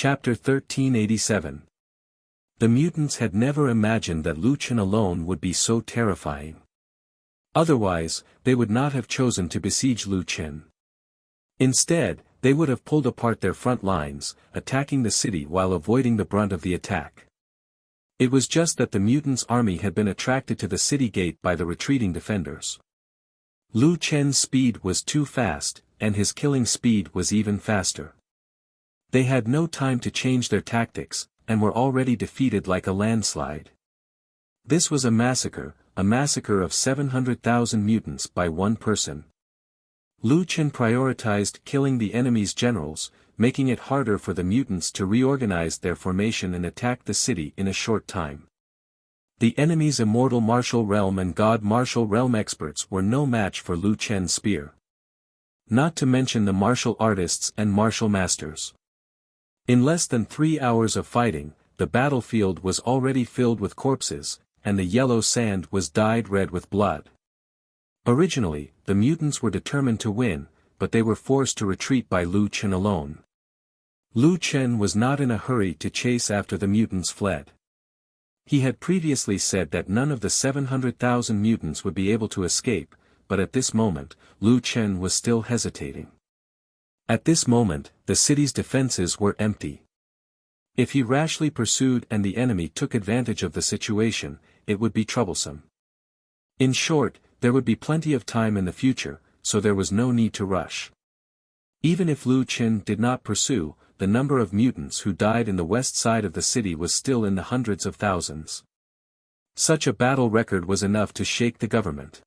Chapter 1387. The mutants had never imagined that Lu Chen alone would be so terrifying. Otherwise, they would not have chosen to besiege Lu Chen. Instead, they would have pulled apart their front lines, attacking the city while avoiding the brunt of the attack. It was just that the mutants' army had been attracted to the city gate by the retreating defenders. Lu Chen's speed was too fast, and his killing speed was even faster. They had no time to change their tactics, and were already defeated like a landslide. This was a massacre of 700,000 mutants by one person. Lu Chen prioritized killing the enemy's generals, making it harder for the mutants to reorganize their formation and attack the city in a short time. The enemy's immortal martial realm and god martial realm experts were no match for Lu Chen's spear. Not to mention the martial artists and martial masters. In less than 3 hours of fighting, the battlefield was already filled with corpses, and the yellow sand was dyed red with blood. Originally, the mutants were determined to win, but they were forced to retreat by Lu Chen alone. Lu Chen was not in a hurry to chase after the mutants fled. He had previously said that none of the 700,000 mutants would be able to escape, but at this moment, Lu Chen was still hesitating. At this moment, the city's defenses were empty. If he rashly pursued and the enemy took advantage of the situation, it would be troublesome. In short, there would be plenty of time in the future, so there was no need to rush. Even if Lu Chen did not pursue, the number of mutants who died in the west side of the city was still in the hundreds of thousands. Such a battle record was enough to shake the government.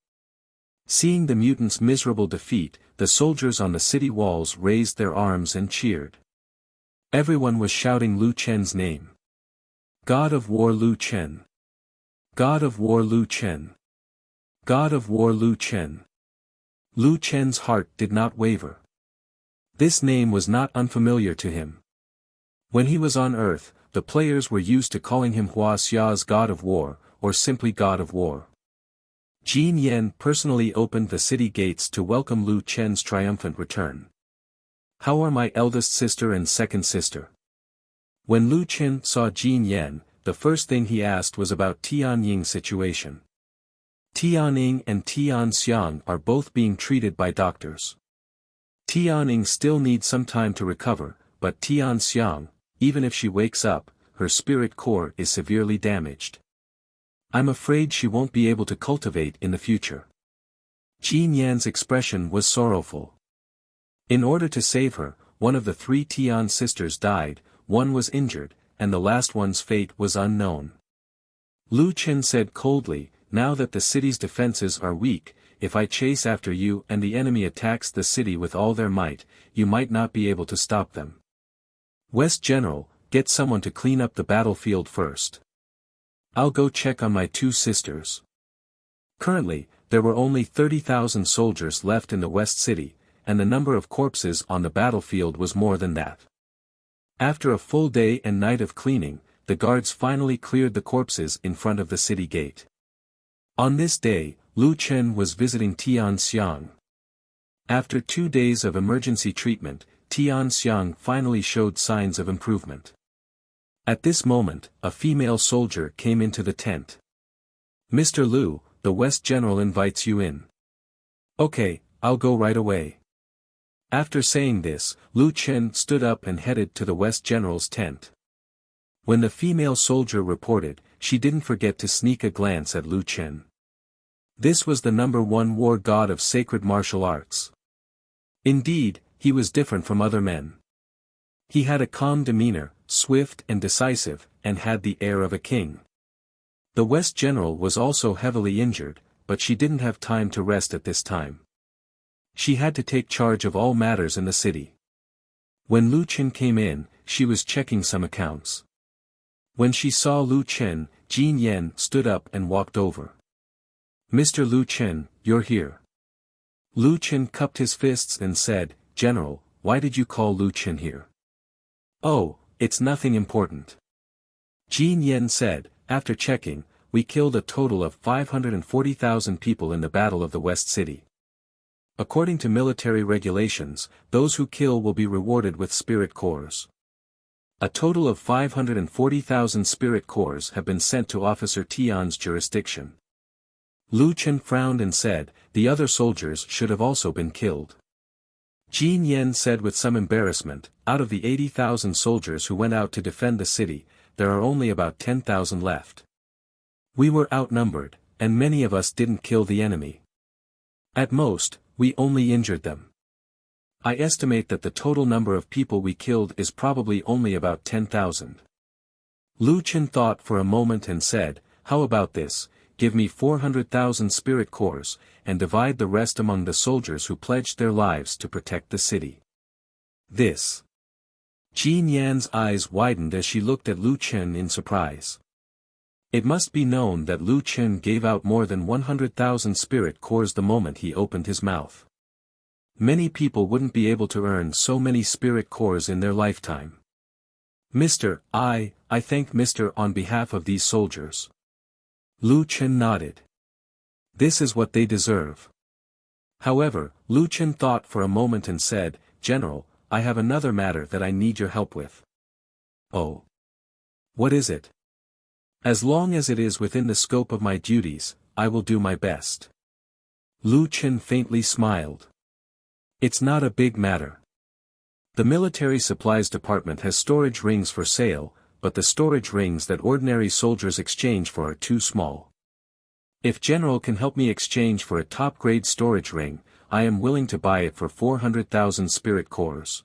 Seeing the mutants' miserable defeat, the soldiers on the city walls raised their arms and cheered. Everyone was shouting Lu Chen's name. God of War Lu Chen. God of War Lu Chen. God of War Lu Chen. Lu Chen's heart did not waver. This name was not unfamiliar to him. When he was on Earth, the players were used to calling him Wuxia's God of War, or simply God of War. Jin Yan personally opened the city gates to welcome Lu Chen's triumphant return. How are my eldest sister and second sister? When Lu Chen saw Jin Yan, the first thing he asked was about Tianying's situation. Tianying and Tianxiang are both being treated by doctors. Tianying still needs some time to recover, but Tianxiang, even if she wakes up, her spirit core is severely damaged. I'm afraid she won't be able to cultivate in the future. Jin Yan's expression was sorrowful. In order to save her, one of the 3 Tian sisters died, one was injured, and the last one's fate was unknown. Lu Chen said coldly, now that the city's defenses are weak, if I chase after you and the enemy attacks the city with all their might, you might not be able to stop them. West General, get someone to clean up the battlefield first. I'll go check on my 2 sisters. Currently, there were only 30,000 soldiers left in the West City, and the number of corpses on the battlefield was more than that. After a full day and night of cleaning, the guards finally cleared the corpses in front of the city gate. On this day, Lu Chen was visiting Tianxiang. After 2 days of emergency treatment, Tianxiang finally showed signs of improvement. At this moment, a female soldier came into the tent. Mr. Lu, the West General invites you in. Okay, I'll go right away. After saying this, Lu Chen stood up and headed to the West General's tent. When the female soldier reported, she didn't forget to sneak a glance at Lu Chen. This was the #1 war god of sacred martial arts. Indeed, he was different from other men. He had a calm demeanor, swift and decisive, and had the air of a king. The West General was also heavily injured, but she didn't have time to rest at this time. She had to take charge of all matters in the city. When Lu Chen came in, she was checking some accounts. When she saw Lu Chen, Jin Yan stood up and walked over. Mr. Lu Chen, you're here. Lu Chen cupped his fists and said, General, why did you call Lu Chen here? Oh, it's nothing important. Jin Yan said, after checking, we killed a total of 540,000 people in the Battle of the West City. According to military regulations, those who kill will be rewarded with spirit cores. A total of 540,000 spirit cores have been sent to Officer Tian's jurisdiction. Lu Chen frowned and said, the other soldiers should have also been killed. Jin Yen said with some embarrassment, out of the 80,000 soldiers who went out to defend the city, there are only about 10,000 left. We were outnumbered, and many of us didn't kill the enemy. At most, we only injured them. I estimate that the total number of people we killed is probably only about 10,000. Lu Chen thought for a moment and said, how about this, give me 400,000 spirit cores, and divide the rest among the soldiers who pledged their lives to protect the city. This. Jin Yan's eyes widened as she looked at Lu Chen in surprise. It must be known that Lu Chen gave out more than 100,000 spirit cores the moment he opened his mouth. Many people wouldn't be able to earn so many spirit cores in their lifetime. Mr. I thank Mr. on behalf of these soldiers. Lu Chen nodded. This is what they deserve. However, Lu Chen thought for a moment and said, General, I have another matter that I need your help with. Oh. What is it? As long as it is within the scope of my duties, I will do my best. Lu Chen faintly smiled. It's not a big matter. The military supplies department has storage rings for sale, but the storage rings that ordinary soldiers exchange for are too small. If General can help me exchange for a top-grade storage ring, I am willing to buy it for 400,000 spirit cores.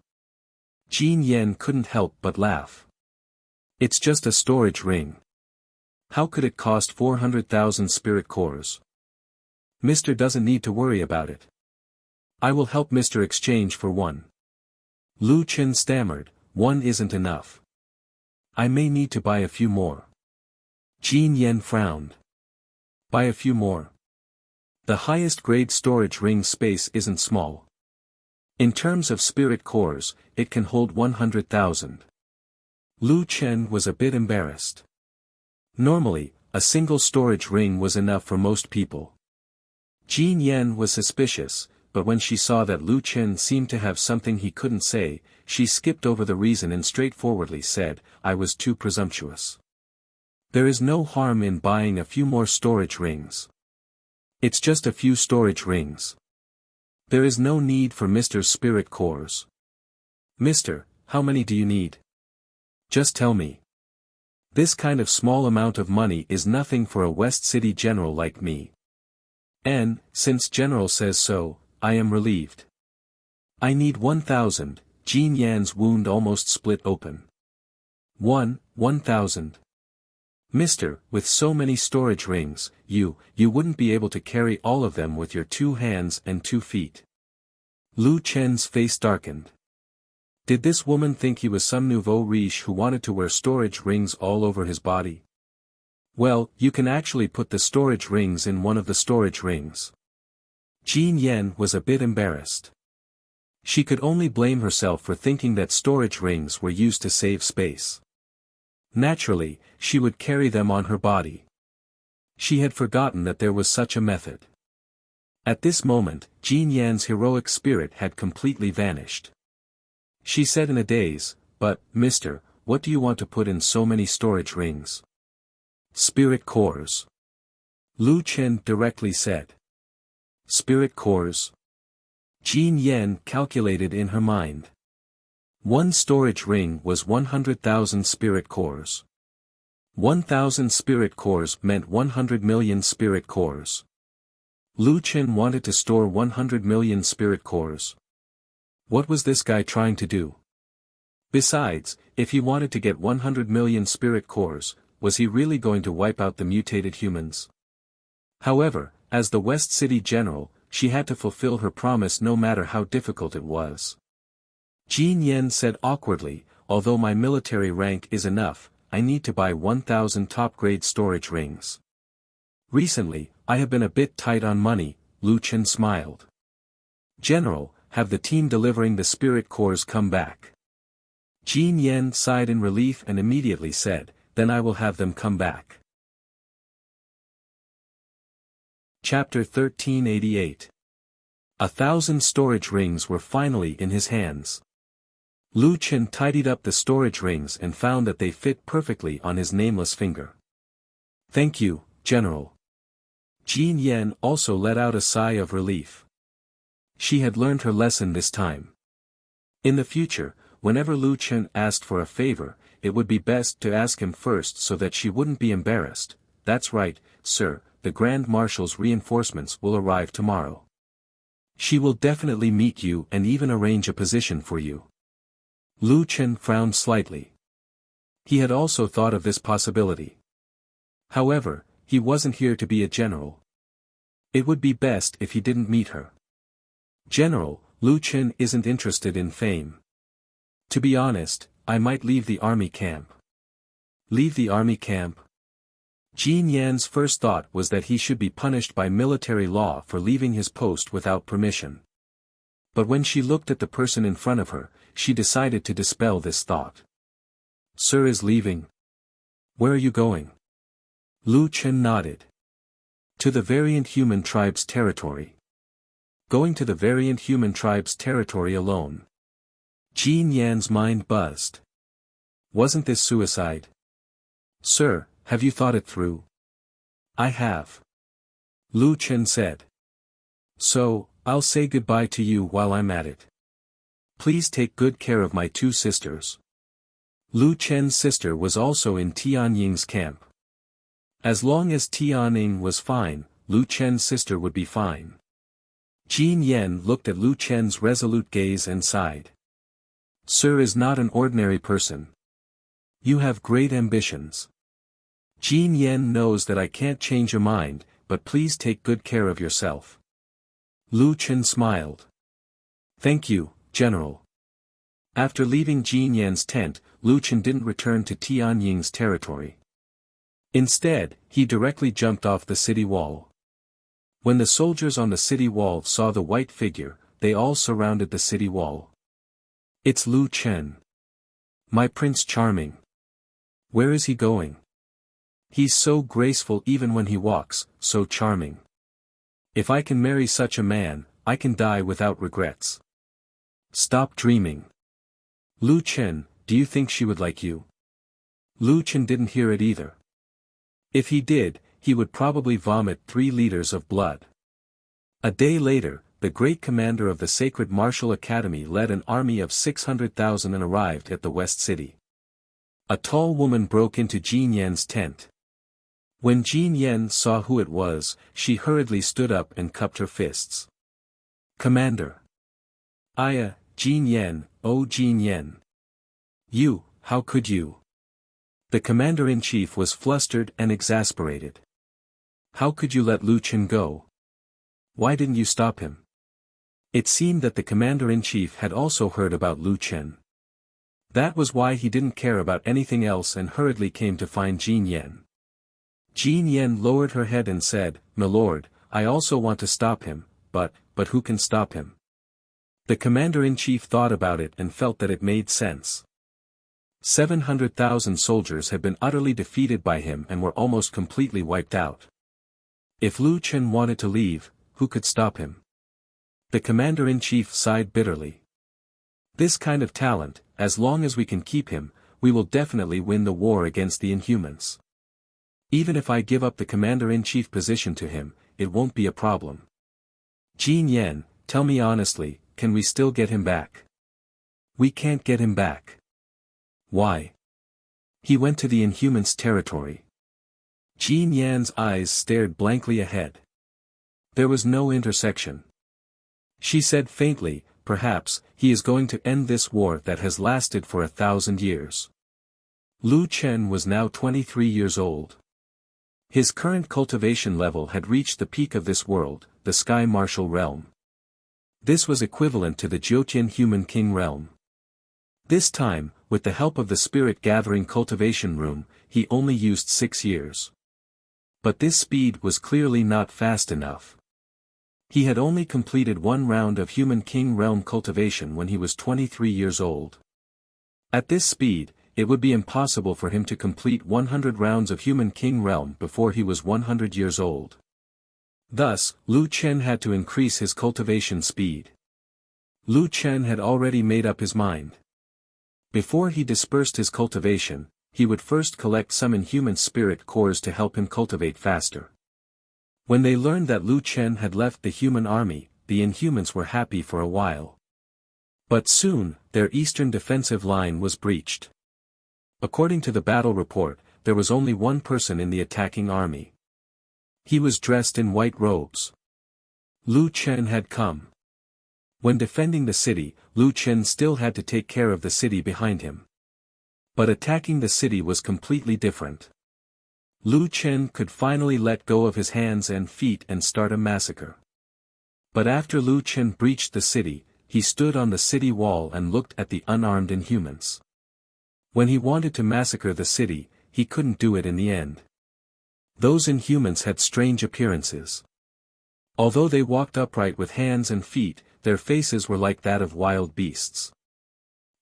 Jin Yen couldn't help but laugh. It's just a storage ring. How could it cost 400,000 spirit cores? Mr. doesn't need to worry about it. I will help Mr. exchange for one. Lu Chen stammered, one isn't enough. I may need to buy a few more. Jin Yen frowned. Buy a few more. The highest grade storage ring space isn't small. In terms of spirit cores, it can hold 100,000. Lu Chen was a bit embarrassed. Normally, a single storage ring was enough for most people. Jin Yen was suspicious, but when she saw that Lu Chen seemed to have something he couldn't say, she skipped over the reason and straightforwardly said, I was too presumptuous. There is no harm in buying a few more storage rings. It's just a few storage rings. There is no need for Mr.'s spirit cores. Mister, how many do you need? Just tell me. This kind of small amount of money is nothing for a West City general like me. And, since General says so, I am relieved. I need 1,000, Jin Yan's wound almost split open. 1,000. Mister, with so many storage rings, you wouldn't be able to carry all of them with your 2 hands and 2 feet. Lu Chen's face darkened. Did this woman think he was some nouveau riche who wanted to wear storage rings all over his body? Well, you can actually put the storage rings in one of the storage rings. Jin Yen was a bit embarrassed. She could only blame herself for thinking that storage rings were used to save space. Naturally, she would carry them on her body. She had forgotten that there was such a method. At this moment, Jin Yan's heroic spirit had completely vanished. She said in a daze, but, Mister, what do you want to put in so many storage rings? Spirit cores. Lu Chen directly said. Spirit cores. Jin Yen calculated in her mind. One storage ring was 100,000 spirit cores. 1,000 spirit cores meant 100 million spirit cores. Lu Chen wanted to store 100 million spirit cores. What was this guy trying to do? Besides, if he wanted to get 100 million spirit cores, was he really going to wipe out the mutated humans? However, as the West City General, she had to fulfill her promise no matter how difficult it was. Jin Yen said awkwardly, although my military rank is enough, I need to buy 1,000 top-grade storage rings. Recently, I have been a bit tight on money, Lu Chen smiled. General, have the team delivering the spirit cores come back. Jin Yen sighed in relief and immediately said, then I will have them come back. Chapter 1388. 1,000 storage rings were finally in his hands. Lu Chen tidied up the storage rings and found that they fit perfectly on his nameless finger. Thank you, General. Jean Yen also let out a sigh of relief. She had learned her lesson this time. In the future, whenever Lu Chen asked for a favor, it would be best to ask him first so that she wouldn't be embarrassed. That's right, sir, the Grand Marshal's reinforcements will arrive tomorrow. She will definitely meet you and even arrange a position for you. Lu Chen frowned slightly. He had also thought of this possibility. However, he wasn't here to be a general. It would be best if he didn't meet her. General, Lu Chen isn't interested in fame. To be honest, I might leave the army camp. Leave the army camp? Jean Yan's first thought was that he should be punished by military law for leaving his post without permission. But when she looked at the person in front of her, she decided to dispel this thought. Sir is leaving. Where are you going? Lu Chen nodded. To the variant human tribe's territory. Going to the variant human tribe's territory alone. Jean Yan's mind buzzed. Wasn't this suicide? Sir, have you thought it through? I have. Lu Chen said. So, I'll say goodbye to you while I'm at it. Please take good care of my two sisters. Lu Chen's sister was also in Tianying's camp. As long as Tianying was fine, Lu Chen's sister would be fine. Jean Yen looked at Lu Chen's resolute gaze and sighed. Sir is not an ordinary person. You have great ambitions. Jean Yen knows that I can't change your mind, but please take good care of yourself. Lu Chen smiled. Thank you, General. After leaving Jean Yan's tent, Lu Chen didn't return to Tianying's territory. Instead, he directly jumped off the city wall. When the soldiers on the city wall saw the white figure, they all surrounded the city wall. It's Lu Chen. My Prince Charming. Where is he going? He's so graceful even when he walks, so charming. If I can marry such a man, I can die without regrets. Stop dreaming. Lu Chen, do you think she would like you? Lu Chen didn't hear it either. If he did, he would probably vomit 3 liters of blood. A day later, the great commander of the Sacred Martial Academy led an army of 600,000 and arrived at the West City. A tall woman broke into Jean Yan's tent. When Jean Yan saw who it was, she hurriedly stood up and cupped her fists. Commander. Jean Yan, oh Jean Yan. You, how could you? The commander-in-chief was flustered and exasperated. How could you let Lu Chen go? Why didn't you stop him? It seemed that the commander-in-chief had also heard about Lu Chen. That was why he didn't care about anything else and hurriedly came to find Jean Yan. Jean Yan lowered her head and said, My lord, I also want to stop him, but who can stop him? The commander-in-chief thought about it and felt that it made sense. 700,000 soldiers had been utterly defeated by him and were almost completely wiped out. If Lu Chen wanted to leave, who could stop him? The commander-in-chief sighed bitterly. This kind of talent, as long as we can keep him, we will definitely win the war against the Inhumans. Even if I give up the commander-in-chief position to him, it won't be a problem. Jean Yan, tell me honestly, can we still get him back? We can't get him back. Why? He went to the Inhumans' territory. Jean Yan's eyes stared blankly ahead. There was no intersection. She said faintly, perhaps, he is going to end this war that has lasted for 1,000 years. Lu Chen was now 23 years old. His current cultivation level had reached the peak of this world, the Sky Martial Realm. This was equivalent to the Jiutian Human King Realm. This time, with the help of the Spirit Gathering Cultivation Room, he only used 6 years. But this speed was clearly not fast enough. He had only completed 1 round of Human King Realm cultivation when he was 23 years old. At this speed, it would be impossible for him to complete 100 rounds of Human King Realm before he was 100 years old. Thus, Lu Chen had to increase his cultivation speed. Lu Chen had already made up his mind. Before he dispersed his cultivation, he would first collect some inhuman spirit cores to help him cultivate faster. When they learned that Lu Chen had left the human army, the Inhumans were happy for a while. But soon, their eastern defensive line was breached. According to the battle report, there was only one person in the attacking army. He was dressed in white robes. Lu Chen had come. When defending the city, Lu Chen still had to take care of the city behind him. But attacking the city was completely different. Lu Chen could finally let go of his hands and feet and start a massacre. But after Lu Chen breached the city, he stood on the city wall and looked at the unarmed Inhumans. When he wanted to massacre the city, he couldn't do it in the end. Those Inhumans had strange appearances. Although they walked upright with hands and feet, their faces were like that of wild beasts.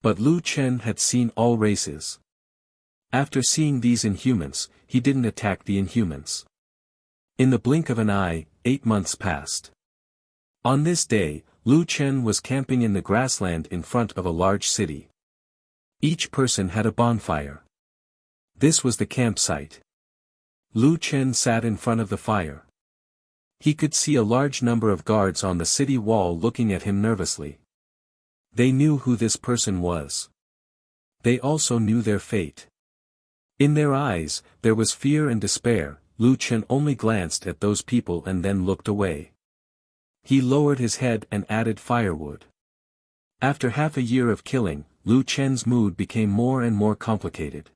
But Lu Chen had seen all races. After seeing these Inhumans, he didn't attack the Inhumans. In the blink of an eye, 8 months passed. On this day, Lu Chen was camping in the grassland in front of a large city. Each person had a bonfire. This was the campsite. Lu Chen sat in front of the fire. He could see a large number of guards on the city wall looking at him nervously. They knew who this person was. They also knew their fate. In their eyes, there was fear and despair. Lu Chen only glanced at those people and then looked away. He lowered his head and added firewood. After half a year of killing, Lu Chen's mood became more and more complicated.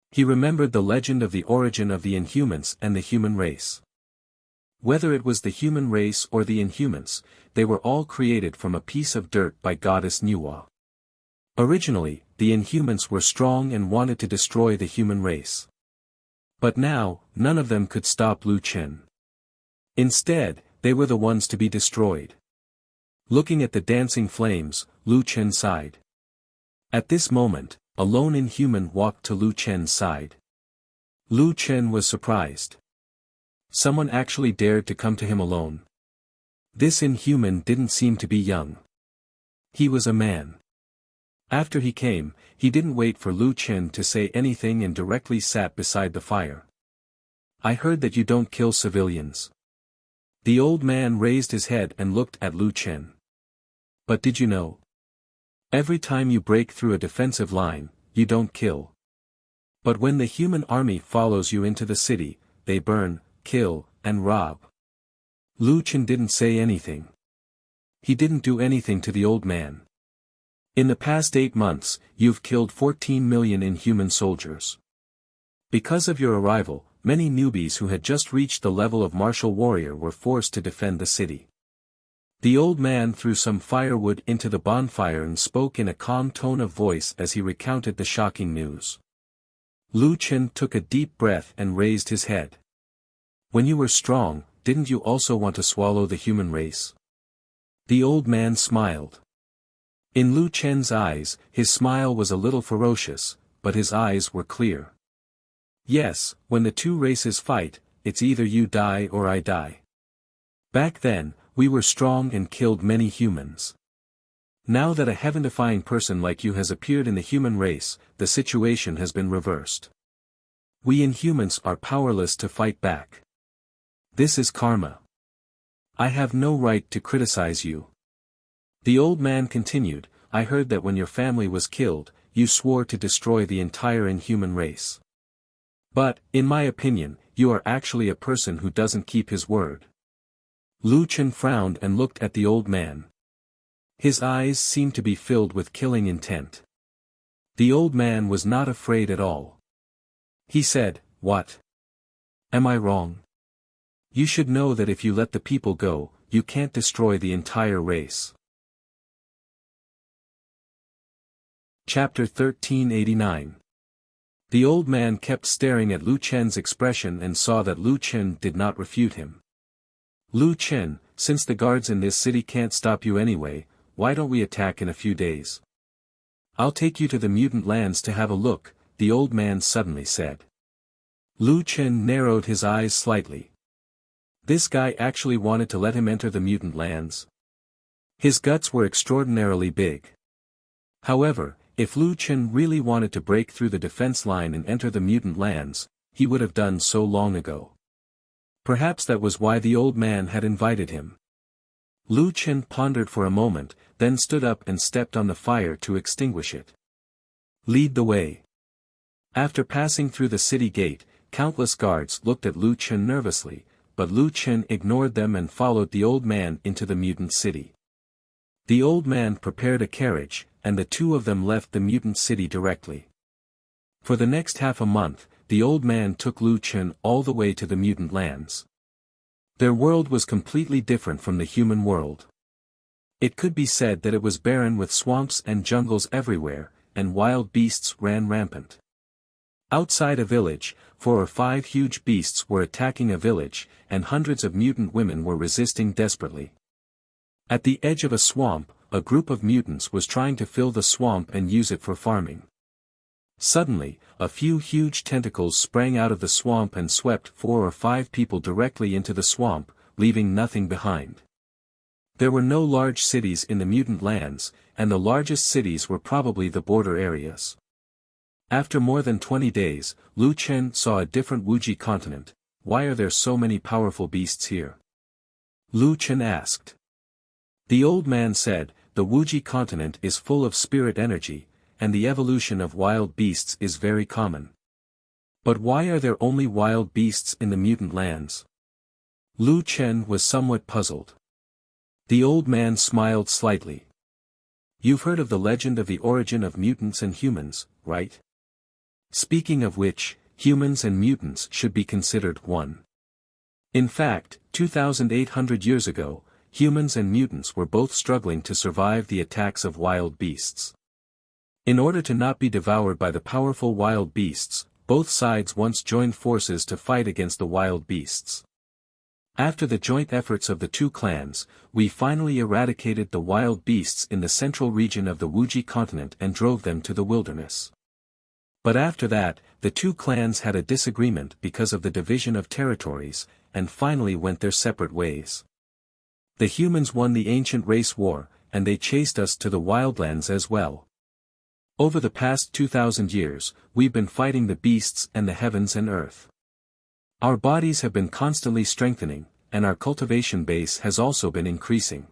He remembered the legend of the origin of the Inhumans and the human race. Whether it was the human race or the Inhumans, they were all created from a piece of dirt by goddess Nuwa. Originally, the Inhumans were strong and wanted to destroy the human race. But now, none of them could stop Lu Chen. Instead, they were the ones to be destroyed. Looking at the dancing flames, Lu Chen sighed. At this moment, a lone Inhuman walked to Lu Chen's side. Lu Chen was surprised. Someone actually dared to come to him alone. This Inhuman didn't seem to be young. He was a man. After he came, he didn't wait for Lu Chen to say anything and directly sat beside the fire. I heard that you don't kill civilians. The old man raised his head and looked at Lu Chen. But did you know? Every time you break through a defensive line, you don't kill. But when the human army follows you into the city, they burn, kill, and rob. Lu Chen didn't say anything. He didn't do anything to the old man. In the past 8 months, you've killed 14 million Inhuman soldiers. Because of your arrival, many newbies who had just reached the level of martial warrior were forced to defend the city. The old man threw some firewood into the bonfire and spoke in a calm tone of voice as he recounted the shocking news. Lu Chen took a deep breath and raised his head. When you were strong, didn't you also want to swallow the human race? The old man smiled. In Lu Chen's eyes, his smile was a little ferocious, but his eyes were clear. Yes, when the two races fight, it's either you die or I die. Back then, we were strong and killed many humans. Now that a heaven-defying person like you has appeared in the human race, the situation has been reversed. We Inhumans are powerless to fight back. This is karma. I have no right to criticize you. The old man continued, I heard that when your family was killed, you swore to destroy the entire Inhuman race. But, in my opinion, you are actually a person who doesn't keep his word. Lu Chen frowned and looked at the old man. His eyes seemed to be filled with killing intent. The old man was not afraid at all. He said, What? Am I wrong? You should know that if you let the people go, you can't destroy the entire race. Chapter 1389. The old man kept staring at Lu Chen's expression and saw that Lu Chen did not refute him. Lu Chen, since the guards in this city can't stop you anyway, why don't we attack in a few days? I'll take you to the mutant lands to have a look, the old man suddenly said. Lu Chen narrowed his eyes slightly. This guy actually wanted to let him enter the mutant lands. His guts were extraordinarily big. However, If Lu Chen really wanted to break through the defense line and enter the mutant lands, he would have done so long ago. Perhaps that was why the old man had invited him. Lu Chen pondered for a moment, then stood up and stepped on the fire to extinguish it. Lead the way. After passing through the city gate, countless guards looked at Lu Chen nervously, but Lu Chen ignored them and followed the old man into the mutant city. The old man prepared a carriage, and the two of them left the mutant city directly. For the next half a month, the old man took Lu Chen all the way to the mutant lands. Their world was completely different from the human world. It could be said that it was barren with swamps and jungles everywhere, and wild beasts ran rampant. Outside a village, 4 or 5 huge beasts were attacking a village, and hundreds of mutant women were resisting desperately. At the edge of a swamp, a group of mutants was trying to fill the swamp and use it for farming. Suddenly, a few huge tentacles sprang out of the swamp and swept 4 or 5 people directly into the swamp, leaving nothing behind. There were no large cities in the mutant lands, and the largest cities were probably the border areas. After more than 20 days, Lu Chen saw a different Wuxia continent. Why are there so many powerful beasts here? Lu Chen asked. The old man said, the Wuxia continent is full of spirit energy, and the evolution of wild beasts is very common. But why are there only wild beasts in the mutant lands? Lu Chen was somewhat puzzled. The old man smiled slightly. You've heard of the legend of the origin of mutants and humans, right? Speaking of which, humans and mutants should be considered one. In fact, 2,800 years ago, humans and mutants were both struggling to survive the attacks of wild beasts. In order to not be devoured by the powerful wild beasts, both sides once joined forces to fight against the wild beasts. After the joint efforts of the two clans, we finally eradicated the wild beasts in the central region of the Wuxia continent and drove them to the wilderness. But after that, the two clans had a disagreement because of the division of territories, and finally went their separate ways. The humans won the ancient race war, and they chased us to the wildlands as well. Over the past 2,000 years, we've been fighting the beasts and the heavens and earth. Our bodies have been constantly strengthening, and our cultivation base has also been increasing.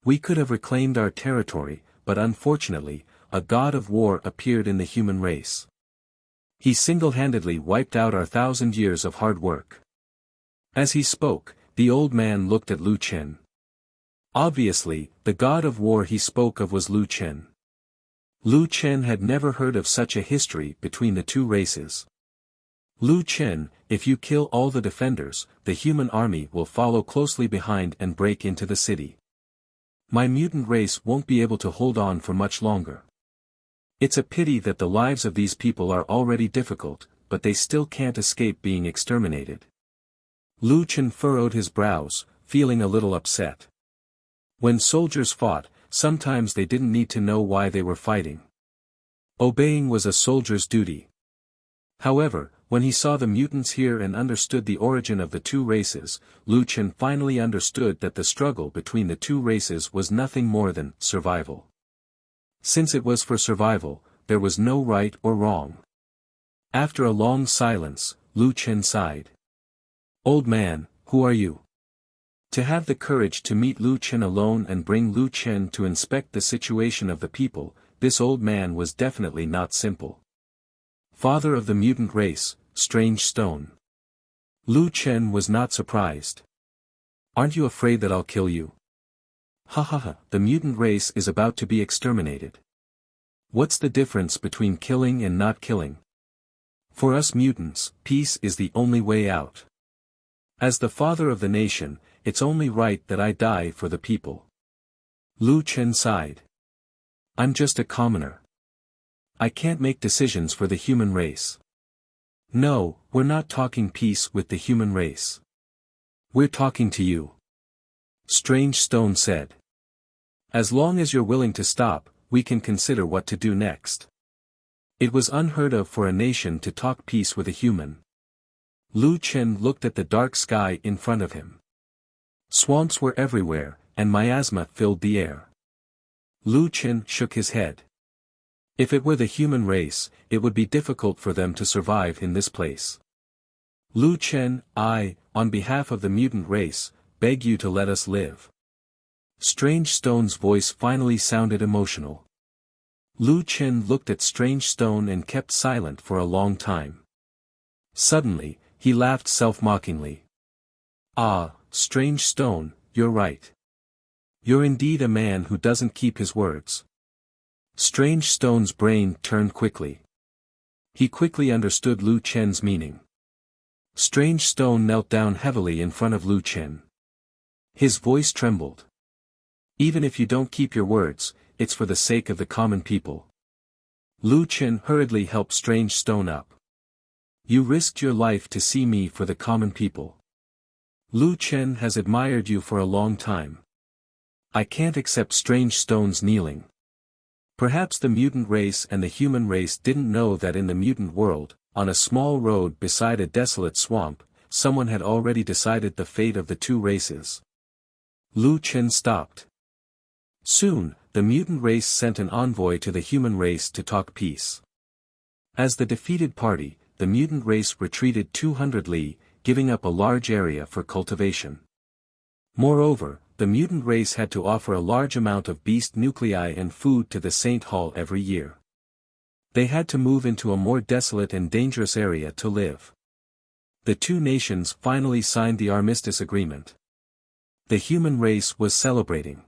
We could have reclaimed our territory, but unfortunately, a god of war appeared in the human race. He single-handedly wiped out our 1,000 years of hard work. As he spoke, the old man looked at Lu Chen. Obviously, the god of war he spoke of was Lu Chen. Lu Chen had never heard of such a history between the two races. Lu Chen, if you kill all the defenders, the human army will follow closely behind and break into the city. My mutant race won't be able to hold on for much longer. It's a pity that the lives of these people are already difficult, but they still can't escape being exterminated. Lu Chen furrowed his brows, feeling a little upset. When soldiers fought, sometimes they didn't need to know why they were fighting. Obeying was a soldier's duty. However, when he saw the mutants here and understood the origin of the two races, Lu Chen finally understood that the struggle between the two races was nothing more than survival. Since it was for survival, there was no right or wrong. After a long silence, Lu Chen sighed. Old man, who are you? To have the courage to meet Lu Chen alone and bring Lu Chen to inspect the situation of the people, this old man was definitely not simple. Father of the mutant race, strange stone. Lu Chen was not surprised. Aren't you afraid that I'll kill you? Ha ha ha, the mutant race is about to be exterminated. What's the difference between killing and not killing? For us mutants, peace is the only way out. As the father of the nation, it's only right that I die for the people. Lu Chen sighed. I'm just a commoner. I can't make decisions for the human race. No, we're not talking peace with the human race. We're talking to you. Strange Stone said. As long as you're willing to stop, we can consider what to do next. It was unheard of for a nation to talk peace with a human. Lu Chen looked at the dark sky in front of him. Swamps were everywhere, and miasma filled the air. Lu Chen shook his head. If it were the human race, it would be difficult for them to survive in this place. Lu Chen, on behalf of the mutant race, beg you to let us live. Strange Stone's voice finally sounded emotional. Lu Chen looked at Strange Stone and kept silent for a long time. Suddenly, he laughed self-mockingly. Ah, Strange Stone, you're right. You're indeed a man who doesn't keep his words. Strange Stone's brain turned quickly. He quickly understood Lu Chen's meaning. Strange Stone knelt down heavily in front of Lu Chen. His voice trembled. Even if you don't keep your words, it's for the sake of the common people. Lu Chen hurriedly helped Strange Stone up. You risked your life to see me for the common people. Lu Chen has admired you for a long time. I can't accept Strange Stone's kneeling. Perhaps the mutant race and the human race didn't know that in the mutant world, on a small road beside a desolate swamp, someone had already decided the fate of the two races. Lu Chen stopped. Soon, the mutant race sent an envoy to the human race to talk peace. As the defeated party, the mutant race retreated 200 li, giving up a large area for cultivation. Moreover, the mutant race had to offer a large amount of beast nuclei and food to the Saint Hall every year. They had to move into a more desolate and dangerous area to live. The two nations finally signed the armistice agreement. The human race was celebrating.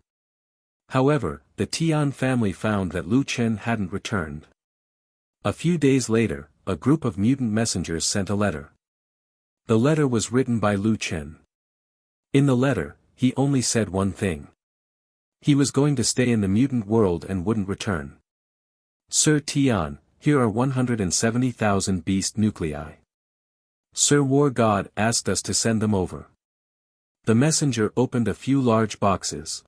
However, the Tian family found that Lu Chen hadn't returned. A few days later, a group of mutant messengers sent a letter. The letter was written by Lu Chen. In the letter, he only said one thing. He was going to stay in the mutant world and wouldn't return. Sir Tian, here are 170,000 beast nuclei. Sir War God asked us to send them over. The messenger opened a few large boxes.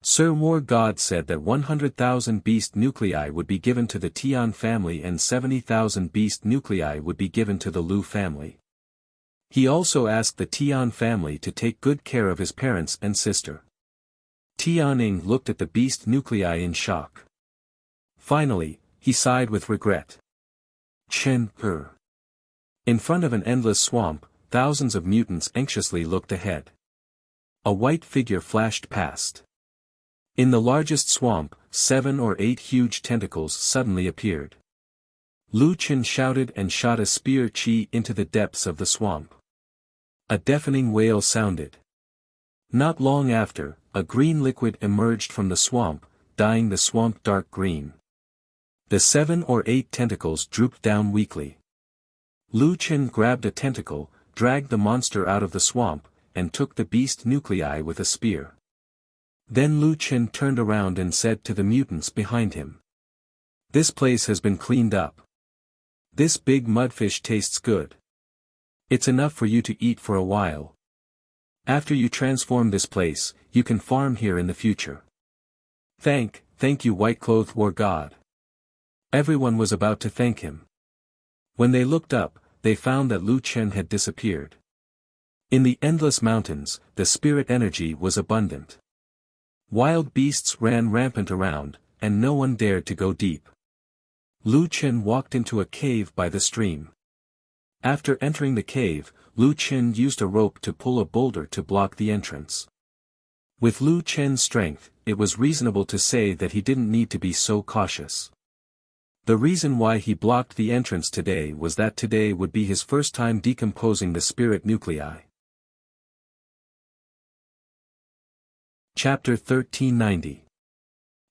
Sir War God said that 100,000 beast nuclei would be given to the Tian family and 70,000 beast nuclei would be given to the Lu family. He also asked the Tian family to take good care of his parents and sister. Tianning looked at the beast nuclei in shock. Finally, he sighed with regret. Chen. In front of an endless swamp, thousands of mutants anxiously looked ahead. A white figure flashed past. In the largest swamp, 7 or 8 huge tentacles suddenly appeared. Lu Chen shouted and shot a spear chi into the depths of the swamp. A deafening wail sounded. Not long after, a green liquid emerged from the swamp, dyeing the swamp dark green. The 7 or 8 tentacles drooped down weakly. Lu Chen grabbed a tentacle, dragged the monster out of the swamp, and took the beast nuclei with a spear. Then Lu Chen turned around and said to the mutants behind him. This place has been cleaned up. This big mudfish tastes good. It's enough for you to eat for a while. After you transform this place, you can farm here in the future. Thank you White-Clothed War God. Everyone was about to thank him. When they looked up, they found that Lu Chen had disappeared. In the endless mountains, the spirit energy was abundant. Wild beasts ran rampant around, and no one dared to go deep. Lu Chen walked into a cave by the stream. After entering the cave, Lu Chen used a rope to pull a boulder to block the entrance. With Lu Chen's strength, it was reasonable to say that he didn't need to be so cautious. The reason why he blocked the entrance today was that today would be his first time decomposing the spirit nuclei. Chapter 1390.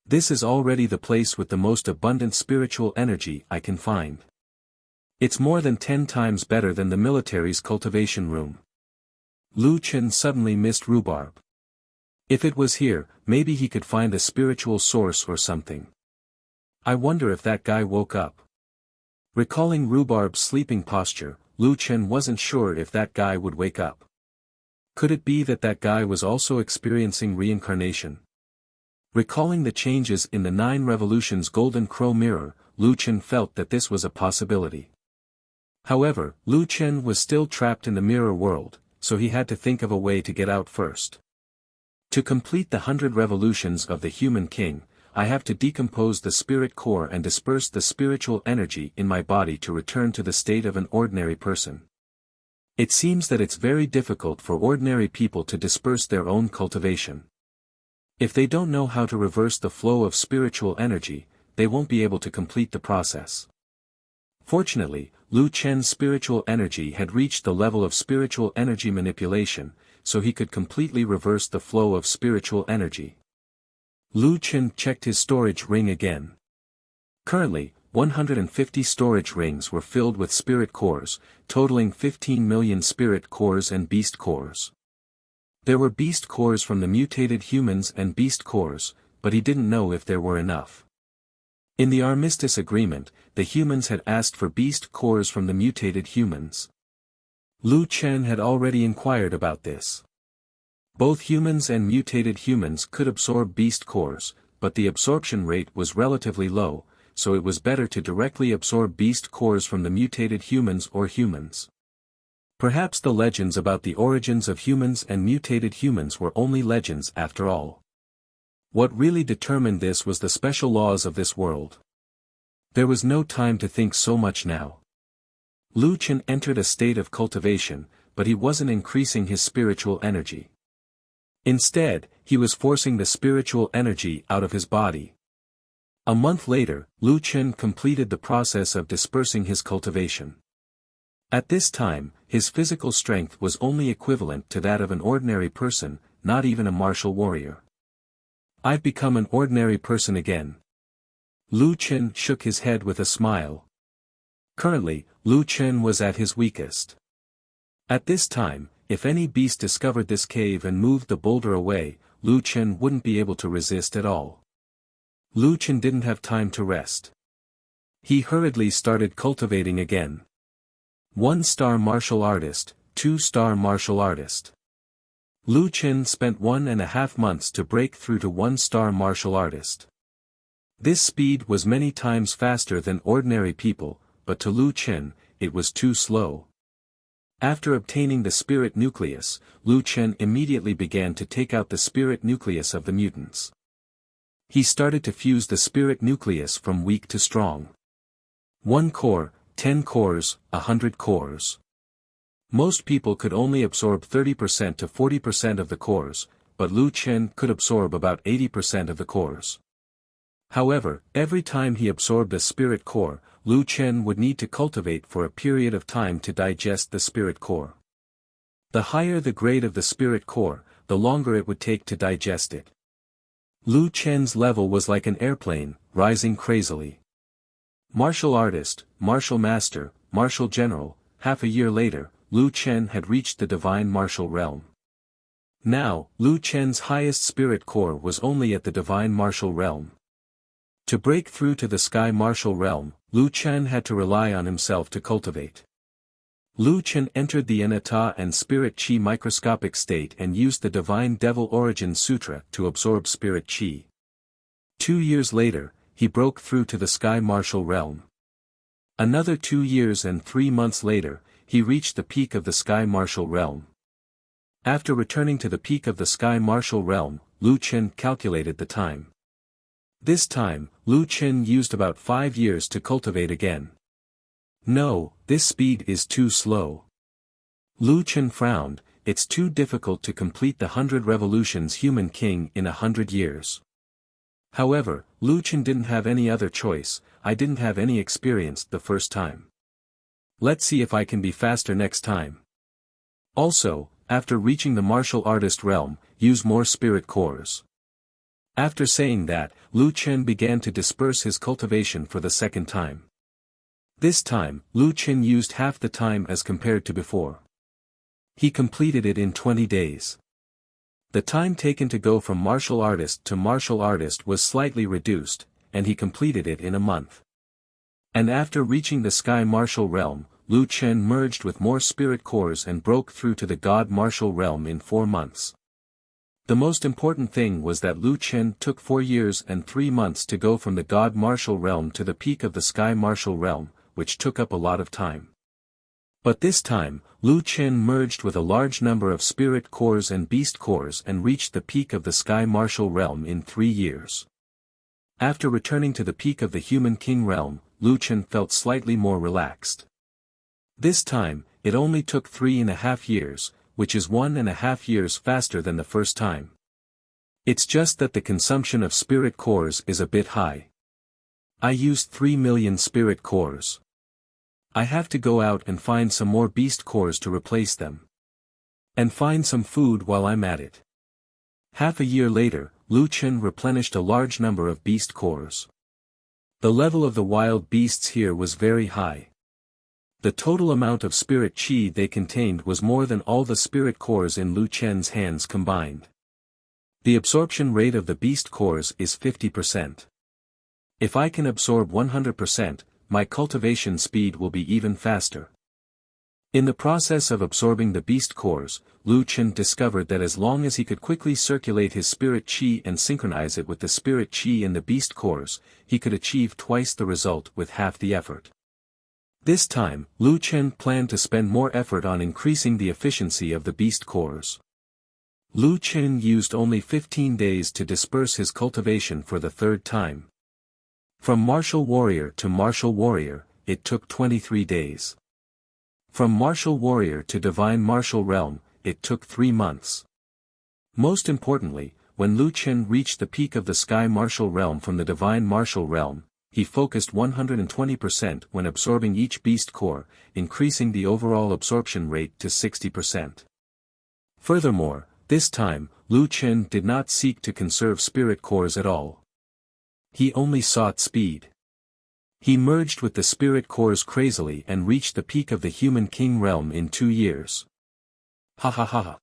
This is already the place with the most abundant spiritual energy I can find. It's more than 10 times better than the military's cultivation room. Lu Chen suddenly missed rhubarb. If it was here, maybe he could find a spiritual source or something. I wonder if that guy woke up. Recalling rhubarb's sleeping posture, Lu Chen wasn't sure if that guy would wake up. Could it be that that guy was also experiencing reincarnation? Recalling the changes in the 9 Revolutions Golden Crow mirror, Lu Chen felt that this was a possibility. However, Lu Chen was still trapped in the mirror world, so he had to think of a way to get out first. To complete the 100 revolutions of the Human King, I have to decompose the spirit core and disperse the spiritual energy in my body to return to the state of an ordinary person. It seems that it's very difficult for ordinary people to disperse their own cultivation. If they don't know how to reverse the flow of spiritual energy, they won't be able to complete the process. Fortunately, Lu Chen's spiritual energy had reached the level of spiritual energy manipulation, so he could completely reverse the flow of spiritual energy. Lu Chen checked his storage ring again. Currently, 150 storage rings were filled with spirit cores, totaling 15 million spirit cores and beast cores. There were beast cores from the mutated humans and beast cores, but he didn't know if there were enough. In the armistice agreement, the humans had asked for beast cores from the mutated humans. Lu Chen had already inquired about this. Both humans and mutated humans could absorb beast cores, but the absorption rate was relatively low, so it was better to directly absorb beast cores from the mutated humans or humans. Perhaps the legends about the origins of humans and mutated humans were only legends after all. What really determined this was the special laws of this world. There was no time to think so much now. Lu Chen entered a state of cultivation, but he wasn't increasing his spiritual energy. Instead, he was forcing the spiritual energy out of his body. A month later, Lu Chen completed the process of dispersing his cultivation. At this time, his physical strength was only equivalent to that of an ordinary person, not even a martial warrior. I've become an ordinary person again. Lu Chen shook his head with a smile. Currently, Lu Chen was at his weakest. At this time, if any beast discovered this cave and moved the boulder away, Lu Chen wouldn't be able to resist at all. Lu Chen didn't have time to rest. He hurriedly started cultivating again. 1-star martial artist, 2-star martial artist. Lu Chen spent 1.5 months to break through to 1-star martial artist. This speed was many times faster than ordinary people, but to Lu Chen, it was too slow. After obtaining the spirit nucleus, Lu Chen immediately began to take out the spirit nucleus of the mutants. He started to fuse the spirit nucleus from weak to strong. 1 core, 10 cores, 100 cores. Most people could only absorb 30% to 40% of the cores, but Lu Chen could absorb about 80% of the cores. However, every time he absorbed a spirit core, Lu Chen would need to cultivate for a period of time to digest the spirit core. The higher the grade of the spirit core, the longer it would take to digest it. Lu Chen's level was like an airplane, rising crazily. Martial artist, martial master, martial general, half a year later, Lu Chen had reached the divine martial realm. Now, Lu Chen's highest spirit core was only at the divine martial realm. To break through to the sky martial realm, Lu Chen had to rely on himself to cultivate. Lu Chen entered the Anata and Spirit Chi microscopic state and used the Divine Devil Origin Sutra to absorb Spirit Chi. 2 years later, he broke through to the sky martial realm. Another 2 years and 3 months later, he reached the peak of the sky martial realm. After returning to the peak of the sky martial realm, Lu Chen calculated the time. This time, Lu Chen used about 5 years to cultivate again. No, this speed is too slow. Lu Chen frowned, it's too difficult to complete the 100 revolutions human king in 100 years. However, Lu Chen didn't have any other choice, I didn't have any experience the first time. Let's see if I can be faster next time. Also, after reaching the martial artist realm, use more spirit cores. After saying that, Lu Chen began to disperse his cultivation for the second time. This time, Lu Chen used half the time as compared to before. He completed it in 20 days. The time taken to go from martial artist to martial artist was slightly reduced, and he completed it in a month. And after reaching the sky martial realm, Lu Chen merged with more spirit cores and broke through to the god martial realm in 4 months. The most important thing was that Lu Chen took 4 years and 3 months to go from the god martial realm to the peak of the sky martial realm, which took up a lot of time. But this time, Lu Chen merged with a large number of spirit cores and beast cores and reached the peak of the sky martial realm in 3 years. After returning to the peak of the human king realm, Lu Chen felt slightly more relaxed. This time, it only took 3.5 years, which is 1.5 years faster than the first time. It's just that the consumption of spirit cores is a bit high. I used 3 million spirit cores. I have to go out and find some more beast cores to replace them. And find some food while I'm at it. Half a year later, Lu Chen replenished a large number of beast cores. The level of the wild beasts here was very high. The total amount of spirit chi they contained was more than all the spirit cores in Lu Chen's hands combined. The absorption rate of the beast cores is 50%. If I can absorb 100%, my cultivation speed will be even faster. In the process of absorbing the beast cores, Lu Chen discovered that as long as he could quickly circulate his spirit chi and synchronize it with the spirit chi in the beast cores, he could achieve twice the result with half the effort. This time, Lu Chen planned to spend more effort on increasing the efficiency of the beast cores. Lu Chen used only 15 days to disperse his cultivation for the third time. From martial warrior to martial warrior, it took 23 days. From martial warrior to divine martial realm, it took 3 months. Most importantly, when Lu Chen reached the peak of the sky martial realm from the divine martial realm, he focused 120% when absorbing each beast core, increasing the overall absorption rate to 60%. Furthermore, this time, Lu Chen did not seek to conserve spirit cores at all. He only sought speed. He merged with the spirit cores crazily and reached the peak of the human king realm in 2 years. Ha ha ha ha.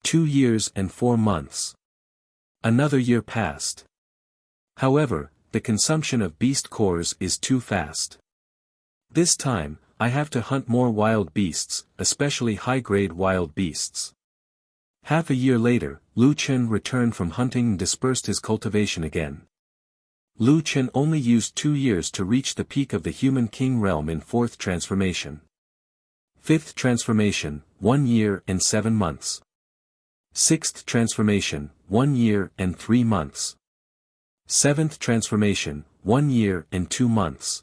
2 years and 4 months. Another year passed. However, the consumption of beast cores is too fast. This time, I have to hunt more wild beasts, especially high-grade wild beasts. Half a year later, Lu Chen returned from hunting and dispersed his cultivation again. Lu Chen only used 2 years to reach the peak of the human king realm in 4th transformation. 5th transformation, 1 year and 7 months. 6th transformation, 1 year and 3 months. 7th transformation, 1 year and 2 months.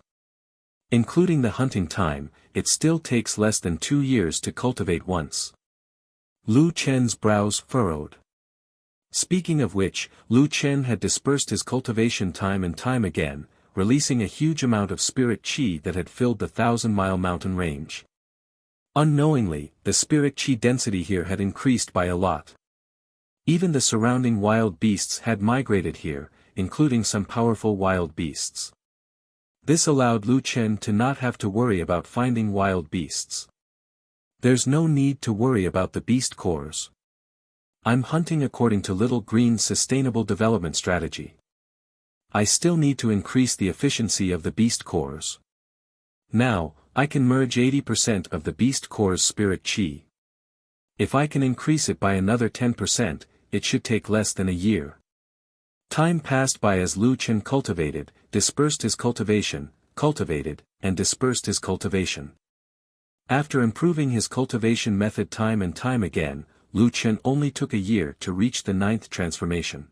Including the hunting time, it still takes less than 2 years to cultivate once. Lu Chen's brows furrowed. Speaking of which, Lu Chen had dispersed his cultivation time and time again, releasing a huge amount of spirit chi that had filled the 1,000-mile mountain range. Unknowingly, the spirit chi density here had increased by a lot. Even the surrounding wild beasts had migrated here, including some powerful wild beasts. This allowed Lu Chen to not have to worry about finding wild beasts. There's no need to worry about the beast cores. I'm hunting according to Little Green's sustainable development strategy. I still need to increase the efficiency of the beast cores. Now, I can merge 80% of the beast core's spirit chi. If I can increase it by another 10%, it should take less than a year. Time passed by as Lu Chen cultivated, dispersed his cultivation, cultivated, and dispersed his cultivation. After improving his cultivation method time and time again, Lu Chen only took a year to reach the 9th transformation.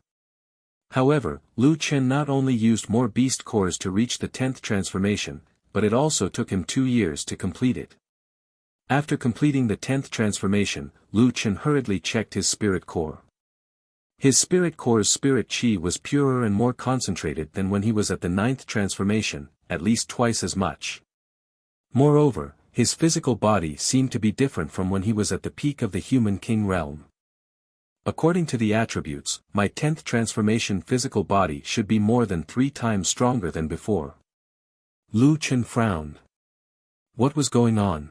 However, Lu Chen not only used more beast cores to reach the 10th transformation, but it also took him 2 years to complete it. After completing the 10th transformation, Lu Chen hurriedly checked his spirit core. His spirit core's spirit chi was purer and more concentrated than when he was at the 9th transformation, at least twice as much. Moreover, his physical body seemed to be different from when he was at the peak of the human king realm. According to the attributes, my 10th transformation physical body should be more than 3 times stronger than before. Lu Chen frowned. What was going on?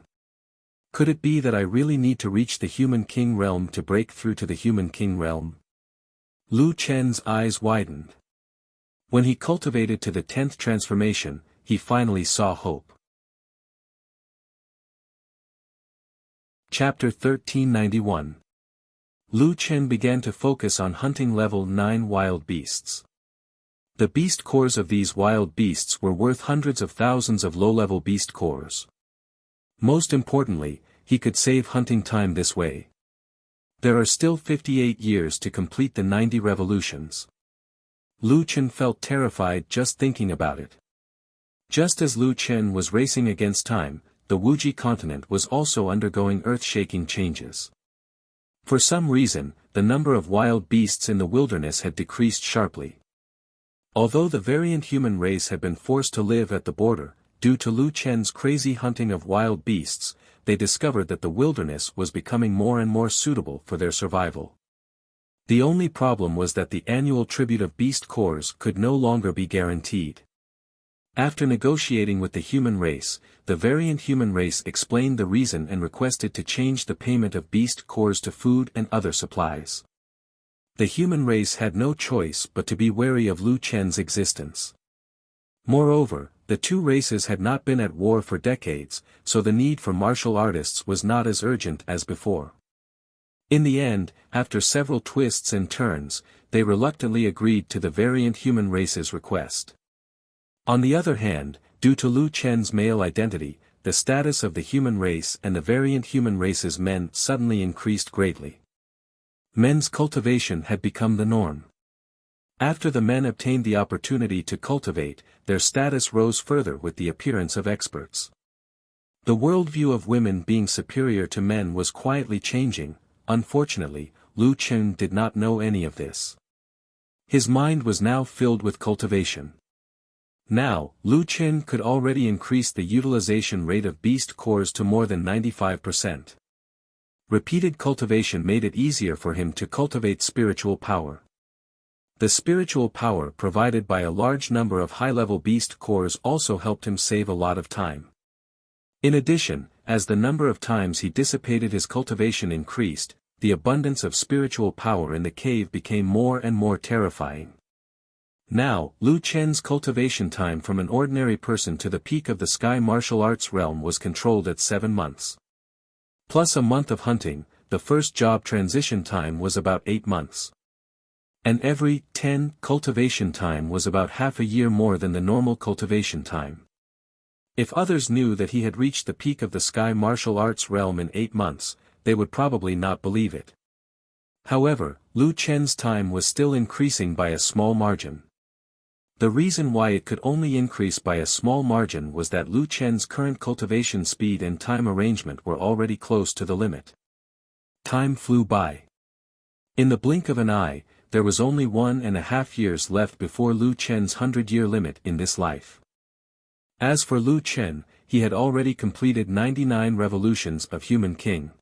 Could it be that I really need to reach the human king realm to break through to the human king realm? Lu Chen's eyes widened. When he cultivated to the 10th transformation, he finally saw hope. Chapter 1391. Lu Chen began to focus on hunting level 9 wild beasts. The beast cores of these wild beasts were worth hundreds of thousands of low-level beast cores. Most importantly, he could save hunting time this way. There are still 58 years to complete the 90 revolutions. Lu Chen felt terrified just thinking about it. Just as Lu Chen was racing against time, the Wuji continent was also undergoing earth-shaking changes. For some reason, the number of wild beasts in the wilderness had decreased sharply. Although the variant human race had been forced to live at the border, due to Lu Chen's crazy hunting of wild beasts, they discovered that the wilderness was becoming more and more suitable for their survival. The only problem was that the annual tribute of beast cores could no longer be guaranteed. After negotiating with the human race, the variant human race explained the reason and requested to change the payment of beast cores to food and other supplies. The human race had no choice but to be wary of Lu Chen's existence. Moreover, the two races had not been at war for decades, so the need for martial artists was not as urgent as before. In the end, after several twists and turns, they reluctantly agreed to the variant human race's request. On the other hand, due to Lu Chen's male identity, the status of the human race and the variant human race's men suddenly increased greatly. Men's cultivation had become the norm. After the men obtained the opportunity to cultivate, their status rose further with the appearance of experts. The worldview of women being superior to men was quietly changing. Unfortunately, Lu Chen did not know any of this. His mind was now filled with cultivation. Now, Lu Chen could already increase the utilization rate of beast cores to more than 95%. Repeated cultivation made it easier for him to cultivate spiritual power. The spiritual power provided by a large number of high-level beast cores also helped him save a lot of time. In addition, as the number of times he dissipated his cultivation increased, the abundance of spiritual power in the cave became more and more terrifying. Now, Lu Chen's cultivation time from an ordinary person to the peak of the sky martial arts realm was controlled at 7 months. Plus a month of hunting, the first job transition time was about 8 months. And every 10 cultivation time was about half a year more than the normal cultivation time. If others knew that he had reached the peak of the sky martial arts realm in 8 months, they would probably not believe it. However, Lu Chen's time was still increasing by a small margin. The reason why it could only increase by a small margin was that Lu Chen's current cultivation speed and time arrangement were already close to the limit. Time flew by. In the blink of an eye, there was only 1.5 years left before Lu Chen's 100-year limit in this life. As for Lu Chen, he had already completed 99 revolutions of Human King.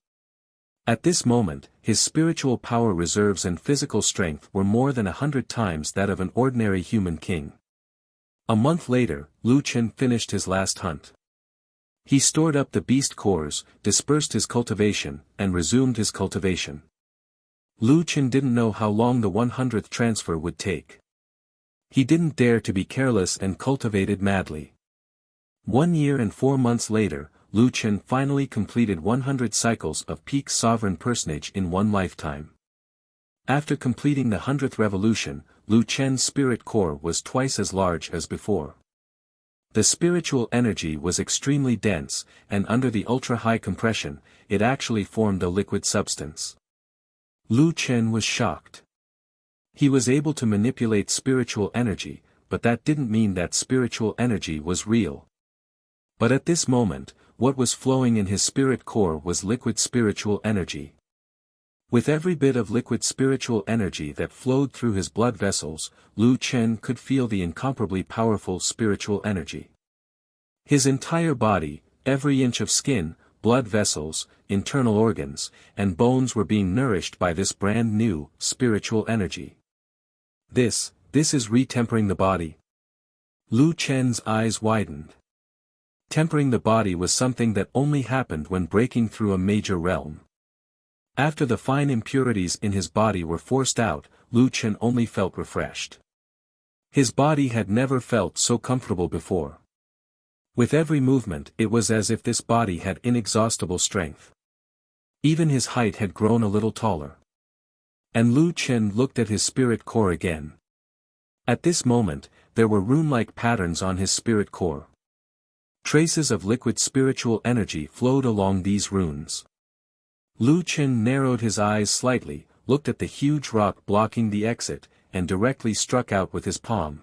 At this moment, his spiritual power reserves and physical strength were more than 100 times that of an ordinary human king. A month later, Lu Chen finished his last hunt. He stored up the beast cores, dispersed his cultivation, and resumed his cultivation. Lu Chen didn't know how long the 100th transfer would take. He didn't dare to be careless and cultivated madly. 1 year and 4 months later, Lu Chen finally completed 100 cycles of peak sovereign personage in one lifetime. After completing the 100th revolution, Lu Chen's spirit core was twice as large as before. The spiritual energy was extremely dense, and under the ultra-high compression, it actually formed a liquid substance. Lu Chen was shocked. He was able to manipulate spiritual energy, but that didn't mean that spiritual energy was real. But at this moment, what was flowing in his spirit core was liquid spiritual energy. With every bit of liquid spiritual energy that flowed through his blood vessels, Lu Chen could feel the incomparably powerful spiritual energy. His entire body, every inch of skin, blood vessels, internal organs, and bones were being nourished by this brand new, spiritual energy. This is retempering the body. Lu Chen's eyes widened. Tempering the body was something that only happened when breaking through a major realm. After the fine impurities in his body were forced out, Lu Chen only felt refreshed. His body had never felt so comfortable before. With every movement it was as if this body had inexhaustible strength. Even his height had grown a little taller. And Lu Chen looked at his spirit core again. At this moment, there were rune-like patterns on his spirit core. Traces of liquid spiritual energy flowed along these runes. Lu Chen narrowed his eyes slightly, looked at the huge rock blocking the exit, and directly struck out with his palm.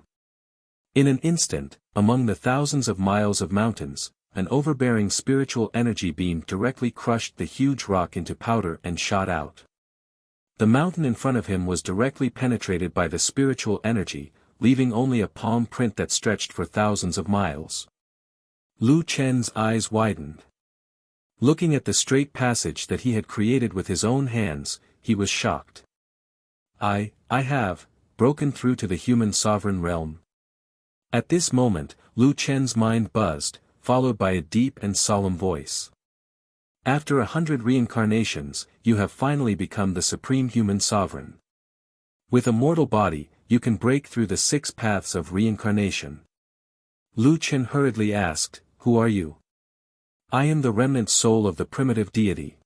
In an instant, among the thousands of miles of mountains, an overbearing spiritual energy beam directly crushed the huge rock into powder and shot out. The mountain in front of him was directly penetrated by the spiritual energy, leaving only a palm print that stretched for thousands of miles. Lu Chen's eyes widened. Looking at the straight passage that he had created with his own hands, he was shocked. I have broken through to the human sovereign realm. At this moment, Lu Chen's mind buzzed, followed by a deep and solemn voice. After 100 reincarnations, you have finally become the supreme human sovereign. With a mortal body, you can break through the 6 paths of reincarnation. Lu Chen hurriedly asked, "Who are you?" "I am the remnant soul of the primitive deity.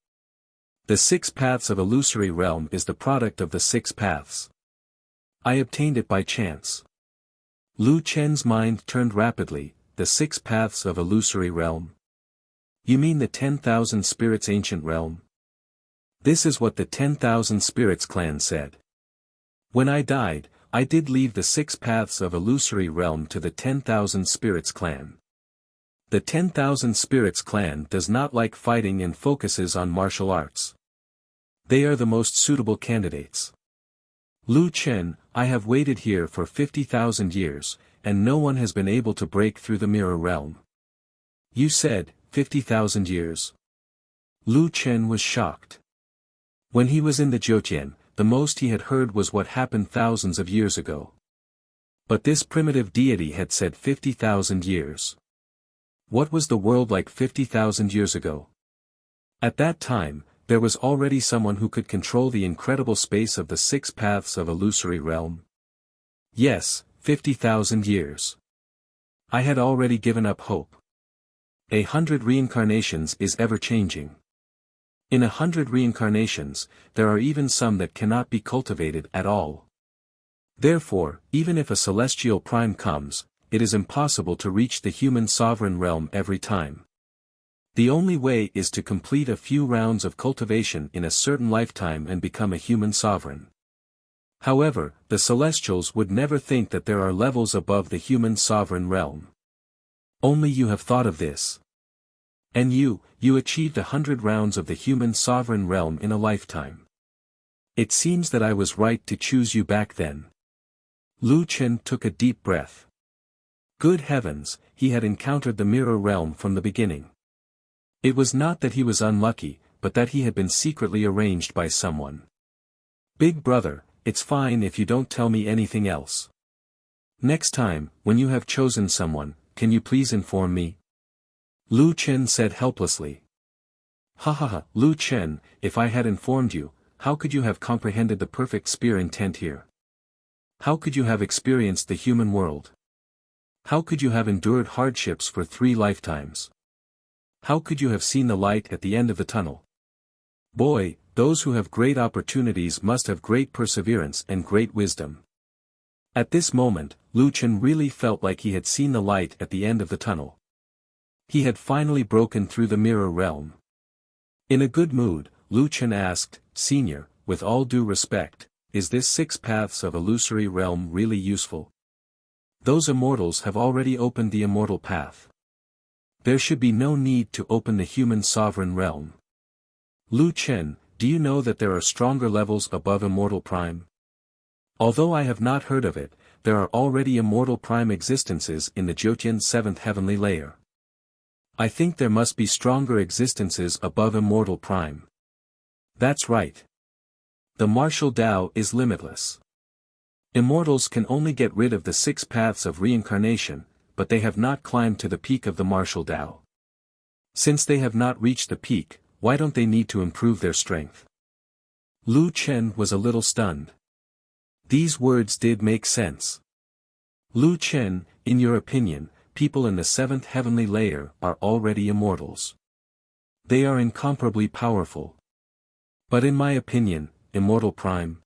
The 6 paths of illusory realm is the product of the 6 paths. I obtained it by chance." Lu Chen's mind turned rapidly. The 6 paths of illusory realm? You mean the 10,000 spirits ancient realm? This is what the 10,000 spirits clan said. When I died, I did leave the 6 paths of illusory realm to the 10,000 spirits clan. The 10,000 spirits clan does not like fighting and focuses on martial arts. They are the most suitable candidates. Lu Chen, I have waited here for 50,000 years, and no one has been able to break through the mirror realm. You said, 50,000 years? Lu Chen was shocked. When he was in the Jiutian, the most he had heard was what happened thousands of years ago. But this primitive deity had said 50,000 years. What was the world like 50,000 years ago? At that time, there was already someone who could control the incredible space of the 6 paths of illusory realm. Yes, 50,000 years. I had already given up hope. 100 reincarnations is ever-changing. In 100 reincarnations, there are even some that cannot be cultivated at all. Therefore, even if a celestial prime comes, it is impossible to reach the human sovereign realm every time. The only way is to complete a few rounds of cultivation in a certain lifetime and become a human sovereign. However, the Celestials would never think that there are levels above the human sovereign realm. Only you have thought of this. And you achieved 100 rounds of the human sovereign realm in a lifetime. It seems that I was right to choose you back then. Lu Chen took a deep breath. Good heavens, he had encountered the mirror realm from the beginning. It was not that he was unlucky, but that he had been secretly arranged by someone. Big brother, it's fine if you don't tell me anything else. Next time, when you have chosen someone, can you please inform me? Lu Chen said helplessly. Lu Chen, if I had informed you, how could you have comprehended the perfect spear intent here? How could you have experienced the human world? How could you have endured hardships for 3 lifetimes? How could you have seen the light at the end of the tunnel? Boy, those who have great opportunities must have great perseverance and great wisdom. At this moment, Lu Chen really felt like he had seen the light at the end of the tunnel. He had finally broken through the mirror realm. In a good mood, Lu Chen asked, Senior, with all due respect, is this 6 paths of illusory realm really useful? Those immortals have already opened the immortal path. There should be no need to open the human sovereign realm. Lu Chen, do you know that there are stronger levels above immortal prime? Although I have not heard of it, there are already immortal prime existences in the Jiutian 7th heavenly layer. I think there must be stronger existences above immortal prime. That's right. The martial Tao is limitless. Immortals can only get rid of the 6 paths of reincarnation, but they have not climbed to the peak of the martial Tao. Since they have not reached the peak, why don't they need to improve their strength? Lu Chen was a little stunned. These words did make sense. Lu Chen, in your opinion, people in the 7th heavenly layer are already immortals. They are incomparably powerful. But in my opinion, immortal prime?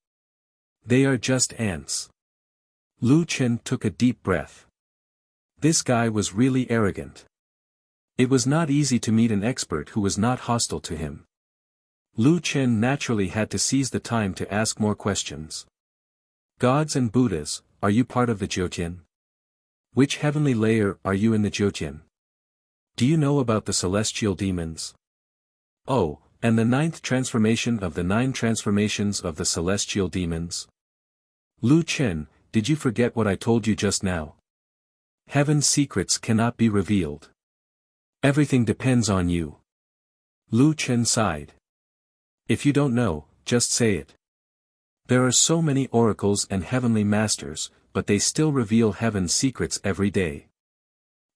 They are just ants. Lu Chen took a deep breath. This guy was really arrogant. It was not easy to meet an expert who was not hostile to him. Lu Chen naturally had to seize the time to ask more questions. Gods and Buddhas, are you part of the Jyotian? Which heavenly layer are you in the Jyotian? Do you know about the celestial demons? Oh, and the 9th transformation of the 9 transformations of the celestial demons? Lu Chen, did you forget what I told you just now? Heaven's secrets cannot be revealed. Everything depends on you. Lu Chen sighed. If you don't know, just say it. There are so many oracles and heavenly masters, but they still reveal heaven's secrets every day.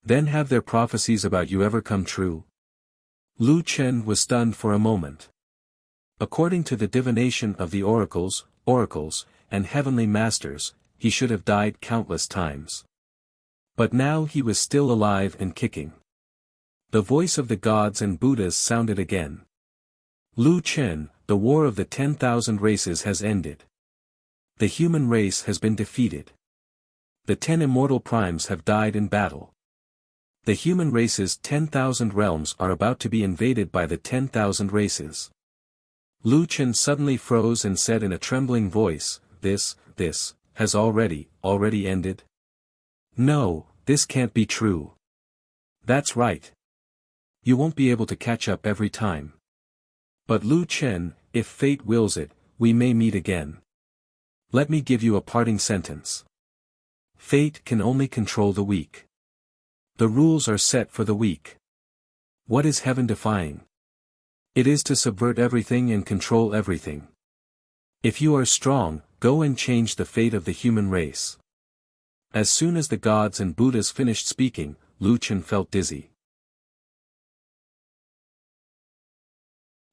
Then have their prophecies about you ever come true? Lu Chen was stunned for a moment. According to the divination of the oracles, and heavenly masters, he should have died countless times. But now he was still alive and kicking. The voice of the gods and Buddhas sounded again. Lu Chen, the war of the 10,000 races has ended. The human race has been defeated. The 10 immortal primes have died in battle. The human race's 10,000 realms are about to be invaded by the 10,000 races. Lu Chen suddenly froze and said in a trembling voice, This has already ended? No, this can't be true. That's right. You won't be able to catch up every time. But Lu Chen, if fate wills it, we may meet again. Let me give you a parting sentence. Fate can only control the weak. The rules are set for the weak. What is heaven defying? It is to subvert everything and control everything. If you are strong, go and change the fate of the human race. As soon as the gods and Buddhas finished speaking, Lu Chen felt dizzy.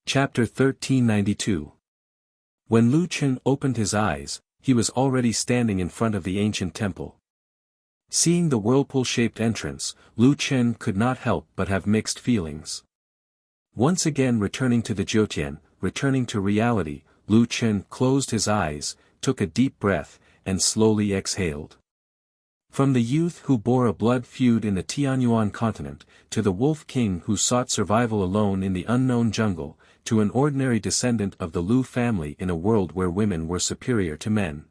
Chapter 1392. When Lu Chen opened his eyes, he was already standing in front of the ancient temple. Seeing the whirlpool-shaped entrance, Lu Chen could not help but have mixed feelings. Once again returning to the Jyotian, returning to reality, Lu Chen closed his eyes, took a deep breath, and slowly exhaled. From the youth who bore a blood feud in the Tianyuan continent, to the wolf king who sought survival alone in the unknown jungle, to an ordinary descendant of the Lu family in a world where women were superior to men.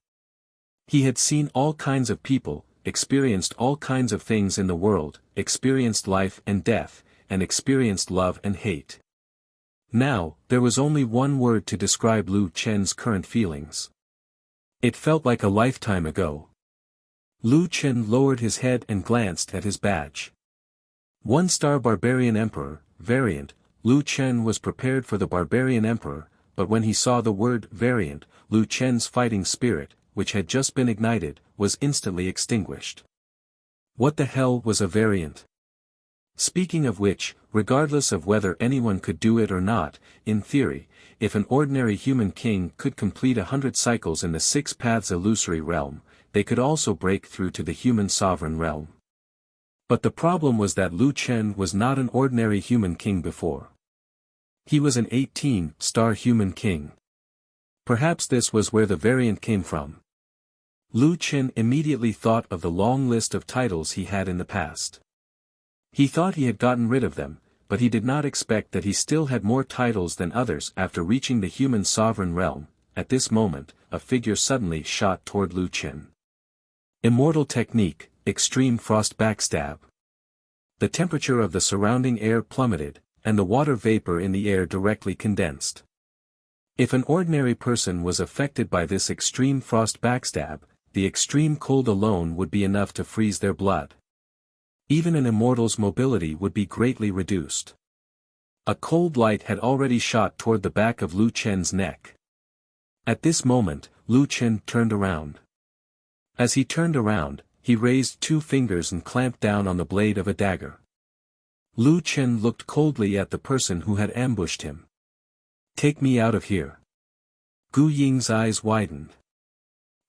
He had seen all kinds of people, experienced all kinds of things in the world, experienced life and death, and experienced love and hate. Now, there was only one word to describe Lu Chen's current feelings. It felt like a lifetime ago. Lu Chen lowered his head and glanced at his badge. 1-star Barbarian Emperor, variant. Lu Chen was prepared for the Barbarian Emperor, but when he saw the word variant, Lu Chen's fighting spirit, which had just been ignited, was instantly extinguished. What the hell was a variant? Speaking of which, regardless of whether anyone could do it or not, in theory, if an ordinary human king could complete 100 cycles in the 6 paths illusory realm, they could also break through to the human sovereign realm. But the problem was that Lu Chen was not an ordinary human king before. He was an 18-star human king. Perhaps this was where the variant came from. Lu Chen immediately thought of the long list of titles he had in the past. He thought he had gotten rid of them, but he did not expect that he still had more titles than others after reaching the human sovereign realm. At this moment, a figure suddenly shot toward Lu Chen. Immortal technique, extreme frost backstab. The temperature of the surrounding air plummeted, and the water vapor in the air directly condensed. If an ordinary person was affected by this extreme frost backstab, the extreme cold alone would be enough to freeze their blood. Even an immortal's mobility would be greatly reduced. A cold light had already shot toward the back of Lu Chen's neck. At this moment, Lu Chen turned around. As he turned around, he raised 2 fingers and clamped down on the blade of a dagger. Lu Chen looked coldly at the person who had ambushed him. Take me out of here. Gu Ying's eyes widened.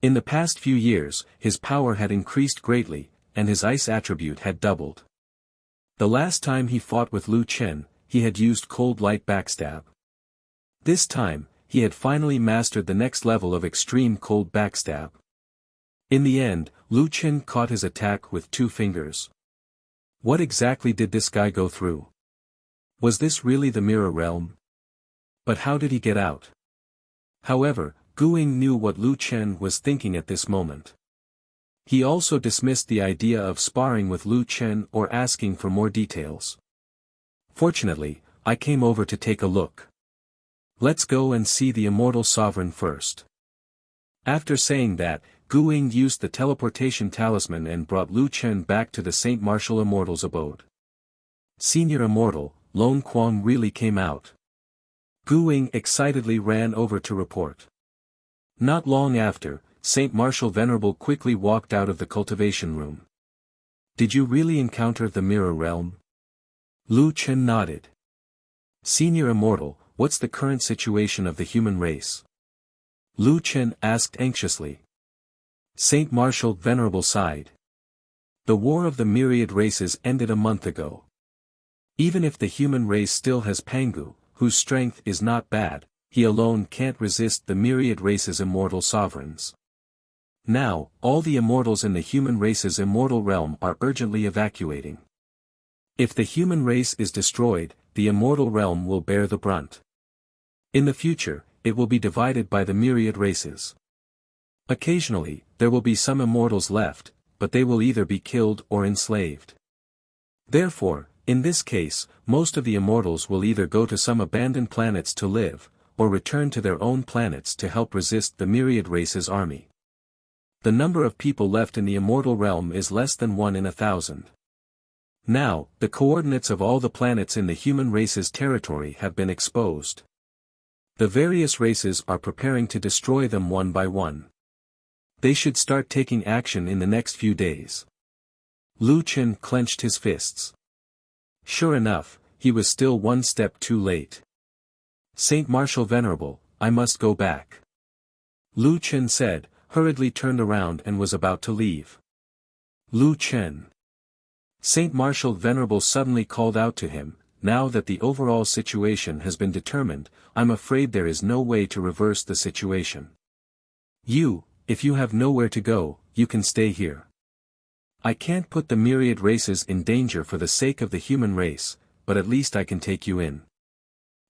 In the past few years, his power had increased greatly, and his ice attribute had doubled. The last time he fought with Lu Chen, he had used cold light backstab. This time, he had finally mastered the next level of extreme cold backstab. In the end, Lu Chen caught his attack with 2 fingers. What exactly did this guy go through? Was this really the mirror realm? But how did he get out? However, Guing knew what Lu Chen was thinking at this moment. He also dismissed the idea of sparring with Lu Chen or asking for more details. Fortunately, I came over to take a look. Let's go and see the immortal sovereign first. After saying that, Guing used the teleportation talisman and brought Lu Chen back to the Saint Martial Immortal's abode. Senior Immortal, Lone Quang really came out. Guing excitedly ran over to report. Not long after, Saint Martial Venerable quickly walked out of the cultivation room. Did you really encounter the Mirror Realm? Lu Chen nodded. Senior Immortal, what's the current situation of the human race? Lu Chen asked anxiously. Saint Martial Venerable sighed. The war of the myriad races ended a month ago. Even if the human race still has Pangu, whose strength is not bad, he alone can't resist the myriad races' immortal sovereigns. Now, all the immortals in the human race's immortal realm are urgently evacuating. If the human race is destroyed, the immortal realm will bear the brunt. In the future, it will be divided by the myriad races. Occasionally, there will be some immortals left, but they will either be killed or enslaved. Therefore, in this case, most of the immortals will either go to some abandoned planets to live, or return to their own planets to help resist the myriad races' army. The number of people left in the immortal realm is less than 1 in 1,000. Now, the coordinates of all the planets in the human race's territory have been exposed. The various races are preparing to destroy them one by one. They should start taking action in the next few days. Lu Chen clenched his fists. Sure enough, he was still one step too late. Saint Martial Venerable, I must go back. Lu Chen said, hurriedly turned around and was about to leave. Lu Chen. Saint Martial Venerable suddenly called out to him, now that the overall situation has been determined, I'm afraid there is no way to reverse the situation. If you have nowhere to go, you can stay here. I can't put the myriad races in danger for the sake of the human race, but at least I can take you in.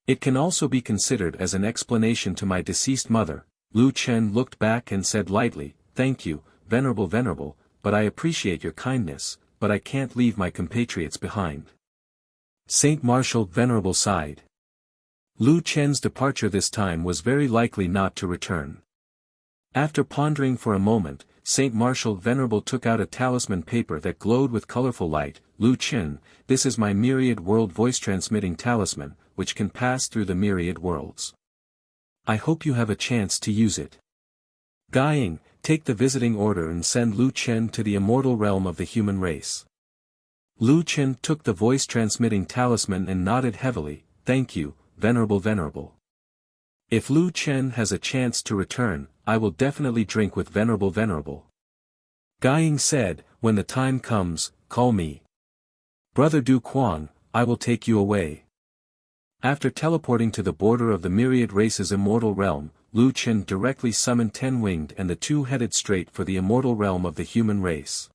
It can also be considered as an explanation to my deceased mother. Lu Chen looked back and said lightly, Thank you, Venerable, but I appreciate your kindness, but I can't leave my compatriots behind. Saint Martial Venerable sighed. Lu Chen's departure this time was very likely not to return. After pondering for a moment, Saint Martial Venerable took out a talisman paper that glowed with colorful light. Lu Chen, this is my myriad world voice-transmitting talisman, which can pass through the myriad worlds. I hope you have a chance to use it. Guiying, take the visiting order and send Lu Chen to the immortal realm of the human race. Lu Chen took the voice-transmitting talisman and nodded heavily, Thank you, Venerable. If Lu Chen has a chance to return, I will definitely drink with Venerable. Guiying said, when the time comes, call me. Brother Du Quang, I will take you away. After teleporting to the border of the myriad race's immortal realm, Lu Chen directly summoned Ten-Winged and the two headed straight for the immortal realm of the human race.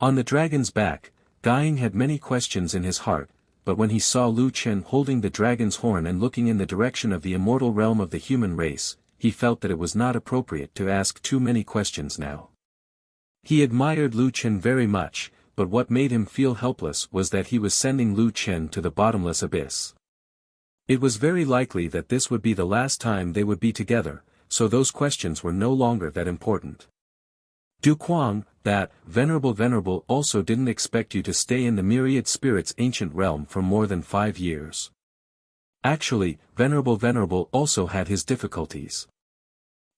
On the dragon's back, Guiying had many questions in his heart, but when he saw Lu Chen holding the dragon's horn and looking in the direction of the immortal realm of the human race, he felt that it was not appropriate to ask too many questions now. He admired Lu Chen very much, but what made him feel helpless was that he was sending Lu Chen to the bottomless abyss. It was very likely that this would be the last time they would be together, so those questions were no longer that important. Du Quang, that Venerable also didn't expect you to stay in the myriad spirit's ancient realm for more than 5 years. Actually, Venerable also had his difficulties.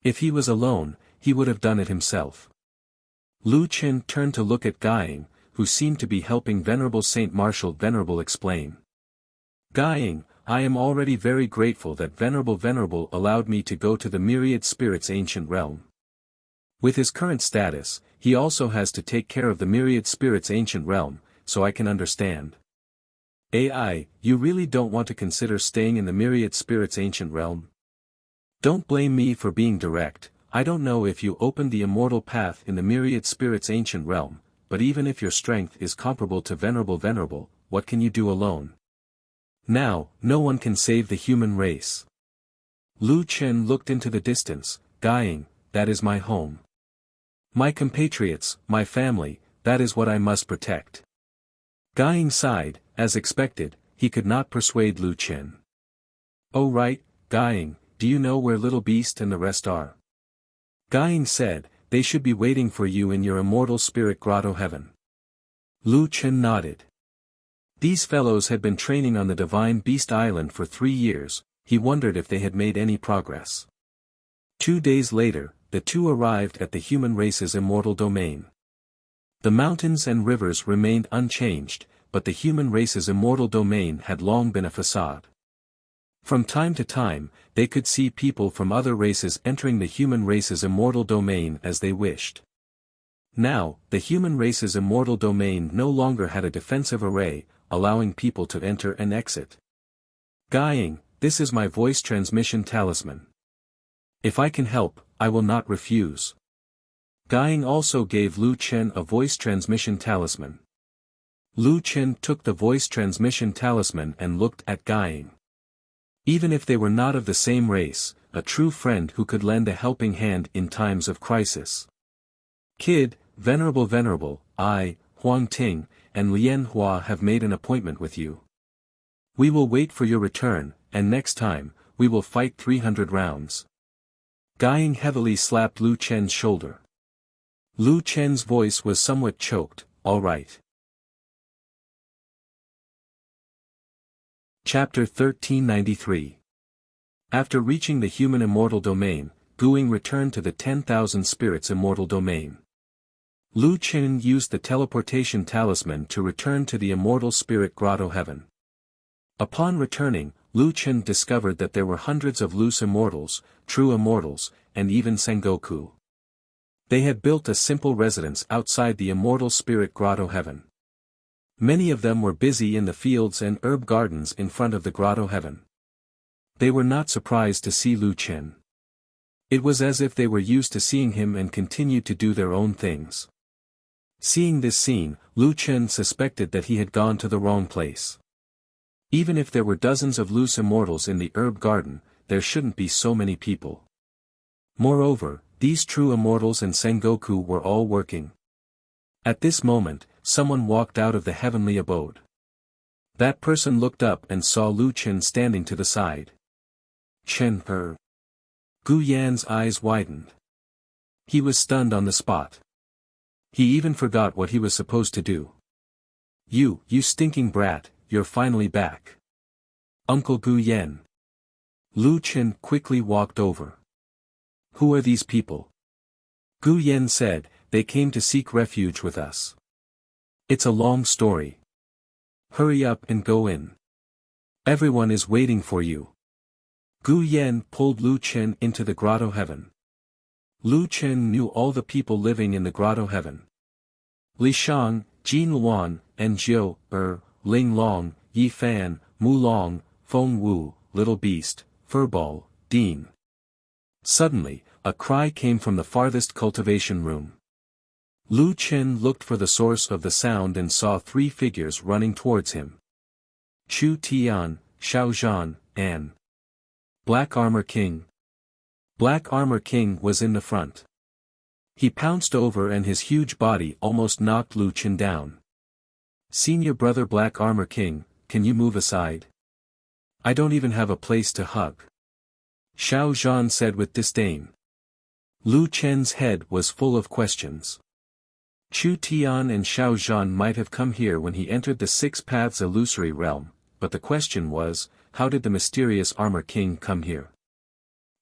If he was alone, he would have done it himself. Lu Chen turned to look at Guiying, who seemed to be helping Venerable Saint Martial Venerable explain. Guiying, I am already very grateful that Venerable allowed me to go to the myriad spirit's ancient realm. With his current status, he also has to take care of the myriad spirit's ancient realm, so I can understand. You really don't want to consider staying in the myriad spirit's ancient realm? Don't blame me for being direct. I don't know if you opened the immortal path in the myriad spirit's ancient realm, but even if your strength is comparable to Venerable, what can you do alone? Now, no one can save the human race. Lu Chen looked into the distance, guying, "That is my home. My compatriots, my family, that is what I must protect." Guying sighed, as expected, he could not persuade Lu Chen. "Oh right, Guying, do you know where Little Beast and the rest are?" Guying said, "They should be waiting for you in your immortal spirit grotto heaven." Lu Chen nodded. These fellows had been training on the Divine Beast Island for 3 years, he wondered if they had made any progress. 2 days later, the two arrived at the human race's immortal domain. The mountains and rivers remained unchanged, but the human race's immortal domain had long been a facade. From time to time, they could see people from other races entering the human race's immortal domain as they wished. Now, the human race's immortal domain no longer had a defensive array, allowing people to enter and exit. "Guying, this is my voice transmission talisman. If I can help, I will not refuse." Guying also gave Lu Chen a voice transmission talisman. Lu Chen took the voice transmission talisman and looked at Guying. Even if they were not of the same race, a true friend who could lend a helping hand in times of crisis. "Kid, Venerable, I, Huang Ting, and Lien Hua have made an appointment with you. We will wait for your return, and next time, we will fight 300 rounds." Guying heavily slapped Lu Chen's shoulder. Lu Chen's voice was somewhat choked, "All right." Chapter 1393. After reaching the human immortal domain, Guing returned to the 10,000 spirits immortal domain. Lu Chen used the teleportation talisman to return to the immortal spirit grotto heaven. Upon returning, Lu Chen discovered that there were hundreds of loose immortals, true immortals, and even Sengoku. They had built a simple residence outside the immortal spirit grotto heaven. Many of them were busy in the fields and herb gardens in front of the grotto heaven. They were not surprised to see Lu Chen. It was as if they were used to seeing him and continued to do their own things. Seeing this scene, Lu Chen suspected that he had gone to the wrong place. Even if there were dozens of loose immortals in the herb garden, there shouldn't be so many people. Moreover, these true immortals and Sengoku were all working. At this moment, someone walked out of the heavenly abode. That person looked up and saw Lu Chen standing to the side. "Chen He." Gu Yan's eyes widened. He was stunned on the spot. He even forgot what he was supposed to do. You stinking brat, you're finally back. Uncle Gu Yan." Lu Chen quickly walked over. "Who are these people?" Gu Yan said, "They came to seek refuge with us. It's a long story. Hurry up and go in. Everyone is waiting for you." Gu Yan pulled Lu Chen into the grotto heaven. Lu Chen knew all the people living in the grotto heaven. Li Shang, Jin Luan, and Jiu, Ling Long, Yi Fan, Mu Long, Feng Wu, Little Beast, Furball, Dean. Suddenly, a cry came from the farthest cultivation room. Lu Chen looked for the source of the sound and saw 3 figures running towards him. Chu Tian, Xiao Zhan, and Black Armor King. Black Armor King was in the front. He pounced over and his huge body almost knocked Lu Chen down. "Senior brother Black Armor King, can you move aside? I don't even have a place to hug," Xiao Zhan said with disdain. Lu Chen's head was full of questions. Chu Tian and Xiao Zhan might have come here when he entered the 6 Paths illusory realm, but the question was, how did the mysterious Armor King come here?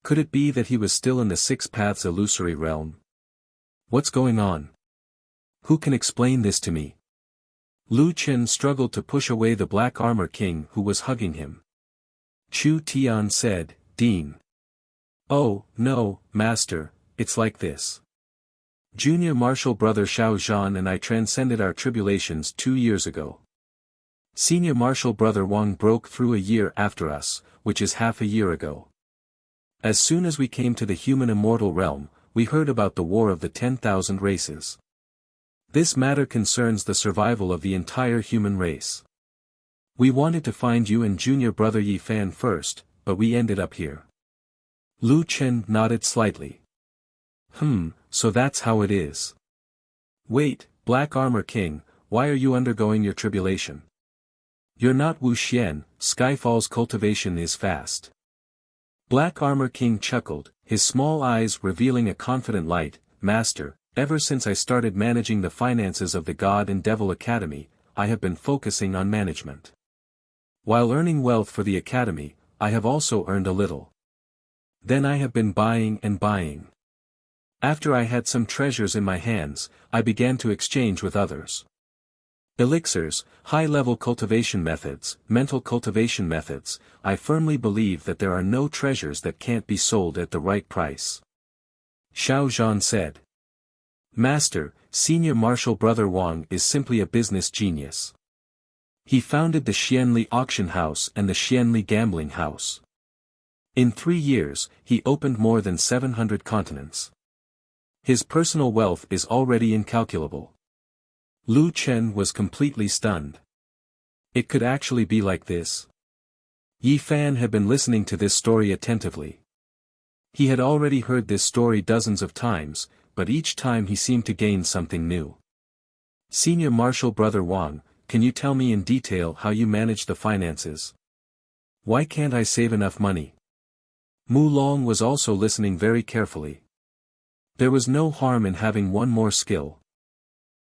Could it be that he was still in the 6 Paths illusory realm? What's going on? Who can explain this to me? Lu Chen struggled to push away the Black Armor King who was hugging him. Chu Tian said, "Dean." "Oh, no, Master, it's like this. Junior Martial Brother Xiao Zhan and I transcended our tribulations 2 years ago. Senior Martial Brother Wang broke through a year after us, which is half a year ago. As soon as we came to the human immortal realm, we heard about the war of the 10,000 races. This matter concerns the survival of the entire human race. We wanted to find you and Junior Brother Yi Fan first, but we ended up here. Lu Chen nodded slightly. So that's how it is. Wait, Black Armor King, why are you undergoing your tribulation? You're not Wuxian, Skyfall's cultivation is fast. Black Armor King chuckled, his small eyes revealing a confident light. Master, ever since I started managing the finances of the God and Devil Academy, I have been focusing on management. While earning wealth for the Academy, I have also earned a little. Then I have been buying and buying. After I had some treasures in my hands, I began to exchange with others. Elixirs, high-level cultivation methods, mental cultivation methods, I firmly believe that there are no treasures that can't be sold at the right price. Xiao Zhan said. Master, Senior Marshal Brother Wang is simply a business genius. He founded the Xianli Auction House and the Xianli Gambling House. In 3 years, he opened more than 700 continents. His personal wealth is already incalculable. Lu Chen was completely stunned. It could actually be like this. Yi Fan had been listening to this story attentively. He had already heard this story dozens of times, but each time he seemed to gain something new. Senior Marshal Brother Wang, can you tell me in detail how you manage the finances? Why can't I save enough money? Mu Long was also listening very carefully. There was no harm in having one more skill.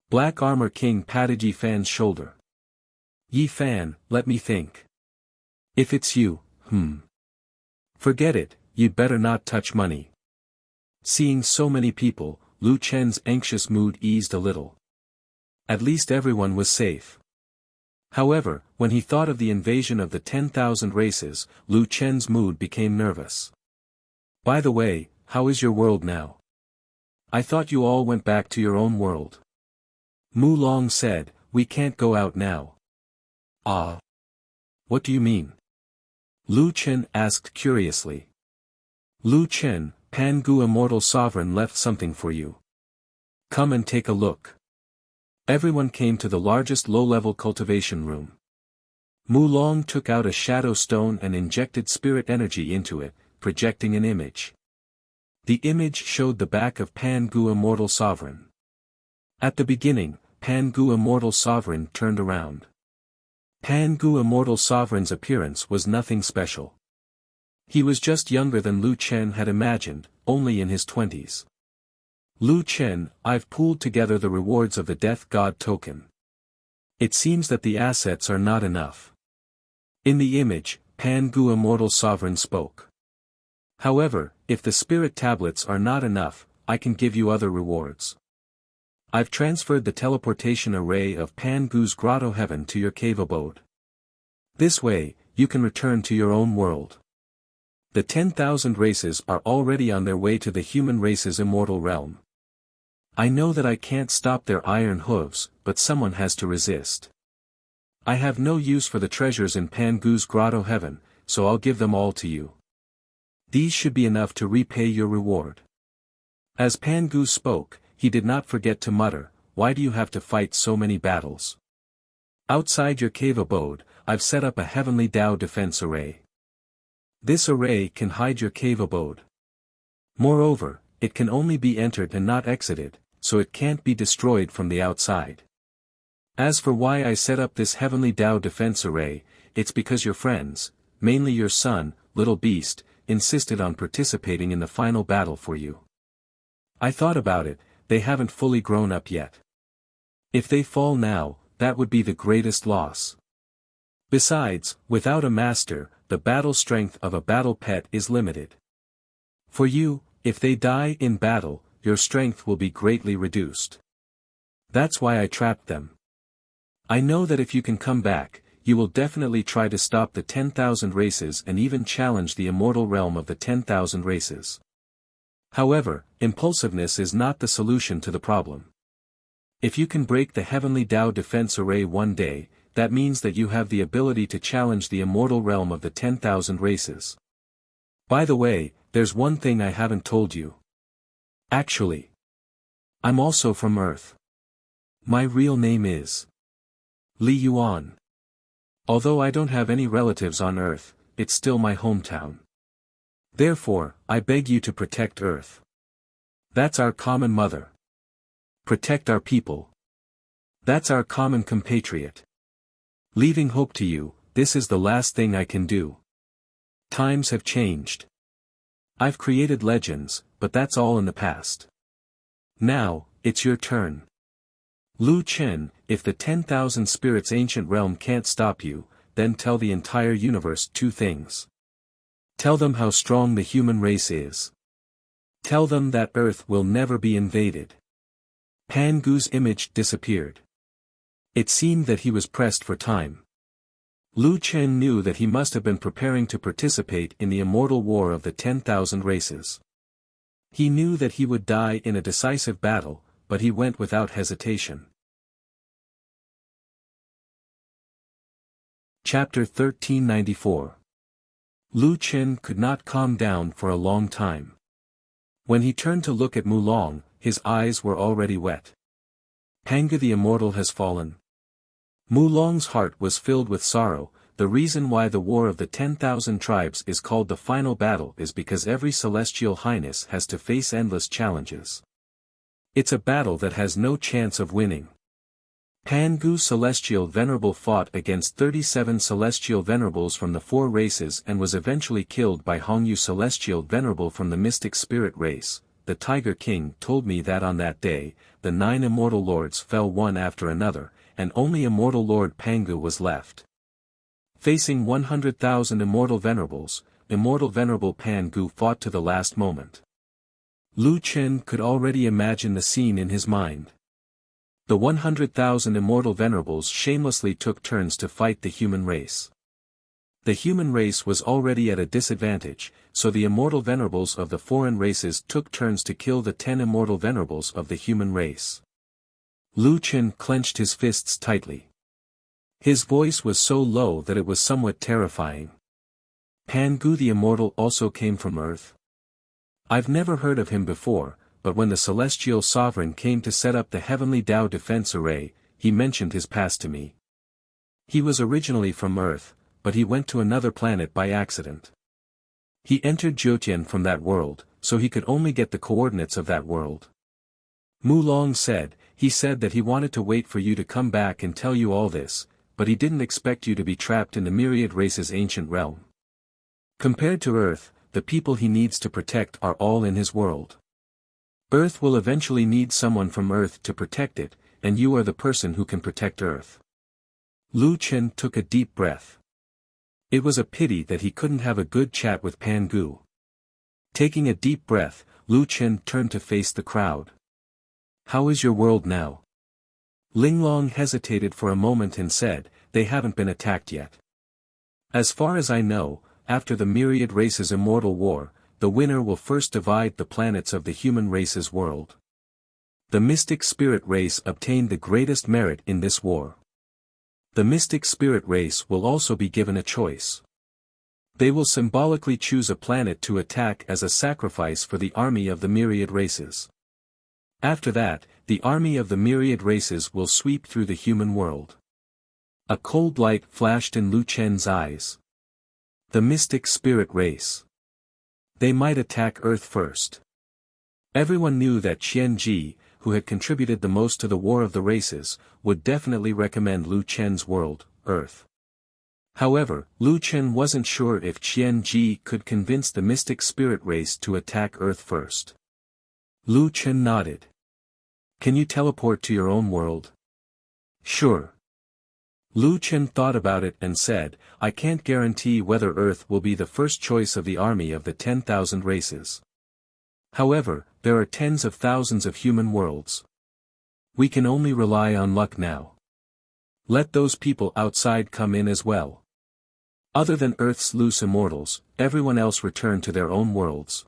Black Armor King patted Yi Fan's shoulder. Yi Fan, let me think. If it's you, forget it, you'd better not touch money. Seeing so many people, Lu Chen's anxious mood eased a little. At least everyone was safe. However, when he thought of the invasion of the 10,000 races, Lu Chen's mood became nervous. By the way, how is your world now? I thought you all went back to your own world. Mu Long said, we can't go out now. Ah. What do you mean? Lu Chen asked curiously. Lu Chen, Pangu Immortal Sovereign left something for you. Come and take a look. Everyone came to the largest low-level cultivation room. Mu Long took out a shadow stone and injected spirit energy into it, projecting an image. The image showed the back of Pangu Immortal Sovereign. At the beginning, Pangu Immortal Sovereign turned around. Pangu Immortal Sovereign's appearance was nothing special. He was just younger than Lu Chen had imagined, only in his 20s. Lu Chen, I've pooled together the rewards of the Death God token. It seems that the assets are not enough. In the image, Pangu Immortal Sovereign spoke. However, if the spirit tablets are not enough, I can give you other rewards. I've transferred the teleportation array of Pangu's Grotto Heaven to your cave abode. This way, you can return to your own world. The 10,000 races are already on their way to the human race's immortal realm. I know that I can't stop their iron hooves, but someone has to resist. I have no use for the treasures in Pangu's Grotto Heaven, so I'll give them all to you. These should be enough to repay your reward. As Pangu spoke, he did not forget to mutter, why do you have to fight so many battles? Outside your cave abode, I've set up a heavenly Dao defense array. This array can hide your cave abode. Moreover, it can only be entered and not exited, so it can't be destroyed from the outside. As for why I set up this heavenly Dao defense array, it's because your friends, mainly your son, Little Beast, insisted on participating in the final battle for you. I thought about it, they haven't fully grown up yet. If they fall now, that would be the greatest loss. Besides, without a master, the battle strength of a battle pet is limited. For you, if they die in battle, your strength will be greatly reduced. That's why I trapped them. I know that if you can come back, you will definitely try to stop the 10,000 races and even challenge the immortal realm of the 10,000 races. However, impulsiveness is not the solution to the problem. If you can break the heavenly Dao defense array one day, that means that you have the ability to challenge the immortal realm of the 10,000 races. By the way, there's one thing I haven't told you. Actually, I'm also from Earth. My real name is Li Yuan. Although I don't have any relatives on Earth, it's still my hometown. Therefore, I beg you to protect Earth. That's our common mother. Protect our people. That's our common compatriot. Leaving hope to you, this is the last thing I can do. Times have changed. I've created legends, but that's all in the past. Now, it's your turn. Lu Chen, if the 10,000 spirits ancient realm can't stop you, then tell the entire universe two things. Tell them how strong the human race is. Tell them that Earth will never be invaded. Pan Gu's image disappeared. It seemed that he was pressed for time. Lu Chen knew that he must have been preparing to participate in the immortal war of the 10,000 races. He knew that he would die in a decisive battle, but he went without hesitation. Chapter 1394. Lu Chen could not calm down for a long time. When he turned to look at Mulong, his eyes were already wet. Panga the Immortal has fallen. Mulong's heart was filled with sorrow. The reason why the War of the 10,000 Tribes is called the final battle is because every celestial highness has to face endless challenges. It's a battle that has no chance of winning. Pan Gu Celestial Venerable fought against 37 Celestial Venerables from the 4 races and was eventually killed by Hongyu Celestial Venerable from the Mystic Spirit race. The Tiger King told me that on that day, the 9 Immortal Lords fell one after another, and only Immortal Lord Pangu was left. Facing 100,000 Immortal Venerables, Immortal Venerable Pan Gu fought to the last moment. Lu Chen could already imagine the scene in his mind. The 100,000 Immortal Venerables shamelessly took turns to fight the human race. The human race was already at a disadvantage, so the Immortal Venerables of the foreign races took turns to kill the 10 Immortal Venerables of the human race. Lu Chen clenched his fists tightly. His voice was so low that it was somewhat terrifying. Pan Gu the Immortal also came from Earth? I've never heard of him before, but when the Celestial Sovereign came to set up the Heavenly Tao Defense Array, he mentioned his past to me. He was originally from Earth, but he went to another planet by accident. He entered Jyotian from that world, so he could only get the coordinates of that world. Mulong said, he said that he wanted to wait for you to come back and tell you all this, but he didn't expect you to be trapped in the myriad races' ancient realm. Compared to Earth, the people he needs to protect are all in his world. Earth will eventually need someone from Earth to protect it, and you are the person who can protect Earth. Lu Chen took a deep breath. It was a pity that he couldn't have a good chat with Pan Gu. Taking a deep breath, Lu Chen turned to face the crowd. How is your world now? Linglong hesitated for a moment and said, they haven't been attacked yet. As far as I know, after the myriad races immortal war, the winner will first divide the planets of the human race's world. The Mystic Spirit race obtained the greatest merit in this war. The Mystic Spirit race will also be given a choice. They will symbolically choose a planet to attack as a sacrifice for the army of the myriad races. After that, the army of the myriad races will sweep through the human world. A cold light flashed in Lu Chen's eyes. The Mystic Spirit race. They might attack Earth first. Everyone knew that Qian Ji, who had contributed the most to the War of the Races, would definitely recommend Lu Chen's world, Earth. However, Lu Chen wasn't sure if Qian Ji could convince the Mystic Spirit race to attack Earth first. Lu Chen nodded. Can you teleport to your own world? Sure. Lu Chen thought about it and said, I can't guarantee whether Earth will be the first choice of the army of the 10,000 races. However, there are tens of thousands of human worlds. We can only rely on luck now. Let those people outside come in as well. Other than Earth's loose immortals, everyone else return to their own worlds.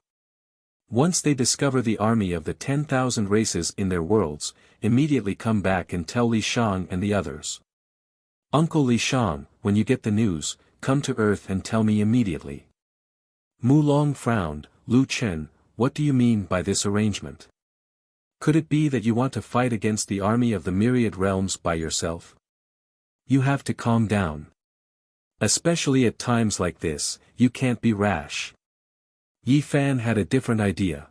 Once they discover the army of the 10,000 races in their worlds, immediately come back and tell Li Shang and the others. Uncle Li Shang, when you get the news, come to Earth and tell me immediately. Mulong frowned. Lu Chen, what do you mean by this arrangement? Could it be that you want to fight against the army of the myriad realms by yourself? You have to calm down. Especially at times like this, you can't be rash. Yi Fan had a different idea.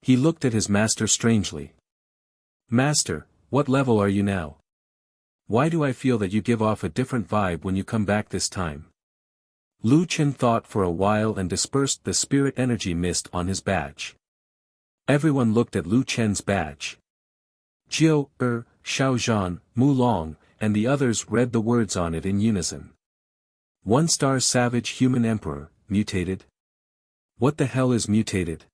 He looked at his master strangely. Master, what level are you now? Why do I feel that you give off a different vibe when you come back this time? Lu Chen thought for a while and dispersed the spirit energy mist on his badge. Everyone looked at Lu Chen's badge. Jiao, Xiaozhan, Mulong, and the others read the words on it in unison. 1-star savage human emperor, mutated? What the hell is mutated?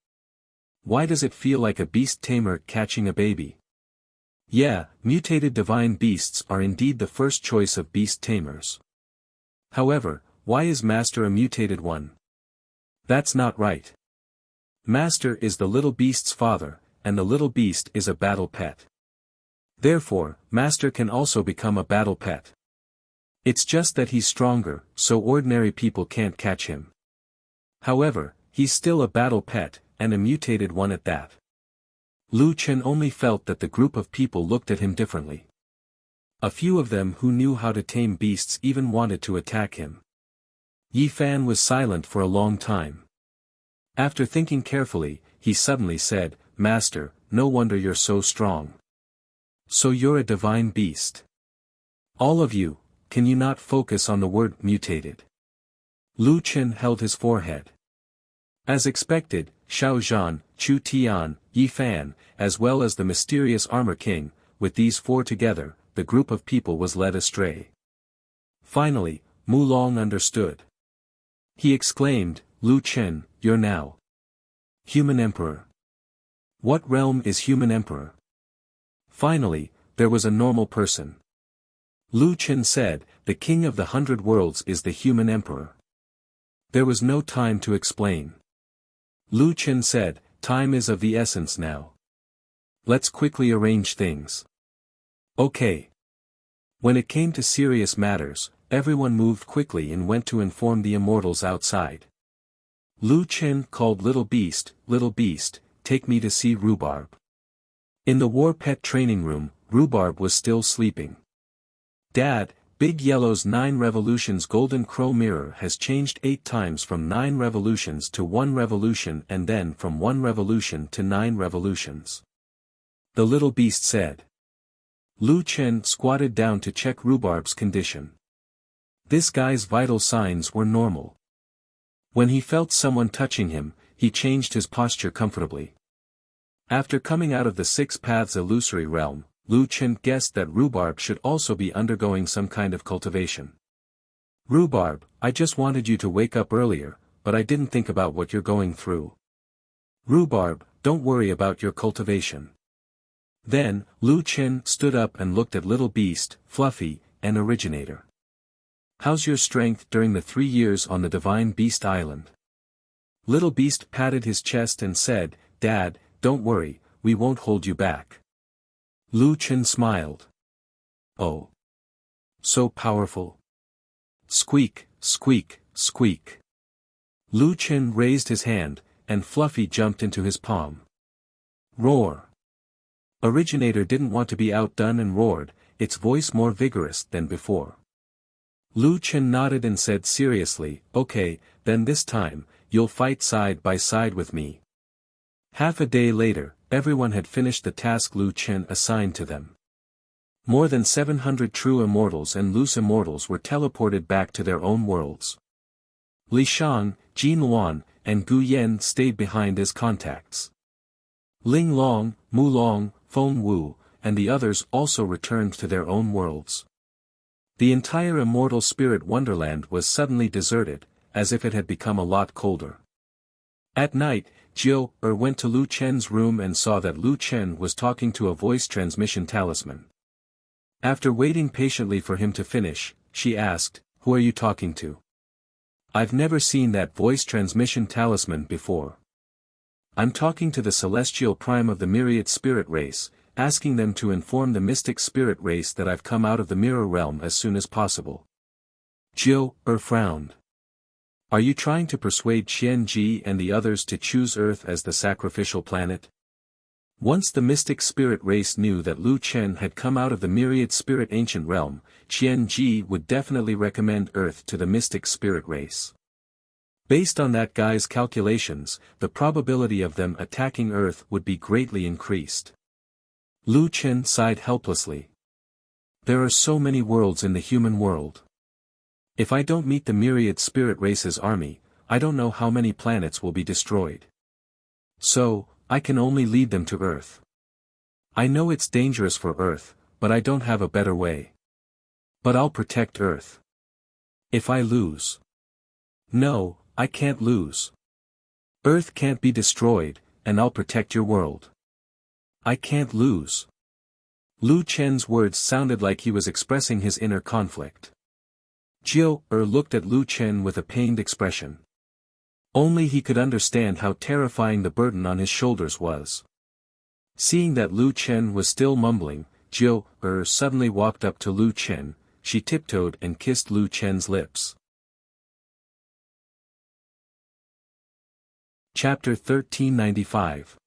Why does it feel like a beast tamer catching a baby? Yeah, mutated divine beasts are indeed the first choice of beast tamers. However, why is Master a mutated one? That's not right. Master is the little beast's father, and the little beast is a battle pet. Therefore, Master can also become a battle pet. It's just that he's stronger, so ordinary people can't catch him. However, he's still a battle pet, and a mutated one at that. Lu Chen only felt that the group of people looked at him differently. A few of them who knew how to tame beasts even wanted to attack him. Yi Fan was silent for a long time. After thinking carefully, he suddenly said, Master, no wonder you're so strong. So you're a divine beast. All of you, can you not focus on the word mutated? Lu Chen held his forehead. As expected, Xiaozhan, Chu Tian, Yi Fan, as well as the mysterious Armor King, with these four together, the group of people was led astray. Finally, Mulong understood. He exclaimed, Lu Chen, you're now Human Emperor. What realm is Human Emperor? Finally, there was a normal person. Lu Chen said, the King of the 100 Worlds is the Human Emperor. There was no time to explain. Lu Chen said, time is of the essence now. Let's quickly arrange things. Okay. When it came to serious matters, everyone moved quickly and went to inform the immortals outside. Lu Chen called Little Beast, take me to see Rhubarb. In the War Pet training room, Rhubarb was still sleeping. Dad, Big Yellow's 9 Revolutions Golden Crow Mirror has changed 8 times from 9 revolutions to 1 revolution and then from 1 revolution to 9 revolutions. The little beast said. Lu Chen squatted down to check Rhubarb's condition. This guy's vital signs were normal. When he felt someone touching him, he changed his posture comfortably. After coming out of the 6 Paths Illusory realm, Lu Chen guessed that Rhubarb should also be undergoing some kind of cultivation. Rhubarb, I just wanted you to wake up earlier, but I didn't think about what you're going through. Rhubarb, don't worry about your cultivation. Then, Lu Chen stood up and looked at Little Beast, Fluffy, and Originator. How's your strength during the 3 years on the Divine Beast Island? Little Beast patted his chest and said, Dad, don't worry, we won't hold you back. Lu Chen smiled. Oh. So powerful. Squeak, squeak, squeak. Lu Chen raised his hand, and Fluffy jumped into his palm. Roar. Originator didn't want to be outdone and roared, its voice more vigorous than before. Lu Chen nodded and said seriously, okay, then this time, you'll fight side by side with me. Half a day later, everyone had finished the task Lu Chen assigned to them. More than 700 true immortals and loose immortals were teleported back to their own worlds. Li Shang, Jin Luan, and Gu Yan stayed behind as contacts. Ling Long, Mu Long, Feng Wu, and the others also returned to their own worlds. The entire immortal spirit wonderland was suddenly deserted, as if it had become a lot colder. At night, Jiao went to Lu Chen's room and saw that Lu Chen was talking to a voice transmission talisman. After waiting patiently for him to finish, she asked, Who are you talking to? I've never seen that voice transmission talisman before. I'm talking to the celestial prime of the myriad spirit race, asking them to inform the mystic spirit race that I've come out of the mirror realm as soon as possible. Jiao frowned. Are you trying to persuade Qian Ji and the others to choose Earth as the sacrificial planet? Once the mystic spirit race knew that Lu Chen had come out of the myriad spirit ancient realm, Qian Ji would definitely recommend Earth to the mystic spirit race. Based on that guy's calculations, the probability of them attacking Earth would be greatly increased. Lu Chen sighed helplessly. There are so many worlds in the human world. If I don't meet the myriad spirit race's army, I don't know how many planets will be destroyed. So, I can only lead them to Earth. I know it's dangerous for Earth, but I don't have a better way. But I'll protect Earth. If I lose. No, I can't lose. Earth can't be destroyed, and I'll protect your world. I can't lose. Lu Chen's words sounded like he was expressing his inner conflict. Jiao looked at Lu Chen with a pained expression. Only he could understand how terrifying the burden on his shoulders was. Seeing that Lu Chen was still mumbling, Jiao suddenly walked up to Lu Chen. She tiptoed and kissed Lu Chen's lips. Chapter 1395.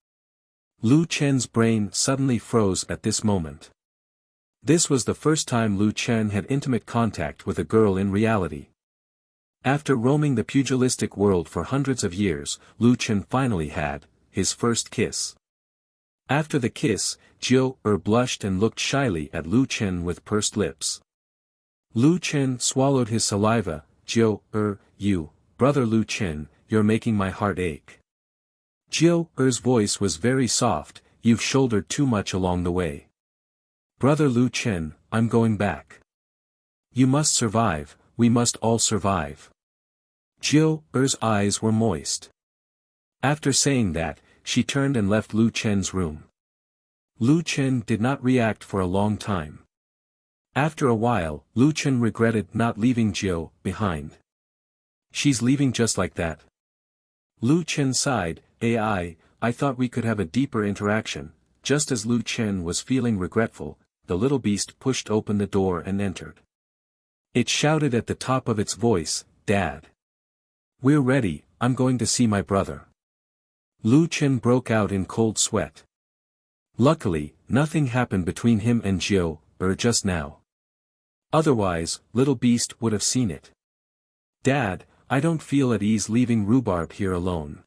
Lu Chen's brain suddenly froze at this moment. This was the first time Lu Chen had intimate contact with a girl in reality. After roaming the pugilistic world for hundreds of years, Lu Chen finally had his first kiss. After the kiss, Jiao blushed and looked shyly at Lu Chen with pursed lips. Lu Chen swallowed his saliva. Jiao you, brother Lu Chen, you're making my heart ache. Jiao's voice was very soft. You've shouldered too much along the way. Brother Lu Chen, I'm going back. You must survive, we must all survive. Jiao's eyes were moist. After saying that, she turned and left Lu Chen's room. Lu Chen did not react for a long time. After a while, Lu Chen regretted not leaving Jiao behind. She's leaving just like that. Lu Chen sighed. I thought we could have a deeper interaction. Just as Lu Chen was feeling regretful, the little beast pushed open the door and entered. It shouted at the top of its voice, Dad. We're ready, I'm going to see my brother. Lu Chen broke out in cold sweat. Luckily, nothing happened between him and Jiao just now. Otherwise, little beast would have seen it. Dad, I don't feel at ease leaving Rhubarb here alone.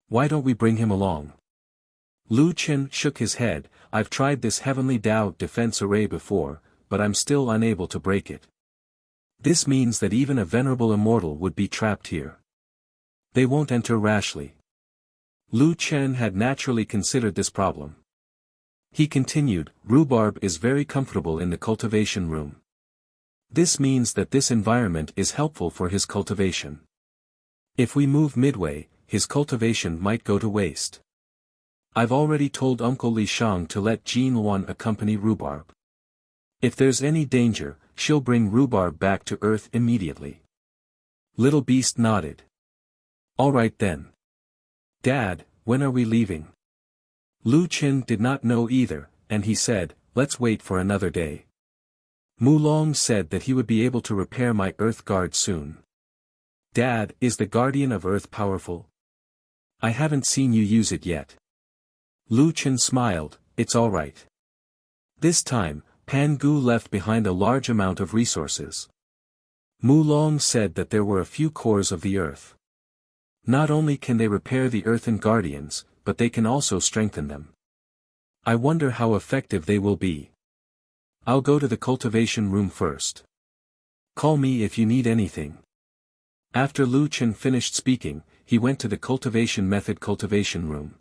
Why don't we bring him along? Lu Chen shook his head. I've tried this heavenly Dao defense array before, but I'm still unable to break it. This means that even a venerable immortal would be trapped here. They won't enter rashly. Lu Chen had naturally considered this problem. He continued, Rhubarb is very comfortable in the cultivation room. This means that this environment is helpful for his cultivation. If we move midway, his cultivation might go to waste. I've already told Uncle Li Shang to let Jean Luan accompany Rhubarb. If there's any danger, she'll bring Rhubarb back to Earth immediately. Little Beast nodded. All right then. Dad, when are we leaving? Lu Chen did not know either, and he said, let's wait for another day. Mulong said that he would be able to repair my Earth Guard soon. Dad, is the Guardian of Earth powerful? I haven't seen you use it yet. Lu Chen smiled, it's all right. This time, Pan Gu left behind a large amount of resources. Mulong said that there were a few cores of the Earth. Not only can they repair the Earthen Guardians, but they can also strengthen them. I wonder how effective they will be. I'll go to the cultivation room first. Call me if you need anything. After Lu Chen finished speaking, he went to the cultivation method cultivation room.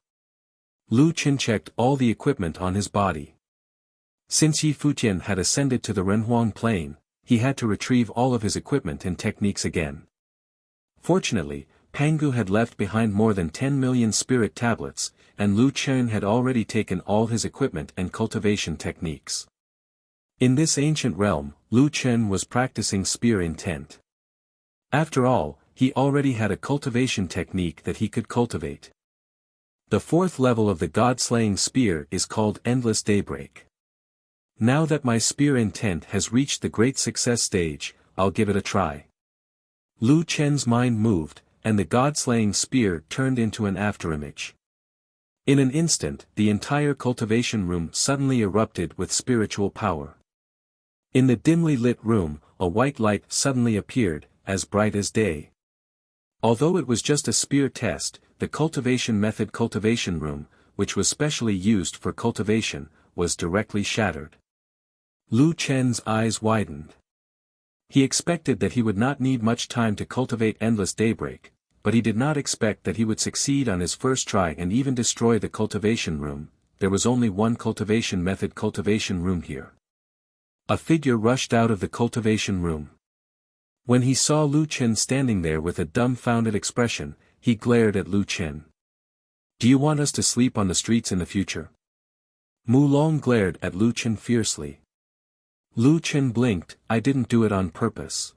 Lu Chen checked all the equipment on his body. Since Yi Futian had ascended to the Renhuang plane, he had to retrieve all of his equipment and techniques again. Fortunately, Pangu had left behind more than 10 million spirit tablets, and Lu Chen had already taken all his equipment and cultivation techniques. In this ancient realm, Lu Chen was practicing spear intent. After all, he already had a cultivation technique that he could cultivate. The fourth level of the god-slaying spear is called Endless Daybreak. Now that my spear intent has reached the great success stage, I'll give it a try. Lu Chen's mind moved, and the god-slaying spear turned into an afterimage. In an instant, the entire cultivation room suddenly erupted with spiritual power. In the dimly lit room, a white light suddenly appeared, as bright as day. Although it was just a spear test, the cultivation method cultivation room, which was specially used for cultivation, was directly shattered. Lu Chen's eyes widened. He expected that he would not need much time to cultivate endless daybreak, but he did not expect that he would succeed on his first try and even destroy the cultivation room. There was only one cultivation method cultivation room here. A figure rushed out of the cultivation room. When he saw Lu Chen standing there with a dumbfounded expression, he glared at Lu Chen. "Do you want us to sleep on the streets in the future?" Mu Long glared at Lu Chen fiercely. Lu Chen blinked. "I didn't do it on purpose."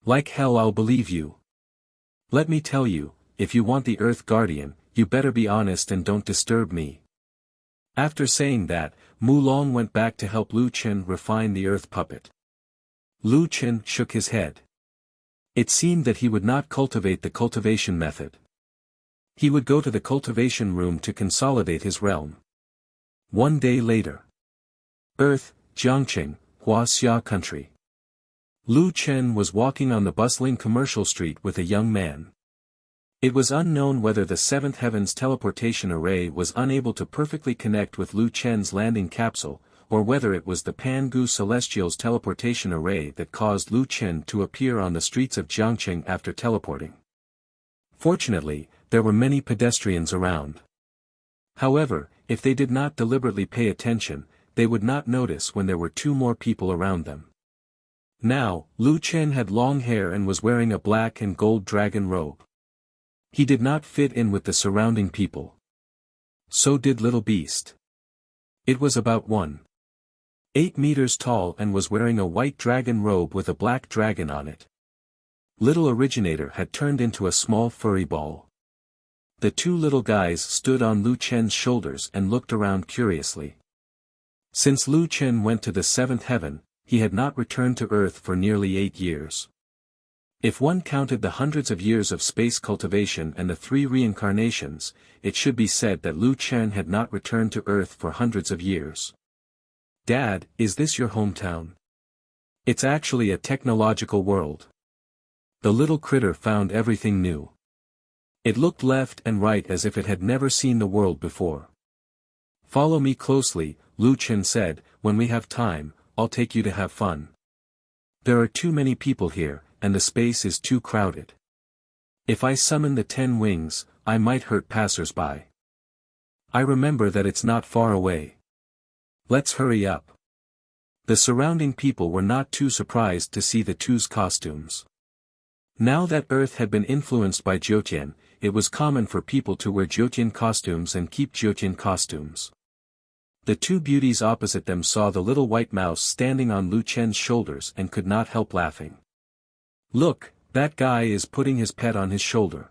"Like hell I'll believe you. Let me tell you, if you want the Earth Guardian, you better be honest and don't disturb me." After saying that, Mu Long went back to help Lu Chen refine the Earth puppet. Lu Chen shook his head. It seemed that he would not cultivate the cultivation method. He would go to the cultivation room to consolidate his realm. One day later. Earth, Jiangqing, Wuxia country. Lu Chen was walking on the bustling commercial street with a young man. It was unknown whether the Seventh Heaven's teleportation array was unable to perfectly connect with Lu Chen's landing capsule, or whether it was the Pangu Celestial's teleportation array that caused Lu Chen to appear on the streets of Jiangqing after teleporting. Fortunately, there were many pedestrians around. However, if they did not deliberately pay attention, they would not notice when there were two more people around them. Now, Lu Chen had long hair and was wearing a black and gold dragon robe. He did not fit in with the surrounding people. So did Little Beast. It was about 1.8 meters tall and was wearing a white dragon robe with a black dragon on it. Little Originator had turned into a small furry ball. The two little guys stood on Lu Chen's shoulders and looked around curiously. Since Lu Chen went to the Seventh Heaven, he had not returned to Earth for nearly 8 years. If one counted the hundreds of years of space cultivation and the 3 reincarnations, it should be said that Lu Chen had not returned to Earth for hundreds of years. "Dad, is this your hometown?" "It's actually a technological world." The little critter found everything new. It looked left and right as if it had never seen the world before. "Follow me closely," Lu Chen said. "When we have time, I'll take you to have fun. There are too many people here, and the space is too crowded. If I summon the 10 wings, I might hurt passers-by. I remember that it's not far away. Let's hurry up." The surrounding people were not too surprised to see the two's costumes. Now that Earth had been influenced by Jiutian, it was common for people to wear Jiutian costumes and keep Jiutian costumes. The two beauties opposite them saw the little white mouse standing on Lu Chen's shoulders and could not help laughing. "Look, that guy is putting his pet on his shoulder.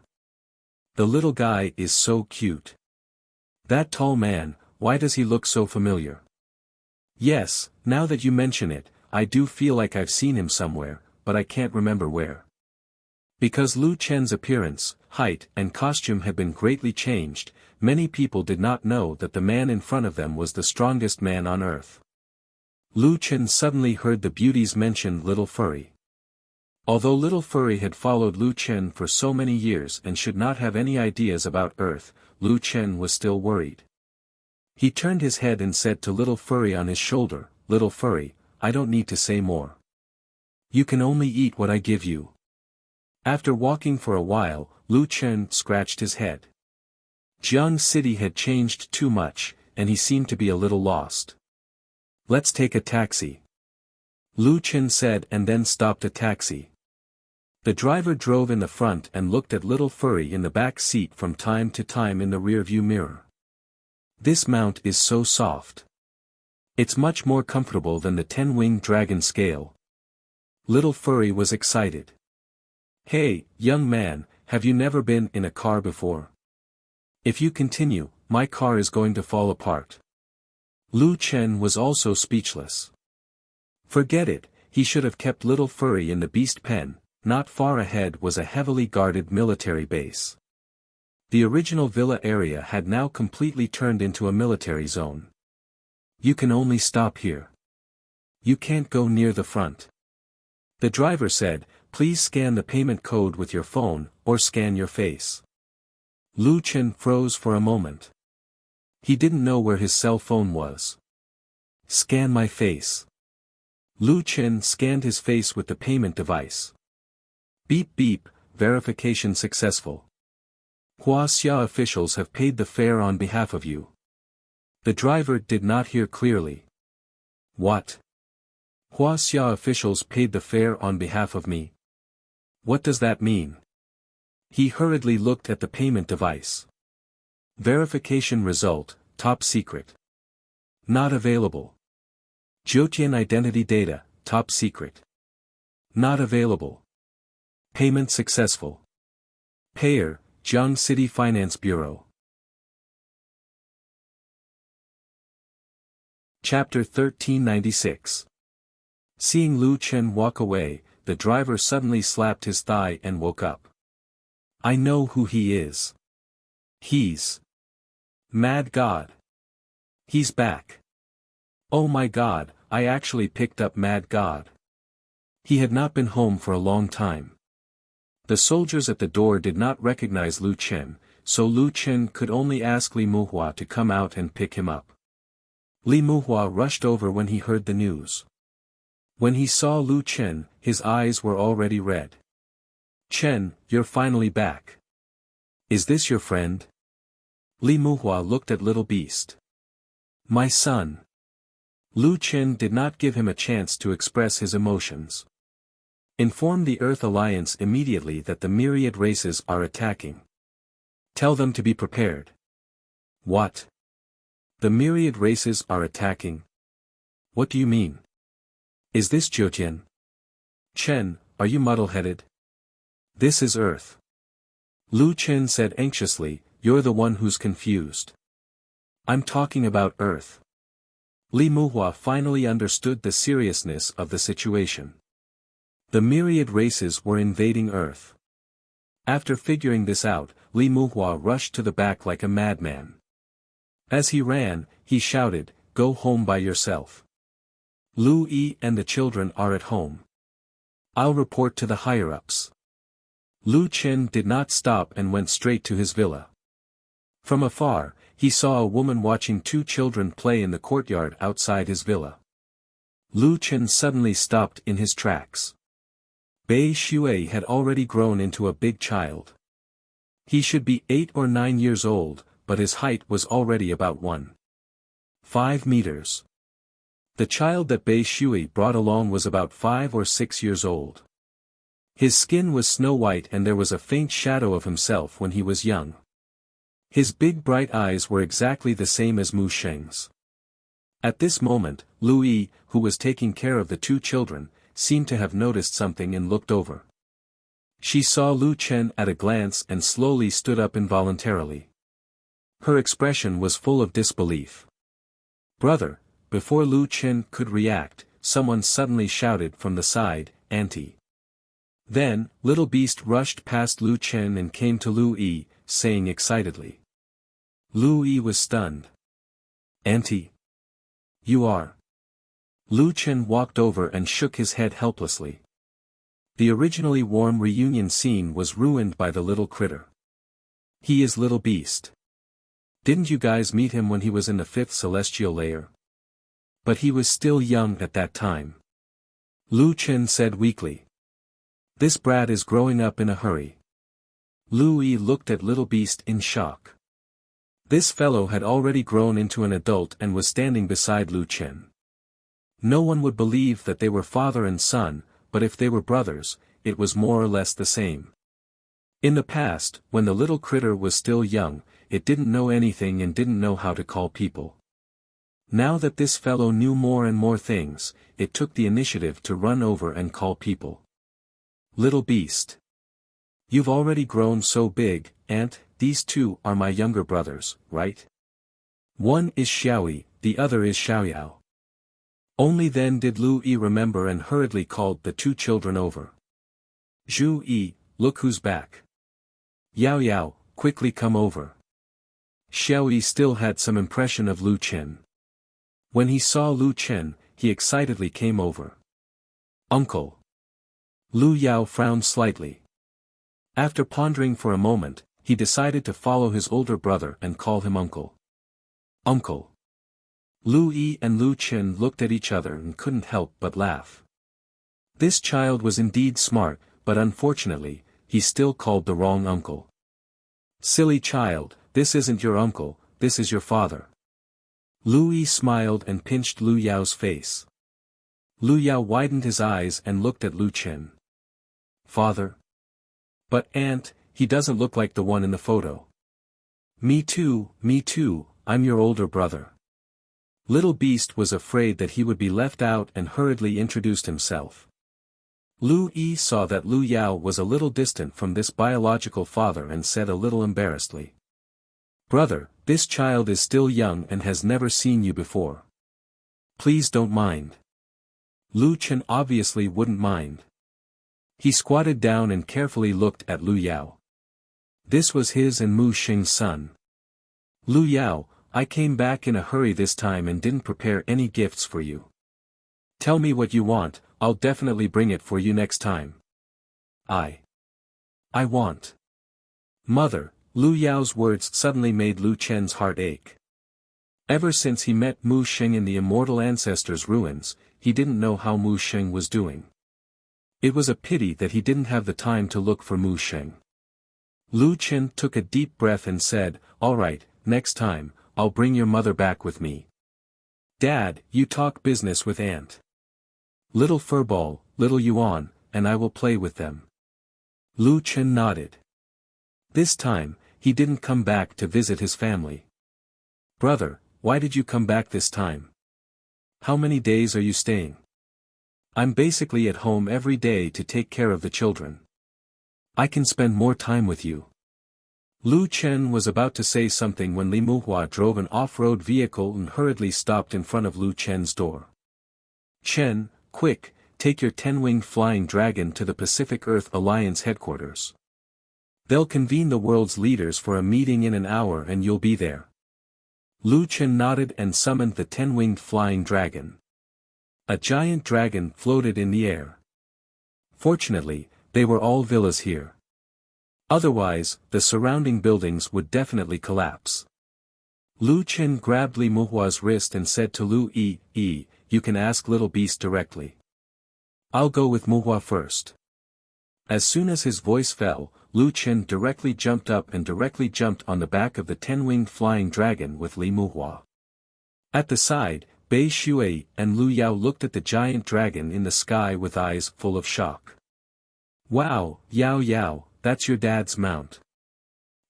The little guy is so cute. That tall man, why does he look so familiar?" "Yes, now that you mention it, I do feel like I've seen him somewhere, but I can't remember where." Because Lu Chen's appearance, height, and costume had been greatly changed, many people did not know that the man in front of them was the strongest man on Earth. Lu Chen suddenly heard the beauties mention Little Furry. Although Little Furry had followed Lu Chen for so many years and should not have any ideas about Earth, Lu Chen was still worried. He turned his head and said to Little Furry on his shoulder, "Little Furry, I don't need to say more. You can only eat what I give you." After walking for a while, Lu Chen scratched his head. Jiang City had changed too much, and he seemed to be a little lost. "Let's take a taxi," Lu Chen said and then stopped a taxi. The driver drove in the front and looked at Little Furry in the back seat from time to time in the rearview mirror. "This mount is so soft. It's much more comfortable than the 10-winged dragon scale." Little Furry was excited. "Hey, young man, have you never been in a car before? If you continue, my car is going to fall apart." Lu Chen was also speechless. Forget it, he should have kept Little Furry in the beast pen. Not far ahead was a heavily guarded military base. The original villa area had now completely turned into a military zone. "You can only stop here. You can't go near the front," the driver said, please scan the payment code with your phone, or scan your face. Lu Chen froze for a moment. He didn't know where his cell phone was. Scan my face. Lu Chen scanned his face with the payment device. Beep beep, verification successful. Wuxia officials have paid the fare on behalf of you. The driver did not hear clearly. What? Wuxia officials paid the fare on behalf of me? What does that mean? He hurriedly looked at the payment device. Verification result, top secret. Not available. Zhoutian identity data, top secret. Not available. Payment successful. Payer, Jiang City Finance Bureau. Chapter 1396. Seeing Lu Chen walk away, the driver suddenly slapped his thigh and woke up. I know who he is. He's... Mad God. He's back. Oh my God, I actually picked up Mad God. He had not been home for a long time. The soldiers at the door did not recognize Lu Chen, so Lu Chen could only ask Li Muhua to come out and pick him up. Li Muhua rushed over when he heard the news. When he saw Lu Chen, his eyes were already red. Chen, you're finally back. Is this your friend? Li Muhua looked at Little Beast. My son. Lu Chen did not give him a chance to express his emotions. Inform the Earth Alliance immediately that the myriad races are attacking. Tell them to be prepared. What? The myriad races are attacking? What do you mean? Is this Zhoutian? Chen, are you muddle-headed? This is Earth. Lu Chen said anxiously, you're the one who's confused. I'm talking about Earth. Li Muhua finally understood the seriousness of the situation. The myriad races were invading Earth. After figuring this out, Li Muhua rushed to the back like a madman. As he ran, he shouted, go home by yourself. Lu Yi and the children are at home. I'll report to the higher-ups. Lu Chen did not stop and went straight to his villa. From afar, he saw a woman watching two children play in the courtyard outside his villa. Lu Chen suddenly stopped in his tracks. Bei Shui had already grown into a big child. He should be 8 or 9 years old, but his height was already about 1.5 meters. The child that Bei Shui brought along was about 5 or 6 years old. His skin was snow-white and there was a faint shadow of himself when he was young. His big bright eyes were exactly the same as Mu Sheng's. At this moment, Lu Yi, who was taking care of the two children, seemed to have noticed something and looked over. She saw Lu Chen at a glance and slowly stood up involuntarily. Her expression was full of disbelief. Brother, before Lu Chen could react, someone suddenly shouted from the side, Auntie. Then, Little Beast rushed past Lu Chen and came to Lu Yi, saying excitedly. Lu Yi was stunned. Auntie. You are. Lu Chen walked over and shook his head helplessly. The originally warm reunion scene was ruined by the little critter. He is Little Beast. Didn't you guys meet him when he was in the 5th celestial layer? But he was still young at that time. Lu Chen said weakly. This brat is growing up in a hurry. Lu Yi looked at Little Beast in shock. This fellow had already grown into an adult and was standing beside Lu Chen. No one would believe that they were father and son, but if they were brothers, it was more or less the same. In the past, when the little critter was still young, it didn't know anything and didn't know how to call people. Now that this fellow knew more and more things, it took the initiative to run over and call people. Little Beast. You've already grown so big, Aunt, these two are my younger brothers, right? One is Xiaoyi, the other is Xiaoyao. Only then did Lu Yi remember and hurriedly called the two children over. Zhu Yi, look who's back. Yao Yao, quickly come over. Xiaoyi still had some impression of Lu Chen. When he saw Lu Chen, he excitedly came over. Uncle. Lu Yao frowned slightly. After pondering for a moment, he decided to follow his older brother and call him uncle. Uncle. Lu Yi and Lu Qin looked at each other and couldn't help but laugh. This child was indeed smart, but unfortunately, he still called the wrong uncle. Silly child, this isn't your uncle, this is your father. Lu Yi smiled and pinched Lu Yao's face. Lu Yao widened his eyes and looked at Lu Qin. Father? But aunt, he doesn't look like the one in the photo. Me too, I'm your older brother. Little Beast was afraid that he would be left out and hurriedly introduced himself. Lu Yi saw that Lu Yao was a little distant from this biological father and said a little embarrassedly. Brother, this child is still young and has never seen you before. Please don't mind. Lu Qin obviously wouldn't mind. He squatted down and carefully looked at Lu Yao. This was his and Mu Xing's son. Lu Yao, I came back in a hurry this time and didn't prepare any gifts for you. Tell me what you want, I'll definitely bring it for you next time. I want. Mother, Lu Yao's words suddenly made Lu Chen's heart ache. Ever since he met Mu Xing in the immortal ancestors' ruins, he didn't know how Mu Xing was doing. It was a pity that he didn't have the time to look for Mu Xing. Lu Chen took a deep breath and said, all right, next time, I'll bring your mother back with me. Dad, you talk business with Aunt. Little Furball, little Yuan, and I will play with them. Lu Chen nodded. This time, he didn't come back to visit his family. Brother, why did you come back this time? How many days are you staying? I'm basically at home every day to take care of the children. I can spend more time with you. Lu Chen was about to say something when Li Muhua drove an off-road vehicle and hurriedly stopped in front of Lu Chen's door. Chen, quick, take your 10-winged flying dragon to the Pacific Earth Alliance headquarters. They'll convene the world's leaders for a meeting in an hour and you'll be there. Lu Chen nodded and summoned the 10-winged flying dragon. A giant dragon floated in the air. Fortunately, they were all villas here. Otherwise, the surrounding buildings would definitely collapse. Lu Chen grabbed Li Muhua's wrist and said to Lu Yi, you can ask Little Beast directly. I'll go with Muhua first. As soon as his voice fell, Lu Chen directly jumped up and directly jumped on the back of the 10-winged flying dragon with Li Muhua. At the side, Bei Shui and Lu Yao looked at the giant dragon in the sky with eyes full of shock. Wow, Yao, that's your dad's mount.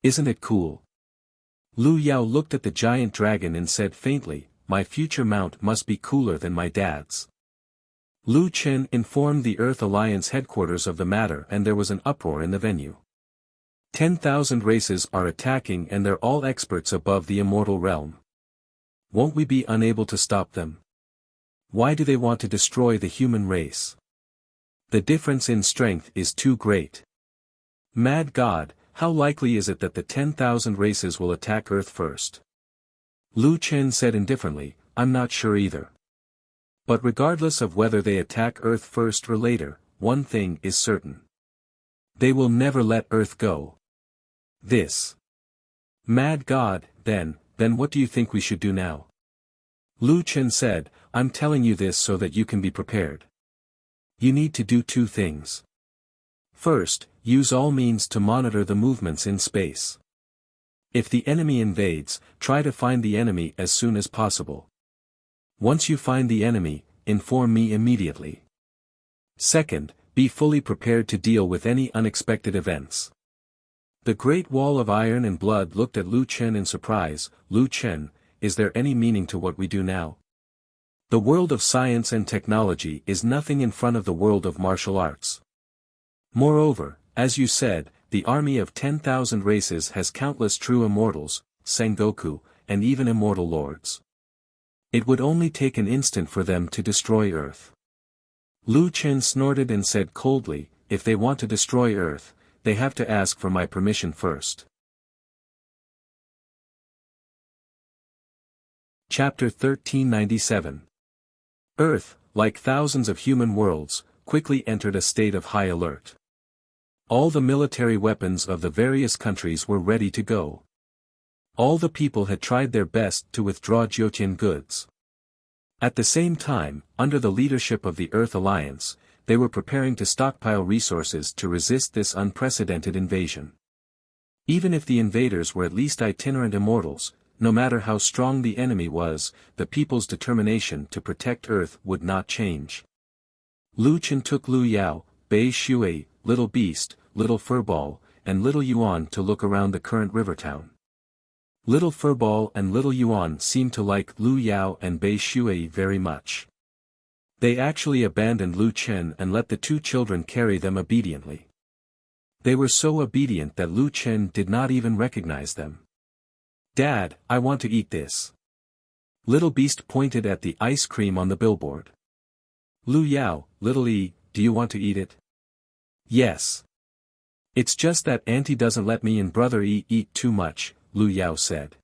Isn't it cool? Lu Yao looked at the giant dragon and said faintly, my future mount must be cooler than my dad's. Lu Chen informed the Earth Alliance headquarters of the matter and there was an uproar in the venue. 10,000 races are attacking and they're all experts above the immortal realm. Won't we be unable to stop them? Why do they want to destroy the human race? The difference in strength is too great. Mad God, how likely is it that the 10,000 races will attack Earth first? Lu Chen said indifferently, I'm not sure either. But regardless of whether they attack Earth first or later, one thing is certain. They will never let Earth go. This. Mad God, then what do you think we should do now? Lu Chen said, I'm telling you this so that you can be prepared. You need to do two things. First, use all means to monitor the movements in space. If the enemy invades, try to find the enemy as soon as possible. Once you find the enemy, inform me immediately. Second, be fully prepared to deal with any unexpected events. The Great Wall of Iron and Blood looked at Lu Chen in surprise. Lu Chen, is there any meaning to what we do now? The world of science and technology is nothing in front of the world of martial arts. Moreover, as you said, the army of 10,000 races has countless true immortals, Sengoku, and even immortal lords. It would only take an instant for them to destroy Earth. Lu Chen snorted and said coldly, if they want to destroy Earth, they have to ask for my permission first. Chapter 1397. Earth, like thousands of human worlds, quickly entered a state of high alert. All the military weapons of the various countries were ready to go. All the people had tried their best to withdraw Jyotian goods. At the same time, under the leadership of the Earth Alliance, they were preparing to stockpile resources to resist this unprecedented invasion. Even if the invaders were at least itinerant immortals, no matter how strong the enemy was, the people's determination to protect Earth would not change. Lu Chen took Lu Yao, Bei Shui, Little Beast, Little Furball, and Little Yuan to look around the current river town. Little Furball and Little Yuan seemed to like Lu Yao and Bei Shui very much. They actually abandoned Lu Chen and let the two children carry them obediently. They were so obedient that Lu Chen did not even recognize them. "Dad, I want to eat this." Little Beast pointed at the ice cream on the billboard. "Lu Yao, Little E, do you want to eat it?" "Yes. It's just that Auntie doesn't let me and Brother E eat too much," Lu Yao said.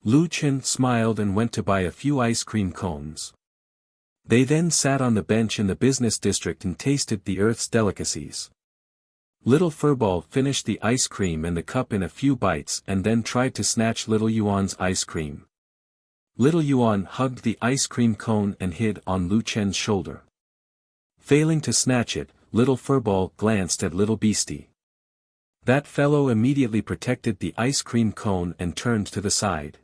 Lu Chen smiled and went to buy a few ice cream cones. They then sat on the bench in the business district and tasted the Earth's delicacies. Little Furball finished the ice cream and the cup in a few bites and then tried to snatch Little Yuan's ice cream. Little Yuan hugged the ice cream cone and hid on Lu Chen's shoulder. Failing to snatch it, Little Furball glanced at Little Beastie. That fellow immediately protected the ice cream cone and turned to the side.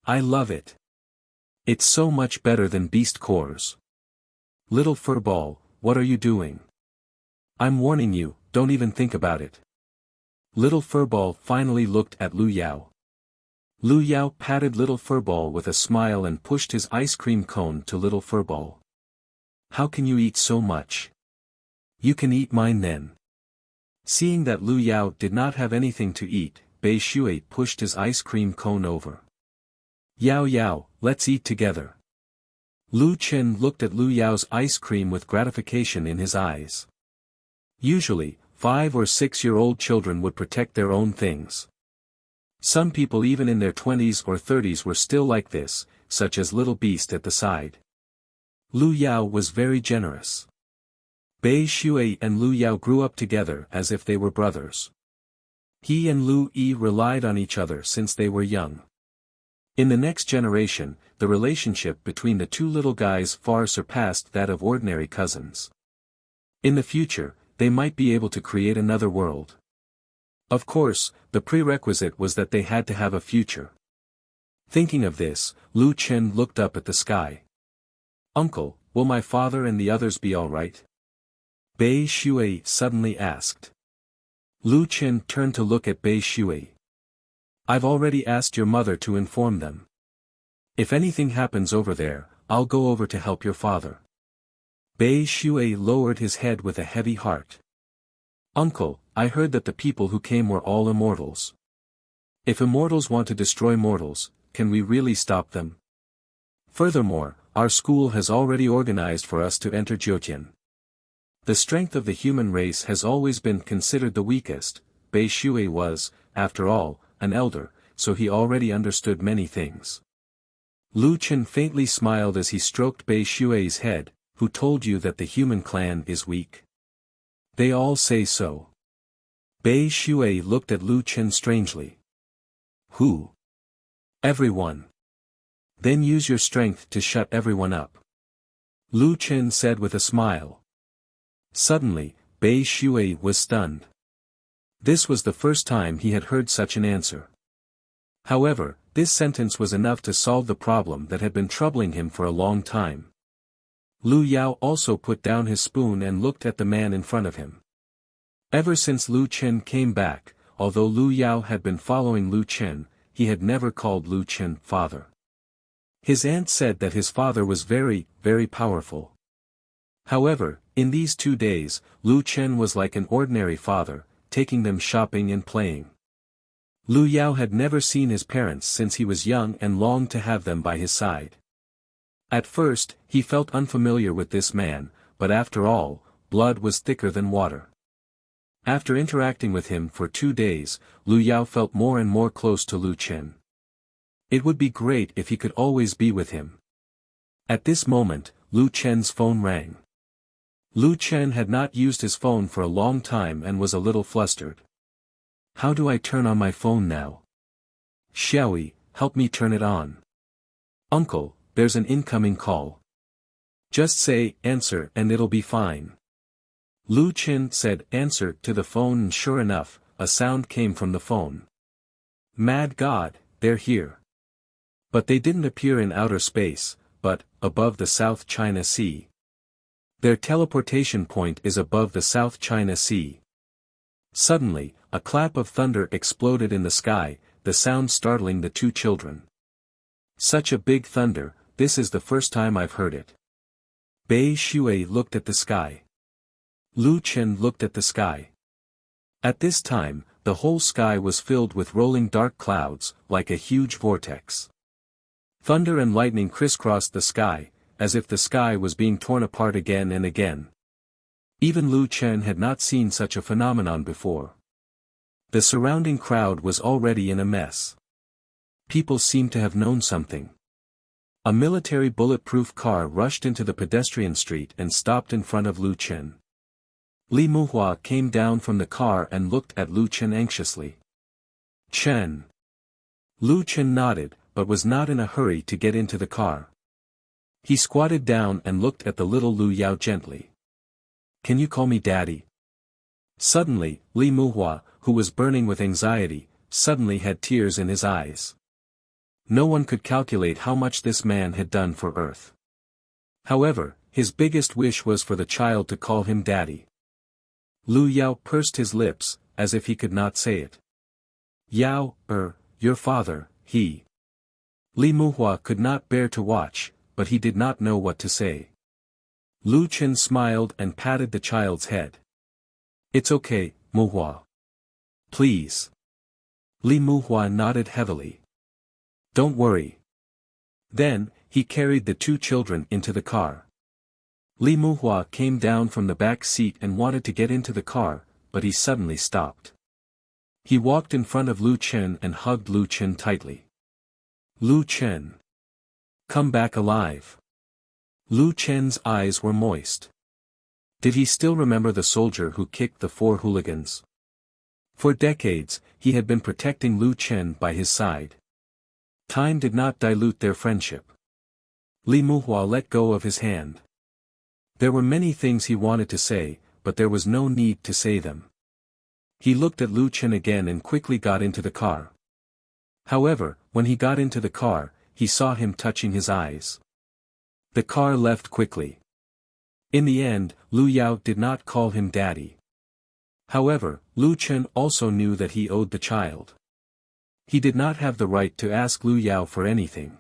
"I love it. It's so much better than Beast Cores." "Little Furball, what are you doing?" "I'm warning you, don't even think about it." Little Furball finally looked at Lu Yao. Lu Yao patted Little Furball with a smile and pushed his ice cream cone to Little Furball. "How can you eat so much? You can eat mine then." Seeing that Lu Yao did not have anything to eat, Bei Shui pushed his ice cream cone over. "Yao Yao, let's eat together." Lu Chen looked at Lu Yao's ice cream with gratification in his eyes. Usually, 5 or 6-year-old children would protect their own things. Some people even in their 20s or 30s were still like this, such as Little Beast at the side. Lu Yao was very generous. Bei Shui and Lu Yao grew up together as if they were brothers. He and Lu Yi relied on each other since they were young. In the next generation, the relationship between the two little guys far surpassed that of ordinary cousins. In the future, they might be able to create another world. Of course, the prerequisite was that they had to have a future. Thinking of this, Lu Chen looked up at the sky. "Uncle, will my father and the others be all right?" Bei Shui suddenly asked. Lu Chen turned to look at Bei Shui. "I've already asked your mother to inform them. If anything happens over there, I'll go over to help your father." Bei Shui lowered his head with a heavy heart. "Uncle, I heard that the people who came were all immortals. If immortals want to destroy mortals, can we really stop them? Furthermore, our school has already organized for us to enter Jyotian. The strength of the human race has always been considered the weakest." Bei Shui was, after all, an elder, so he already understood many things. Lu Chen faintly smiled as he stroked Bei Shui's head. "Who told you that the human clan is weak?" "They all say so." Bei Shui looked at Lu Chen strangely. "Who?" "Everyone." "Then use your strength to shut everyone up," Lu Chen said with a smile. Suddenly, Bei Shui was stunned. This was the first time he had heard such an answer. However, this sentence was enough to solve the problem that had been troubling him for a long time. Lu Yao also put down his spoon and looked at the man in front of him. Ever since Lu Chen came back, although Lu Yao had been following Lu Chen, he had never called Lu Chen father. His aunt said that his father was very, very powerful. However, in these 2 days, Lu Chen was like an ordinary father, taking them shopping and playing. Lu Yao had never seen his parents since he was young and longed to have them by his side. At first, he felt unfamiliar with this man, but after all, blood was thicker than water. After interacting with him for 2 days, Lu Yao felt more and more close to Lu Chen. It would be great if he could always be with him. At this moment, Lu Chen's phone rang. Lu Chen had not used his phone for a long time and was a little flustered. How do I turn on my phone now? Xiaoyi, help me turn it on. Uncle, there's an incoming call. Just say, answer and it'll be fine. Lu Chen said answer to the phone and sure enough, a sound came from the phone. Mad God, they're here. But they didn't appear in outer space, but, above the South China Sea. Their teleportation point is above the South China Sea. Suddenly, a clap of thunder exploded in the sky, the sound startling the two children. Such a big thunder, this is the first time I've heard it. Bei Shui looked at the sky. Lu Chen looked at the sky. At this time, the whole sky was filled with rolling dark clouds, like a huge vortex. Thunder and lightning crisscrossed the sky, as if the sky was being torn apart again and again. Even Lu Chen had not seen such a phenomenon before. The surrounding crowd was already in a mess. People seemed to have known something. A military bulletproof car rushed into the pedestrian street and stopped in front of Lu Chen. Li Muhua came down from the car and looked at Lu Chen anxiously. Chen. Lu Chen nodded, but was not in a hurry to get into the car. He squatted down and looked at the little Lu Yao gently. Can you call me daddy? Suddenly, Li Muhua, who was burning with anxiety, suddenly had tears in his eyes. No one could calculate how much this man had done for Earth. However, his biggest wish was for the child to call him daddy. Lu Yao pursed his lips, as if he could not say it. Yao, your father, he. Li Muhua could not bear to watch, but he did not know what to say. Lu Chen smiled and patted the child's head. It's okay, Muhua. Please. Li Muhua nodded heavily. Don't worry. Then, he carried the two children into the car. Li Muhua came down from the back seat and wanted to get into the car, but he suddenly stopped. He walked in front of Lu Chen and hugged Lu Chen tightly. Lu Chen. Come back alive. Lu Chen's eyes were moist. Did he still remember the soldier who kicked the 4 hooligans? For decades, he had been protecting Lu Chen by his side. Time did not dilute their friendship. Li Muhua let go of his hand. There were many things he wanted to say, but there was no need to say them. He looked at Lu Chen again and quickly got into the car. However, when he got into the car, he saw him touching his eyes. The car left quickly. In the end, Lu Yao did not call him daddy. However, Lu Chen also knew that he owed the child. He did not have the right to ask Lu Yao for anything.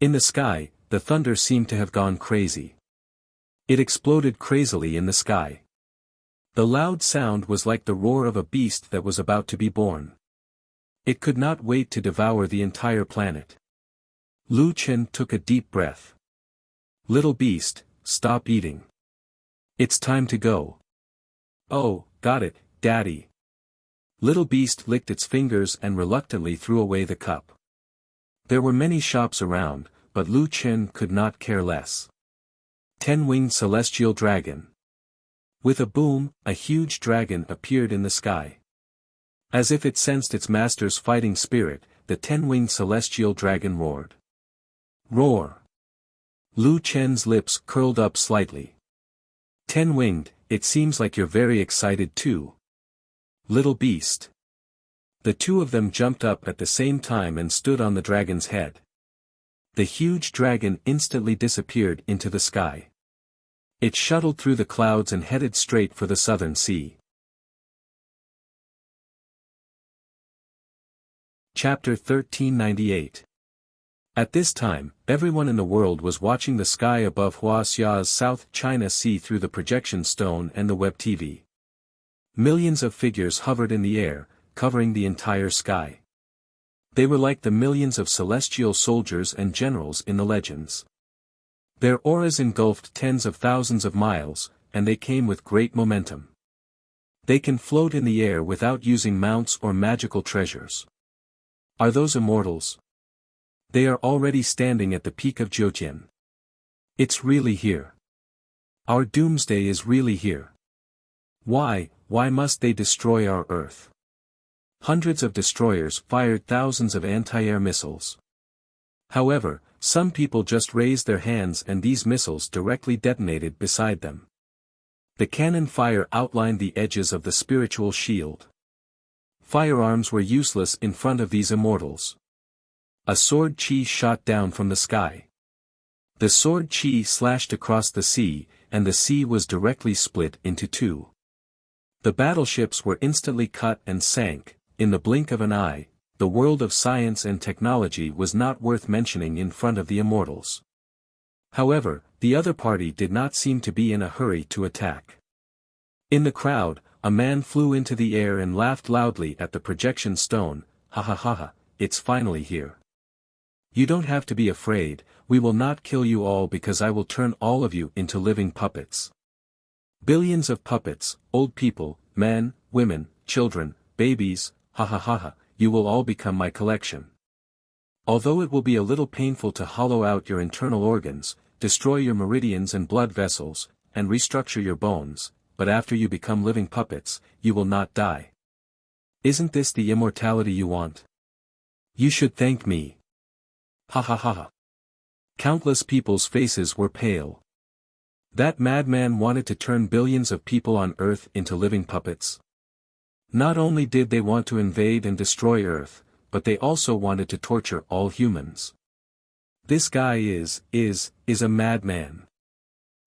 In the sky, the thunder seemed to have gone crazy. It exploded crazily in the sky. The loud sound was like the roar of a beast that was about to be born. It could not wait to devour the entire planet. Lu Chen took a deep breath. Little beast, stop eating. It's time to go. Oh, got it, Daddy. Little beast licked its fingers and reluctantly threw away the cup. There were many shops around, but Lu Chen could not care less. 10-winged celestial dragon. With a boom, a huge dragon appeared in the sky. As if it sensed its master's fighting spirit, the 10-winged celestial dragon roared. Roar. Lu Chen's lips curled up slightly. 10-winged, it seems like you're very excited too. Little beast. The two of them jumped up at the same time and stood on the dragon's head. The huge dragon instantly disappeared into the sky. It shuttled through the clouds and headed straight for the southern sea. Chapter 1398. At this time, everyone in the world was watching the sky above Wuxia's South China Sea through the projection stone and the web TV. Millions of figures hovered in the air, covering the entire sky. They were like the millions of celestial soldiers and generals in the legends. Their auras engulfed tens of thousands of miles, and they came with great momentum. They can float in the air without using mounts or magical treasures. Are those immortals? They are already standing at the peak of Jiutian. It's really here. Our doomsday is really here. Why must they destroy our Earth? Hundreds of destroyers fired thousands of anti-air missiles. However, some people just raised their hands and these missiles directly detonated beside them. The cannon fire outlined the edges of the spiritual shield. Firearms were useless in front of these immortals. A sword chi shot down from the sky. The sword chi slashed across the sea, and the sea was directly split into two. The battleships were instantly cut and sank, in the blink of an eye. The world of science and technology was not worth mentioning in front of the immortals. However, the other party did not seem to be in a hurry to attack. In the crowd, a man flew into the air and laughed loudly at the projection stone. Ha ha ha ha, it's finally here. You don't have to be afraid, we will not kill you all because I will turn all of you into living puppets. Billions of puppets, old people, men, women, children, babies, ha ha ha ha, you will all become my collection. Although it will be a little painful to hollow out your internal organs, destroy your meridians and blood vessels, and restructure your bones, but after you become living puppets, you will not die. Isn't this the immortality you want? You should thank me. Ha ha ha ha. Countless people's faces were pale. That madman wanted to turn billions of people on Earth into living puppets. Not only did they want to invade and destroy Earth, but they also wanted to torture all humans. This guy is a madman.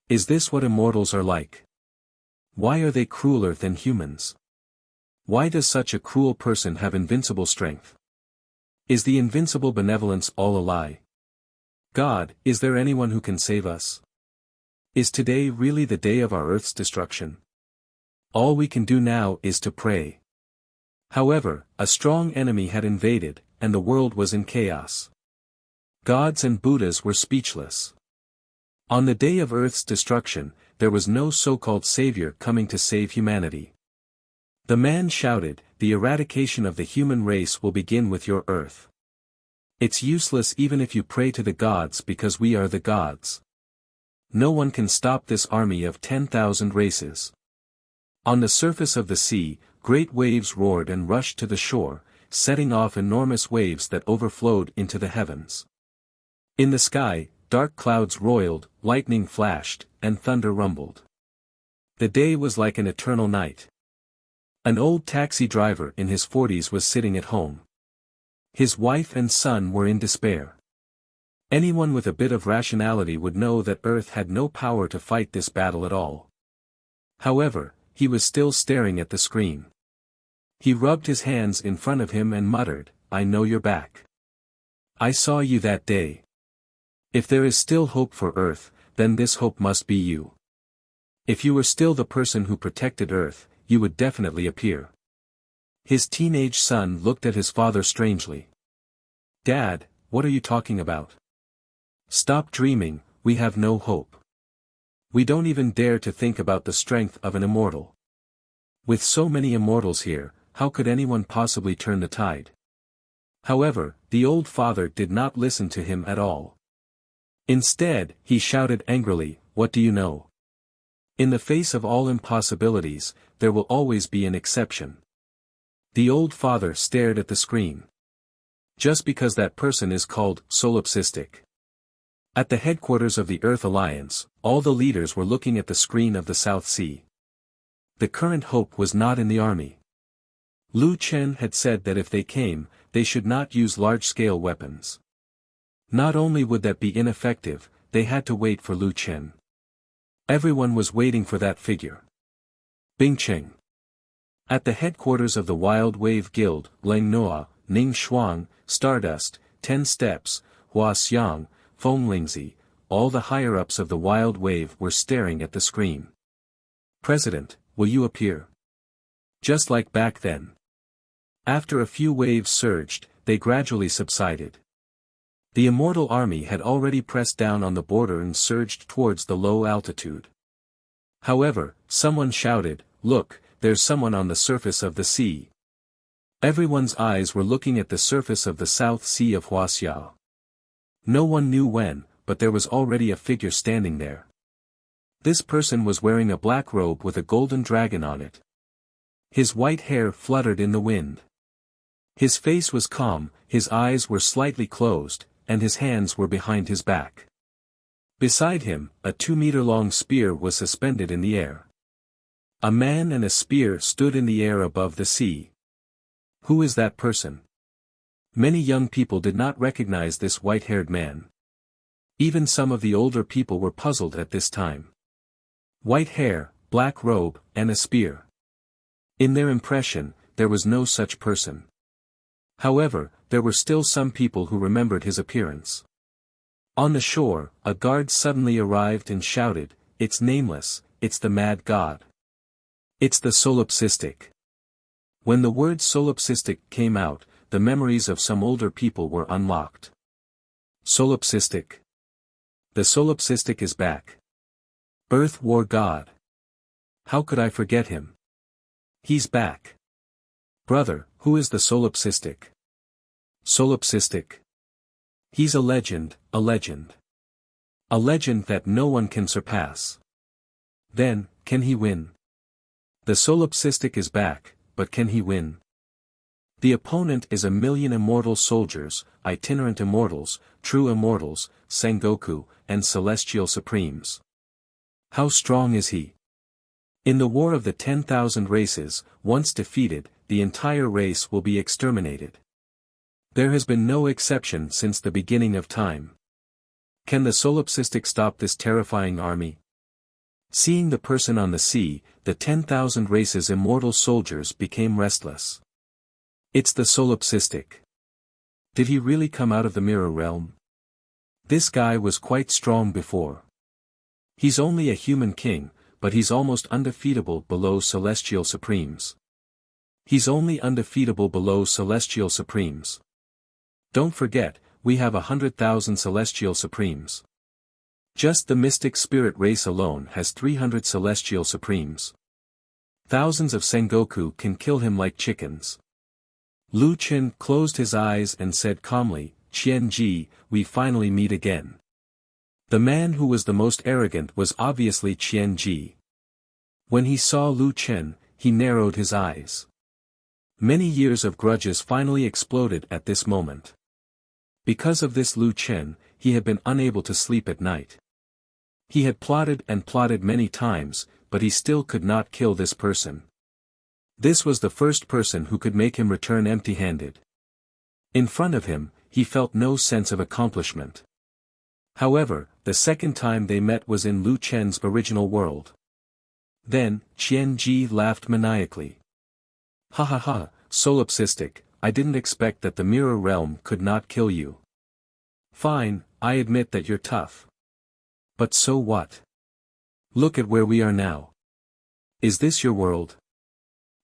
Is this what immortals are like? Why are they crueler than humans? Why does such a cruel person have invincible strength? Is the invincible benevolence all a lie? God, is there anyone who can save us? Is today really the day of our Earth's destruction? All we can do now is to pray. However, a strong enemy had invaded, and the world was in chaos. Gods and Buddhas were speechless. On the day of Earth's destruction, there was no so-called savior coming to save humanity. The man shouted, "The eradication of the human race will begin with your Earth. It's useless even if you pray to the gods because we are the gods. No one can stop this army of 10,000 races." On the surface of the sea, great waves roared and rushed to the shore, setting off enormous waves that overflowed into the heavens. In the sky, dark clouds roiled, lightning flashed, and thunder rumbled. The day was like an eternal night. An old taxi driver in his 40s was sitting at home. His wife and son were in despair. Anyone with a bit of rationality would know that Earth had no power to fight this battle at all. However, he was still staring at the screen. He rubbed his hands in front of him and muttered, "I know you're back. I saw you that day. If there is still hope for Earth, then this hope must be you. If you were still the person who protected Earth, you would definitely appear." His teenage son looked at his father strangely. "Dad, what are you talking about? Stop dreaming, we have no hope. We don't even dare to think about the strength of an immortal. With so many immortals here, how could anyone possibly turn the tide?" However, the old father did not listen to him at all. Instead, he shouted angrily, "What do you know? In the face of all impossibilities, there will always be an exception." The old father stared at the screen. Just because that person is called solipsistic. At the headquarters of the Earth Alliance, all the leaders were looking at the screen of the South Sea. The current hope was not in the army. Lu Chen had said that if they came, they should not use large-scale weapons. Not only would that be ineffective, they had to wait for Lu Chen. Everyone was waiting for that figure. Bingcheng. At the headquarters of the Wild Wave Guild, Leng Noa, Ning Shuang, Stardust, 10 Steps, Hua Xiang, Feng Lingzi, all the higher-ups of the Wild Wave were staring at the screen. "President, will you appear?" Just like back then. After a few waves surged, they gradually subsided. The immortal army had already pressed down on the border and surged towards the low altitude. However, someone shouted, "Look, there's someone on the surface of the sea." Everyone's eyes were looking at the surface of the South Sea of Huaxiao. No one knew when, but there was already a figure standing there. This person was wearing a black robe with a golden dragon on it. His white hair fluttered in the wind. His face was calm, his eyes were slightly closed, and his hands were behind his back. Beside him, a 2-meter-long spear was suspended in the air. A man and a spear stood in the air above the sea. Who is that person? Many young people did not recognize this white-haired man. Even some of the older people were puzzled at this time. White hair, black robe, and a spear. In their impression, there was no such person. However, there were still some people who remembered his appearance. On the shore, a guard suddenly arrived and shouted, "It's nameless, it's the mad god. It's the solipsistic." When the word solipsistic came out, the memories of some older people were unlocked. Solipsistic. The solipsistic is back. Birth War God. How could I forget him? He's back. Brother, who is the solipsistic? Solipsistic. He's a legend, a legend. A legend that no one can surpass. Then, can he win? The solipsistic is back, but can he win? The opponent is 1,000,000 immortal soldiers, itinerant immortals, true immortals, Sengoku, and celestial supremes. How strong is he? In the war of the 10,000 races, once defeated, the entire race will be exterminated. There has been no exception since the beginning of time. Can the solipsistic stop this terrifying army? Seeing the person on the sea, the 10,000 races immortal soldiers became restless. It's the solipsistic. Did he really come out of the mirror realm? This guy was quite strong before. He's only a human king, but he's almost undefeatable below celestial supremes. He's only undefeatable below celestial supremes. Don't forget, we have 100,000 celestial supremes. Just the mystic spirit race alone has 300 celestial supremes. Thousands of Sengoku can kill him like chickens. Lu Qin closed his eyes and said calmly, "Qian-ji, we finally meet again." The man who was the most arrogant was obviously Qian-ji. When he saw Lu Qin, he narrowed his eyes. Many years of grudges finally exploded at this moment. Because of this Lu Qin, he had been unable to sleep at night. He had plotted and plotted many times, but he still could not kill this person. This was the first person who could make him return empty-handed. In front of him, he felt no sense of accomplishment. However, the second time they met was in Lu Chen's original world. Then, Qian-ji laughed maniacally. "Ha ha ha, solipsistic, I didn't expect that the mirror realm could not kill you. Fine, I admit that you're tough. But so what? Look at where we are now. Is this your world?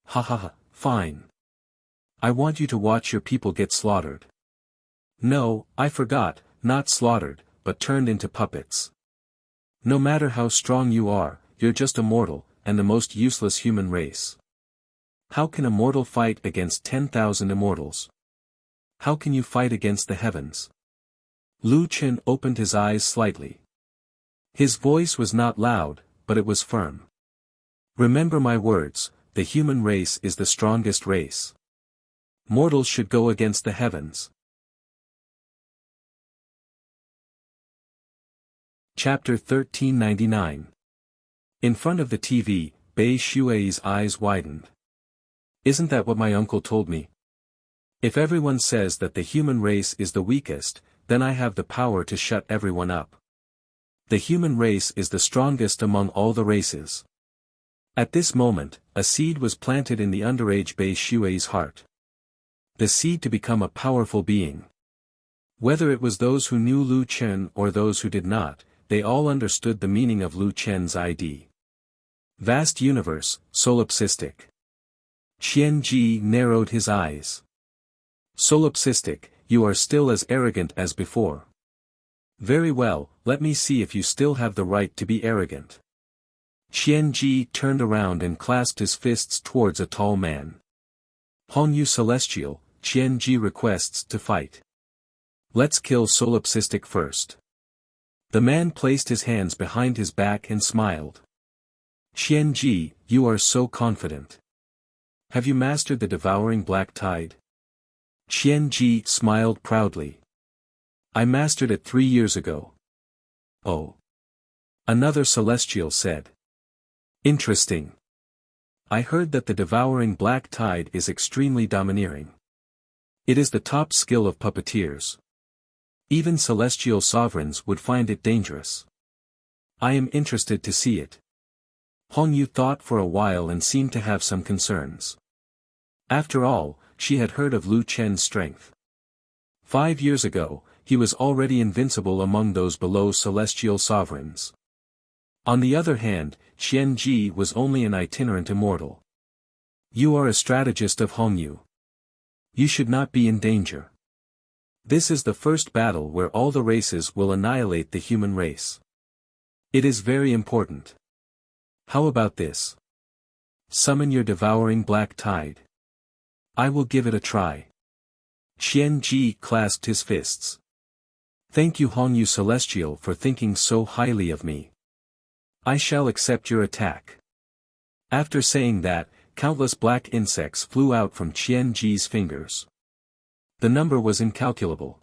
Ha ha ha, fine. I want you to watch your people get slaughtered." "No, I forgot, not slaughtered, but turned into puppets. No matter how strong you are, you're just a mortal, and the most useless human race. How can a mortal fight against 10,000 immortals? How can you fight against the heavens?" Lu Qin opened his eyes slightly. His voice was not loud, but it was firm. "Remember my words, the human race is the strongest race. Mortals should go against the heavens." Chapter 1399. In front of the TV, Bei Shui's eyes widened. "Isn't that what my uncle told me? If everyone says that the human race is the weakest, then I have the power to shut everyone up. The human race is the strongest among all the races." At this moment, a seed was planted in the underage Bei Shui's heart. The seed to become a powerful being. Whether it was those who knew Lu Qin or those who did not, they all understood the meaning of Lu Qin's ID. Vast universe, solipsistic. Qian-ji narrowed his eyes. "Solipsistic, you are still as arrogant as before. Very well, let me see if you still have the right to be arrogant." Qian-ji turned around and clasped his fists towards a tall man. "Hongyu Celestial, Qian-ji requests to fight. Let's kill solipsistic first." The man placed his hands behind his back and smiled. Qianji, you are so confident. Have you mastered the devouring black tide? Qianji smiled proudly. I mastered it 3 years ago. Oh. Another celestial said. Interesting. I heard that the devouring black tide is extremely domineering. It is the top skill of puppeteers. Even celestial sovereigns would find it dangerous. I am interested to see it. Hongyu thought for a while and seemed to have some concerns. After all, she had heard of Lu Chen's strength. 5 years ago, he was already invincible among those below celestial sovereigns. On the other hand, Qianji was only an itinerant immortal. You are a strategist of Hongyu. You should not be in danger. This is the first battle where all the races will annihilate the human race. It is very important. How about this? Summon your devouring black tide. I will give it a try. Qianji clasped his fists. Thank you Hongyu Celestial for thinking so highly of me. I shall accept your attack. After saying that, countless black insects flew out from Qianji's fingers. The number was incalculable.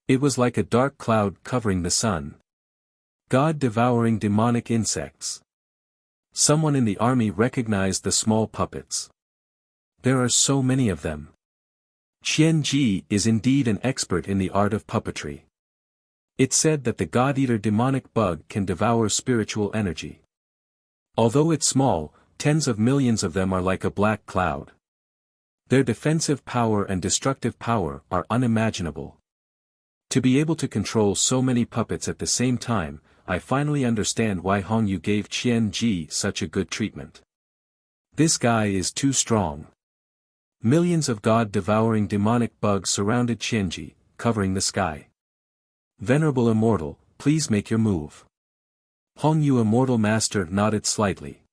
It was like a dark cloud covering the sun. God-devouring demonic insects. Someone in the army recognized the small puppets. There are so many of them. Qianji is indeed an expert in the art of puppetry. It's said that the God-eater demonic bug can devour spiritual energy. Although it's small, tens of millions of them are like a black cloud. Their defensive power and destructive power are unimaginable. To be able to control so many puppets at the same time, I finally understand why Hongyu gave Qianji such a good treatment. This guy is too strong. Millions of God-devouring demonic bugs surrounded Qianji, covering the sky. Venerable Immortal, please make your move. Hongyu Immortal Master nodded slightly.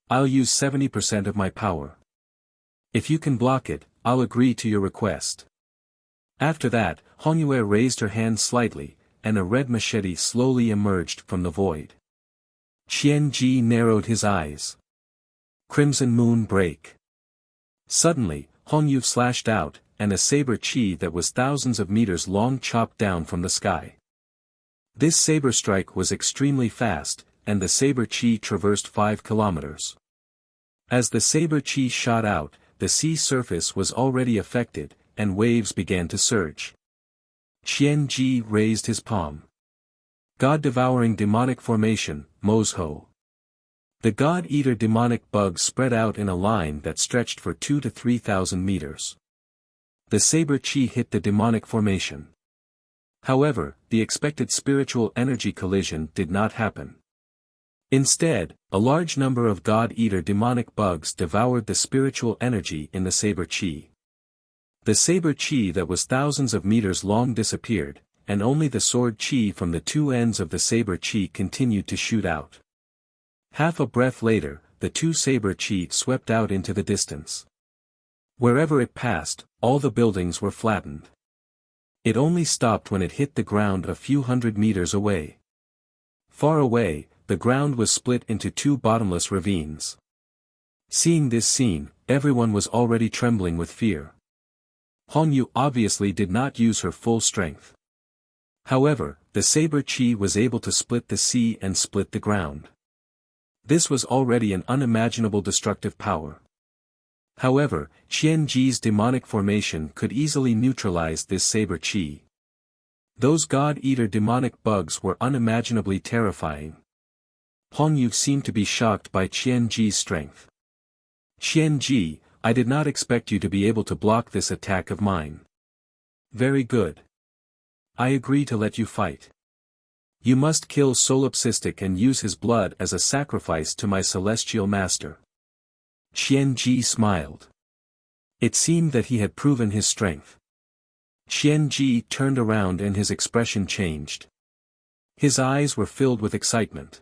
I'll use 70% of my power. If you can block it, I'll agree to your request. After that, Hongyue raised her hand slightly, and a red machete slowly emerged from the void. Qianji narrowed his eyes. Crimson Moon Break. Suddenly, Hongyu slashed out, and a saber chi that was thousands of meters long chopped down from the sky. This saber strike was extremely fast, and the saber chi traversed 5 kilometers. As the saber chi shot out, the sea surface was already affected, and waves began to surge. Qianji raised his palm. God-devouring demonic formation, Mozho. The God-eater demonic bug spread out in a line that stretched for 2,000 to 3,000 meters. The saber chi hit the demonic formation. However, the expected spiritual energy collision did not happen. Instead, a large number of God-eater demonic bugs devoured the spiritual energy in the saber chi. The saber chi that was thousands of meters long disappeared, and only the sword chi from the 2 ends of the saber chi continued to shoot out. Half a breath later, the 2 saber chi swept out into the distance. Wherever it passed, all the buildings were flattened. It only stopped when it hit the ground a few hundred meters away. Far away, the ground was split into 2 bottomless ravines. Seeing this scene, everyone was already trembling with fear. Hongyu obviously did not use her full strength. However, the saber chi was able to split the sea and split the ground. This was already an unimaginable destructive power. However, Qianji's demonic formation could easily neutralize this saber chi. Those God-eater demonic bugs were unimaginably terrifying. Hongyu seemed to be shocked by Qianji's strength. Qianji, I did not expect you to be able to block this attack of mine. Very good. I agree to let you fight. You must kill Solipsistic and use his blood as a sacrifice to my celestial master. Qianji smiled. It seemed that he had proven his strength. Qianji turned around and his expression changed. His eyes were filled with excitement.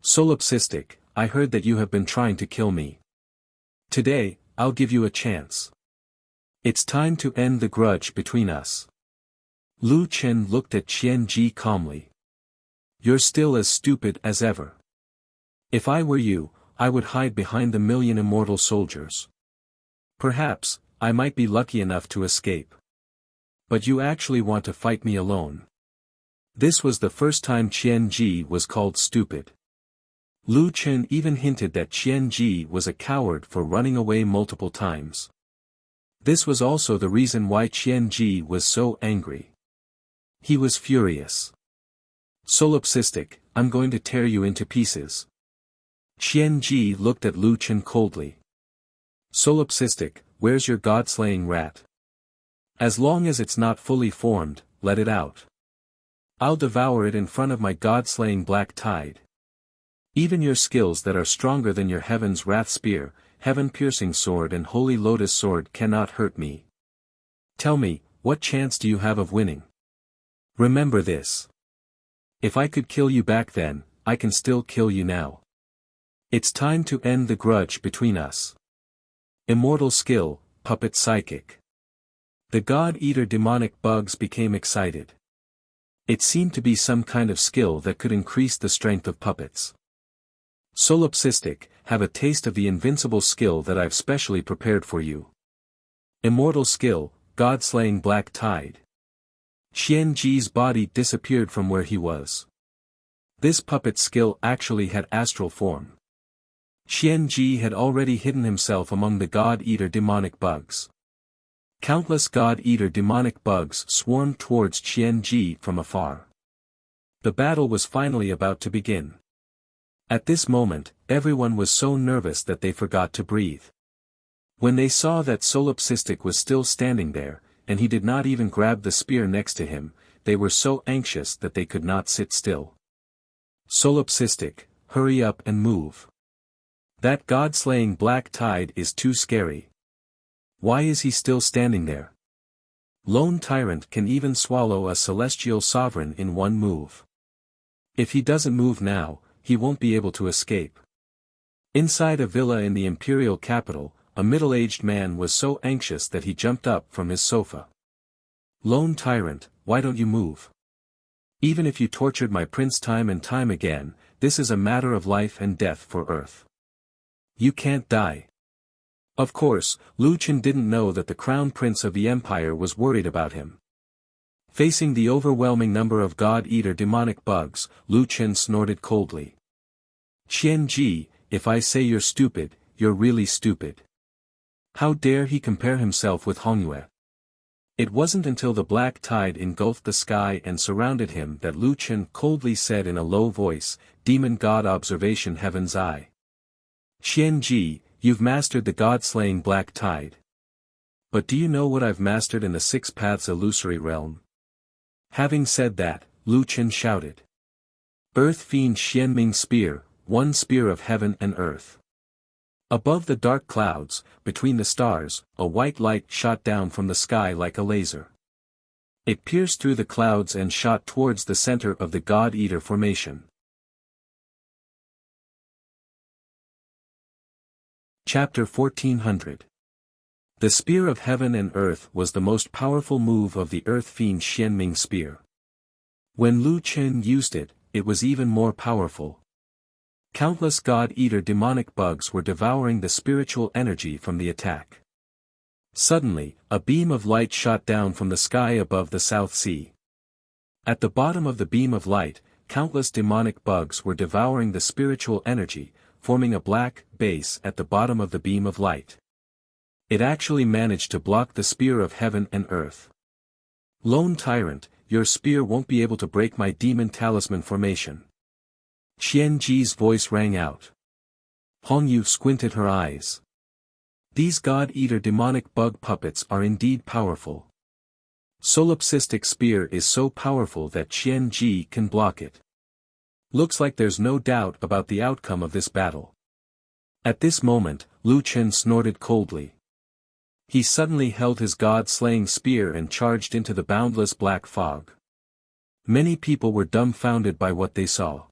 Solipsistic, I heard that you have been trying to kill me. Today, I'll give you a chance. It's time to end the grudge between us. Lu Chen looked at Qianji calmly. You're still as stupid as ever. If I were you, I would hide behind the million immortal soldiers. Perhaps, I might be lucky enough to escape. But you actually want to fight me alone. This was the first time Qian Ji was called stupid. Lu Chen even hinted that Qian Ji was a coward for running away multiple times. This was also the reason why Qian Ji was so angry. He was furious. Solipsistic, I'm going to tear you into pieces. Qian Ji looked at Lu Chen coldly. Solipsistic, where's your god-slaying rat? As long as it's not fully formed, let it out. I'll devour it in front of my god-slaying black tide. Even your skills that are stronger than your heaven's wrath spear, heaven-piercing sword and holy lotus sword cannot hurt me. Tell me, what chance do you have of winning? Remember this. If I could kill you back then, I can still kill you now. It's time to end the grudge between us. Immortal skill, puppet psychic. The God-Eater demonic bugs became excited. It seemed to be some kind of skill that could increase the strength of puppets. Solipsistic, have a taste of the invincible skill that I've specially prepared for you. Immortal skill, God-slaying black tide. Qian Ji's body disappeared from where he was. This puppet skill actually had astral form. Qian Ji had already hidden himself among the God-Eater demonic bugs. Countless God-Eater demonic bugs swarmed towards Qian Ji from afar. The battle was finally about to begin. At this moment, everyone was so nervous that they forgot to breathe. When they saw that Solipsistic was still standing there, and he did not even grab the spear next to him, they were so anxious that they could not sit still. Solipsistic, hurry up and move. That god-slaying black tide is too scary. Why is he still standing there? Lone Tyrant can even swallow a celestial sovereign in one move. If he doesn't move now, he won't be able to escape. Inside a villa in the imperial capital, a middle-aged man was so anxious that he jumped up from his sofa. Lone Tyrant, why don't you move? Even if you tortured my prince time and time again, this is a matter of life and death for Earth. You can't die. Of course, Lu Chen didn't know that the crown prince of the empire was worried about him. Facing the overwhelming number of God-Eater demonic bugs, Lu Chen snorted coldly. Qian Ji, if I say you're stupid, you're really stupid. How dare he compare himself with Hongyue? It wasn't until the black tide engulfed the sky and surrounded him that Lu Chen coldly said in a low voice, Demon God Observation Heaven's Eye. Qian Ji, you've mastered the god-slaying black tide. But do you know what I've mastered in the Six Paths Illusory Realm? Having said that, Lu Chen shouted. Earth Fiend Xianming Spear, one spear of heaven and earth. Above the dark clouds, between the stars, a white light shot down from the sky like a laser. It pierced through the clouds and shot towards the center of the God-Eater formation. Chapter 1400. The Spear of Heaven and Earth was the most powerful move of the Earth Fiend Xianming Spear. When Lu Chen used it, it was even more powerful. Countless God-Eater demonic bugs were devouring the spiritual energy from the attack. Suddenly, a beam of light shot down from the sky above the South Sea. At the bottom of the beam of light, countless demonic bugs were devouring the spiritual energy, forming a black base at the bottom of the beam of light. It actually managed to block the spear of heaven and earth. Lone Tyrant, your spear won't be able to break my demon talisman formation. Qian Ji's voice rang out. Hongyu squinted her eyes. These God-Eater demonic bug puppets are indeed powerful. Solipsistic spear is so powerful that Qian Ji can block it. Looks like there's no doubt about the outcome of this battle. At this moment, Lu Chen snorted coldly. He suddenly held his god-slaying spear and charged into the boundless black fog. Many people were dumbfounded by what they saw.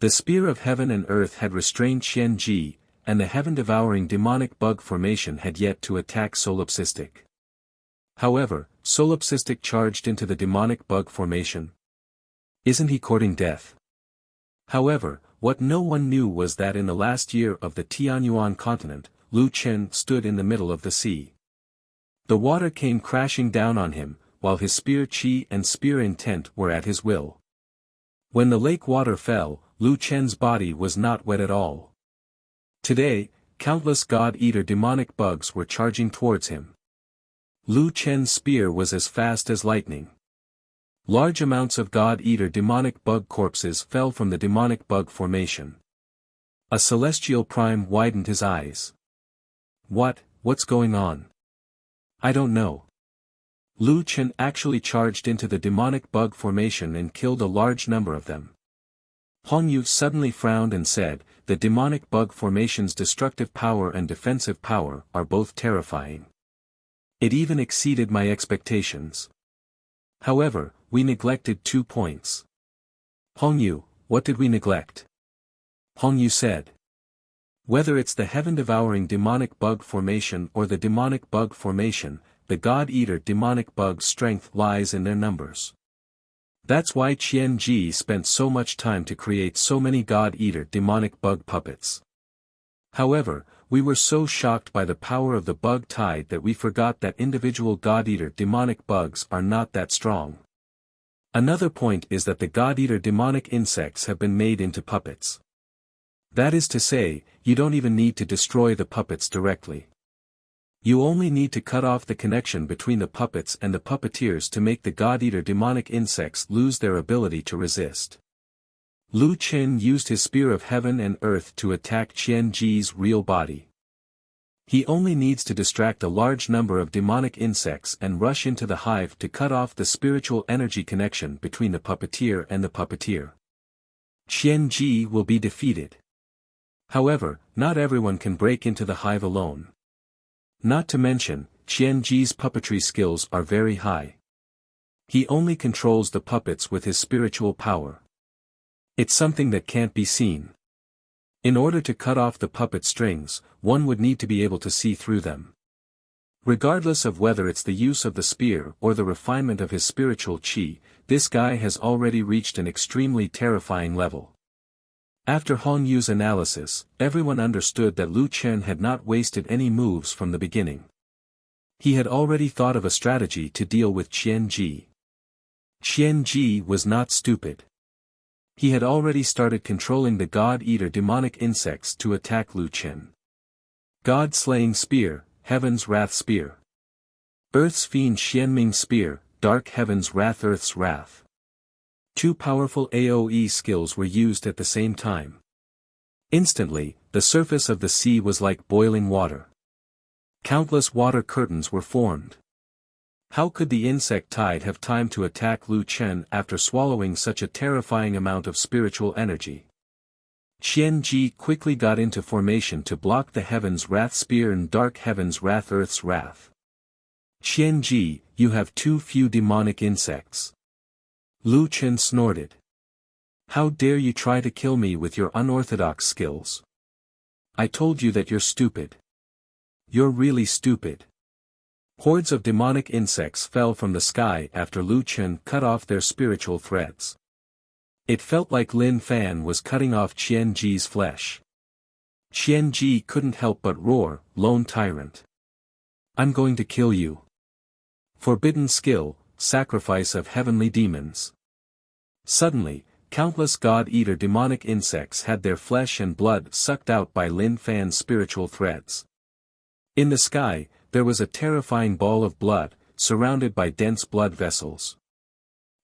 The spear of heaven and earth had restrained Qian Ji, and the heaven-devouring demonic bug formation had yet to attack Solipsistic. However, Solipsistic charged into the demonic bug formation. Isn't he courting death? However, what no one knew was that in the last year of the Tianyuan continent, Lu Chen stood in the middle of the sea. The water came crashing down on him, while his spear chi and spear intent were at his will. When the lake water fell, Lu Chen's body was not wet at all. Today, countless God-eater demonic bugs were charging towards him. Lu Chen's spear was as fast as lightning. Large amounts of God-eater demonic bug corpses fell from the demonic bug formation. A celestial prime widened his eyes. What's going on? I don't know. Lu Chen actually charged into the demonic bug formation and killed a large number of them. Hong Yu suddenly frowned and said, the demonic bug formation's destructive power and defensive power are both terrifying. It even exceeded my expectations. However, we neglected 2 points. Hong Yu, what did we neglect? Hong Yu said. Whether it's the heaven-devouring demonic bug formation or the demonic bug formation, the God-eater demonic bug's strength lies in their numbers. That's why Qian Ji spent so much time to create so many God-eater demonic bug puppets. However, we were so shocked by the power of the bug tide that we forgot that individual God-eater demonic bugs are not that strong. Another point is that the God-eater demonic insects have been made into puppets. That is to say, you don't even need to destroy the puppets directly. You only need to cut off the connection between the puppets and the puppeteers to make the God-eater demonic insects lose their ability to resist. Lu Chen used his spear of heaven and earth to attack Qian Ji's real body. He only needs to distract a large number of demonic insects and rush into the hive to cut off the spiritual energy connection between the puppeteer and the puppeteer. Qian Ji will be defeated. However, not everyone can break into the hive alone. Not to mention, Qian Ji's puppetry skills are very high. He only controls the puppets with his spiritual power. It's something that can't be seen. In order to cut off the puppet strings, one would need to be able to see through them. Regardless of whether it's the use of the spear or the refinement of his spiritual chi, this guy has already reached an extremely terrifying level. After Hong Yu's analysis, everyone understood that Lu Chen had not wasted any moves from the beginning. He had already thought of a strategy to deal with Qian Ji. Qian Ji was not stupid. He had already started controlling the God-eater demonic insects to attack Lu Chen. God-slaying spear, Heaven's wrath spear. Earth's fiend Xianming spear, dark heaven's wrath Earth's wrath. 2 powerful AoE skills were used at the same time. Instantly, the surface of the sea was like boiling water. Countless water curtains were formed. How could the insect tide have time to attack Lu Chen after swallowing such a terrifying amount of spiritual energy? Qian Ji quickly got into formation to block the Heaven's Wrath Spear and Dark Heaven's Wrath Earth's Wrath. Qian Ji, you have too few demonic insects. Lu Chen snorted. How dare you try to kill me with your unorthodox skills? I told you that you're stupid. You're really stupid. Hordes of demonic insects fell from the sky after Lu Chen cut off their spiritual threads. It felt like Lin Fan was cutting off Qian Ji's flesh. Qian Ji couldn't help but roar, lone tyrant. I'm going to kill you. Forbidden skill, sacrifice of heavenly demons. Suddenly, countless God-eater demonic insects had their flesh and blood sucked out by Lin Fan's spiritual threads. In the sky, there was a terrifying ball of blood, surrounded by dense blood vessels.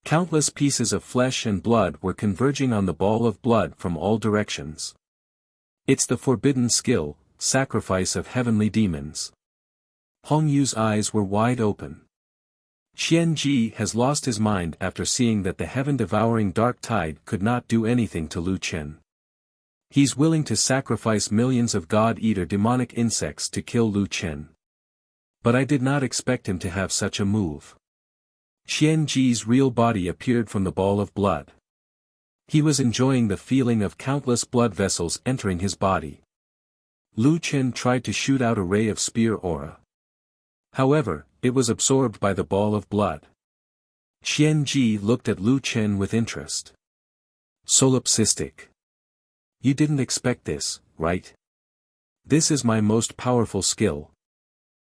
Countless pieces of flesh and blood were converging on the ball of blood from all directions. It's the forbidden skill, sacrifice of heavenly demons. Hong Yu's eyes were wide open. Qian Ji has lost his mind after seeing that the heaven-devouring dark tide could not do anything to Lu Chen. He's willing to sacrifice millions of God-eater demonic insects to kill Lu Chen. But I did not expect him to have such a move. Qian Ji's real body appeared from the ball of blood. He was enjoying the feeling of countless blood vessels entering his body. Lu Chen tried to shoot out a ray of spear aura. However, it was absorbed by the ball of blood. Qianji looked at Lu Chen with interest. Solipsistic. You didn't expect this, right? This is my most powerful skill.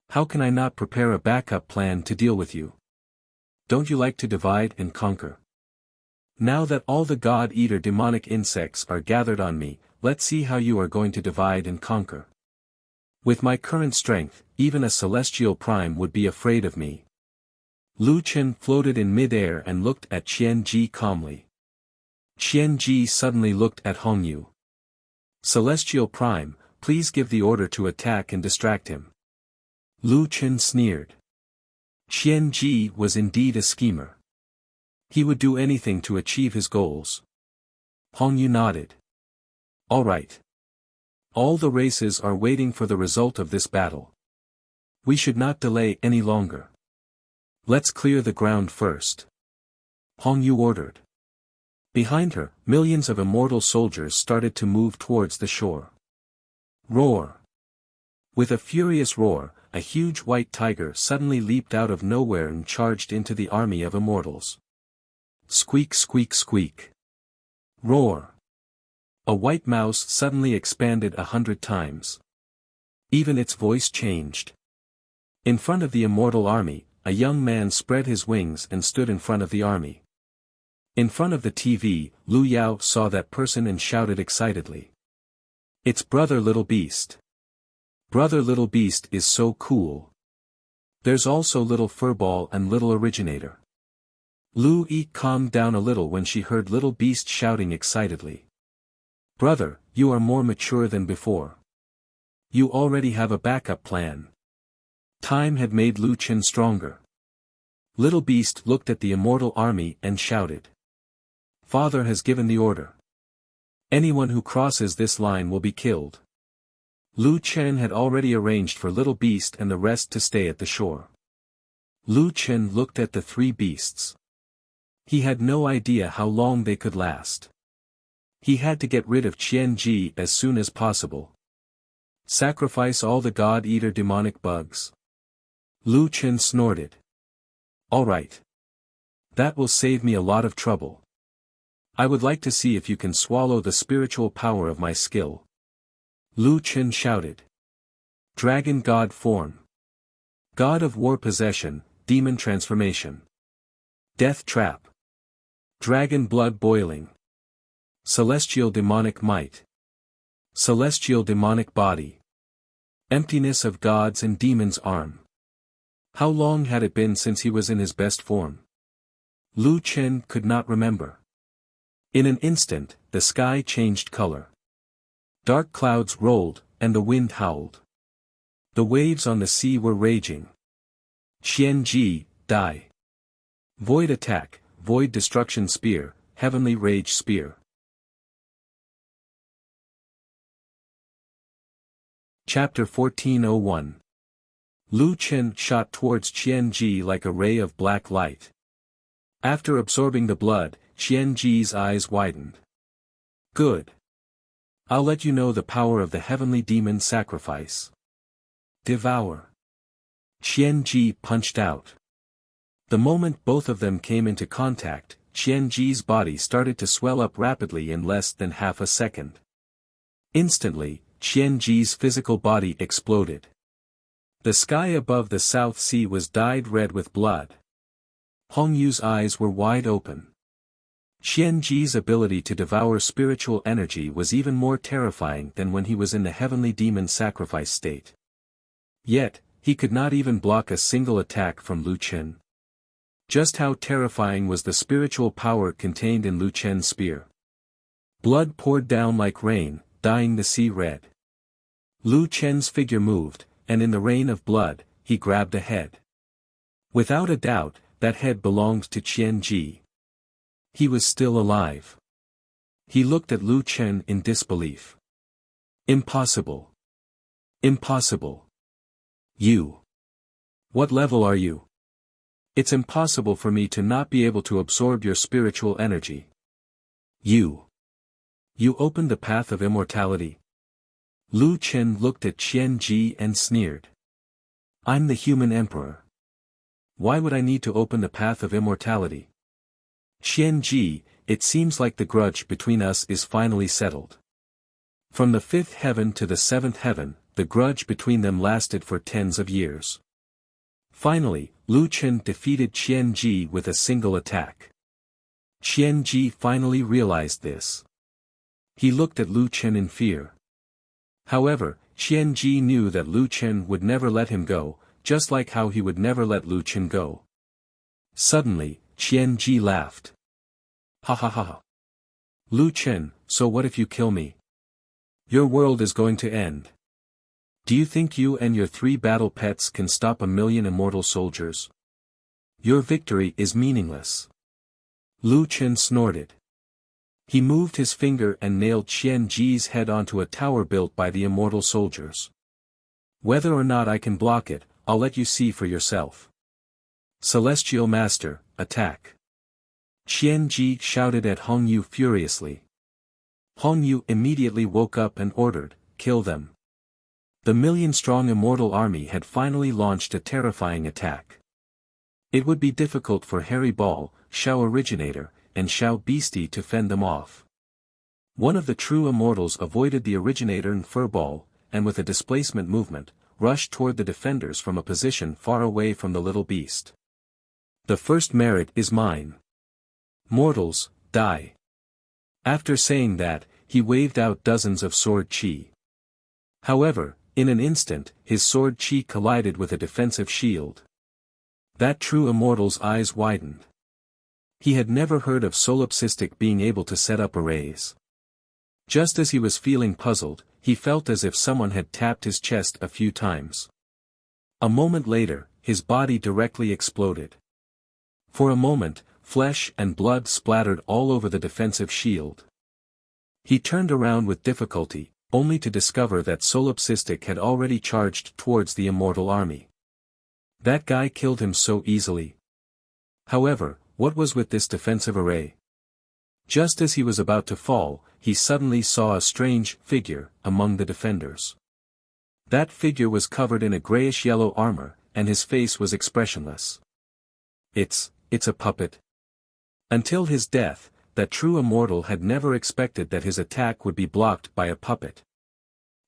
How can I not prepare a backup plan to deal with you? Don't you like to divide and conquer? Now that all the God-Eater demonic insects are gathered on me, let's see how you are going to divide and conquer. With my current strength, even a celestial prime would be afraid of me. Lu Chen floated in mid-air and looked at Qianji calmly. Qianji suddenly looked at Hongyu. Celestial prime, please give the order to attack and distract him. Lu Chen sneered. Qianji was indeed a schemer. He would do anything to achieve his goals. Hongyu nodded. All right. All the races are waiting for the result of this battle. We should not delay any longer. Let's clear the ground first. Hongyu ordered. Behind her, millions of immortal soldiers started to move towards the shore. Roar! With a furious roar, a huge white tiger suddenly leaped out of nowhere and charged into the army of immortals. Squeak, squeak, squeak. Roar! A white mouse suddenly expanded 100 times. Even its voice changed. In front of the immortal army, a young man spread his wings and stood in front of the army. In front of the TV, Lu Yao saw that person and shouted excitedly. It's Brother Little Beast. Brother Little Beast is so cool. There's also Little Furball and Little Originator. Lu Yi calmed down a little when she heard Little Beast shouting excitedly. Brother, you are more mature than before. You already have a backup plan. Time had made Lu Chen stronger. Little Beast looked at the immortal army and shouted. Father has given the order. Anyone who crosses this line will be killed. Lu Chen had already arranged for Little Beast and the rest to stay at the shore. Lu Chen looked at the three beasts. He had no idea how long they could last. He had to get rid of Qianji as soon as possible. Sacrifice all the God-Eater demonic bugs. Lu Chen snorted. All right. That will save me a lot of trouble. I would like to see if you can swallow the spiritual power of my skill. Lu Chen shouted. Dragon God form. God of war possession, demon transformation. Death trap. Dragon blood boiling. Celestial demonic might. Celestial demonic body. Emptiness of gods and demons arm. How long had it been since he was in his best form? Lu Chen could not remember. In an instant, the sky changed color. Dark clouds rolled, and the wind howled. The waves on the sea were raging. Qianji, die. Void attack, void destruction spear, heavenly rage spear. Chapter 1401. Lu Chen shot towards Qianji like a ray of black light. After absorbing the blood, Qianji's eyes widened. Good. I'll let you know the power of the heavenly demon sacrifice. Devour. Qianji punched out. The moment both of them came into contact, Qianji's body started to swell up rapidly in less than half a second. Instantly, Qianji's physical body exploded. The sky above the South Sea was dyed red with blood. Hongyu's eyes were wide open. Qianji's ability to devour spiritual energy was even more terrifying than when he was in the heavenly demon sacrifice state. Yet, he could not even block a single attack from Lu Chen. Just how terrifying was the spiritual power contained in Lu Chen's spear. Blood poured down like rain, dyeing the sea red. Lu Chen's figure moved, and in the rain of blood, he grabbed a head. Without a doubt, that head belonged to Qianji. He was still alive. He looked at Lu Chen in disbelief. Impossible. Impossible. You. What level are you? It's impossible for me to not be able to absorb your spiritual energy. You. You opened the path of immortality. Lu Chen looked at Qianji and sneered. I'm the human emperor. Why would I need to open the path of immortality? Qian-ji, it seems like the grudge between us is finally settled. From the 5th heaven to the 7th heaven, the grudge between them lasted for tens of years. Finally, Lu Chen defeated Qian-ji with a single attack. Qian-ji finally realized this. He looked at Lu Chen in fear. However, Qian-ji knew that Lu Chen would never let him go, just like how he would never let Lu Chen go. Suddenly, Qian-ji laughed. Ha ha ha. Lu Chen, so what if you kill me? Your world is going to end. Do you think you and your 3 battle pets can stop 1,000,000 immortal soldiers? Your victory is meaningless. Lu Chen snorted. He moved his finger and nailed Qian-ji's head onto a tower built by the immortal soldiers. Whether or not I can block it, I'll let you see for yourself. Celestial Master, attack. Qian-ji shouted at Hong Yu furiously. Hong Yu immediately woke up and ordered, kill them. The 1,000,000-strong immortal army had finally launched a terrifying attack. It would be difficult for Harry Ball, Xiao Originator, and Xiao Beastie to fend them off. One of the true immortals avoided the Originator and Furball, and with a displacement movement, rushed toward the defenders from a position far away from the little beast. The first merit is mine. Mortals, die. After saying that, he waved out dozens of sword chi. However, in an instant, his sword chi collided with a defensive shield. That true immortal's eyes widened. He had never heard of Solipsistic being able to set up arrays. Just as he was feeling puzzled, he felt as if someone had tapped his chest a few times. A moment later, his body directly exploded. For a moment, flesh and blood splattered all over the defensive shield. He turned around with difficulty, only to discover that Solipsistic had already charged towards the immortal army. That guy killed him so easily. However, what was with this defensive array? Just as he was about to fall, he suddenly saw a strange figure among the defenders. That figure was covered in a grayish-yellow armor, and his face was expressionless. It's a puppet. Until his death, that true immortal had never expected that his attack would be blocked by a puppet.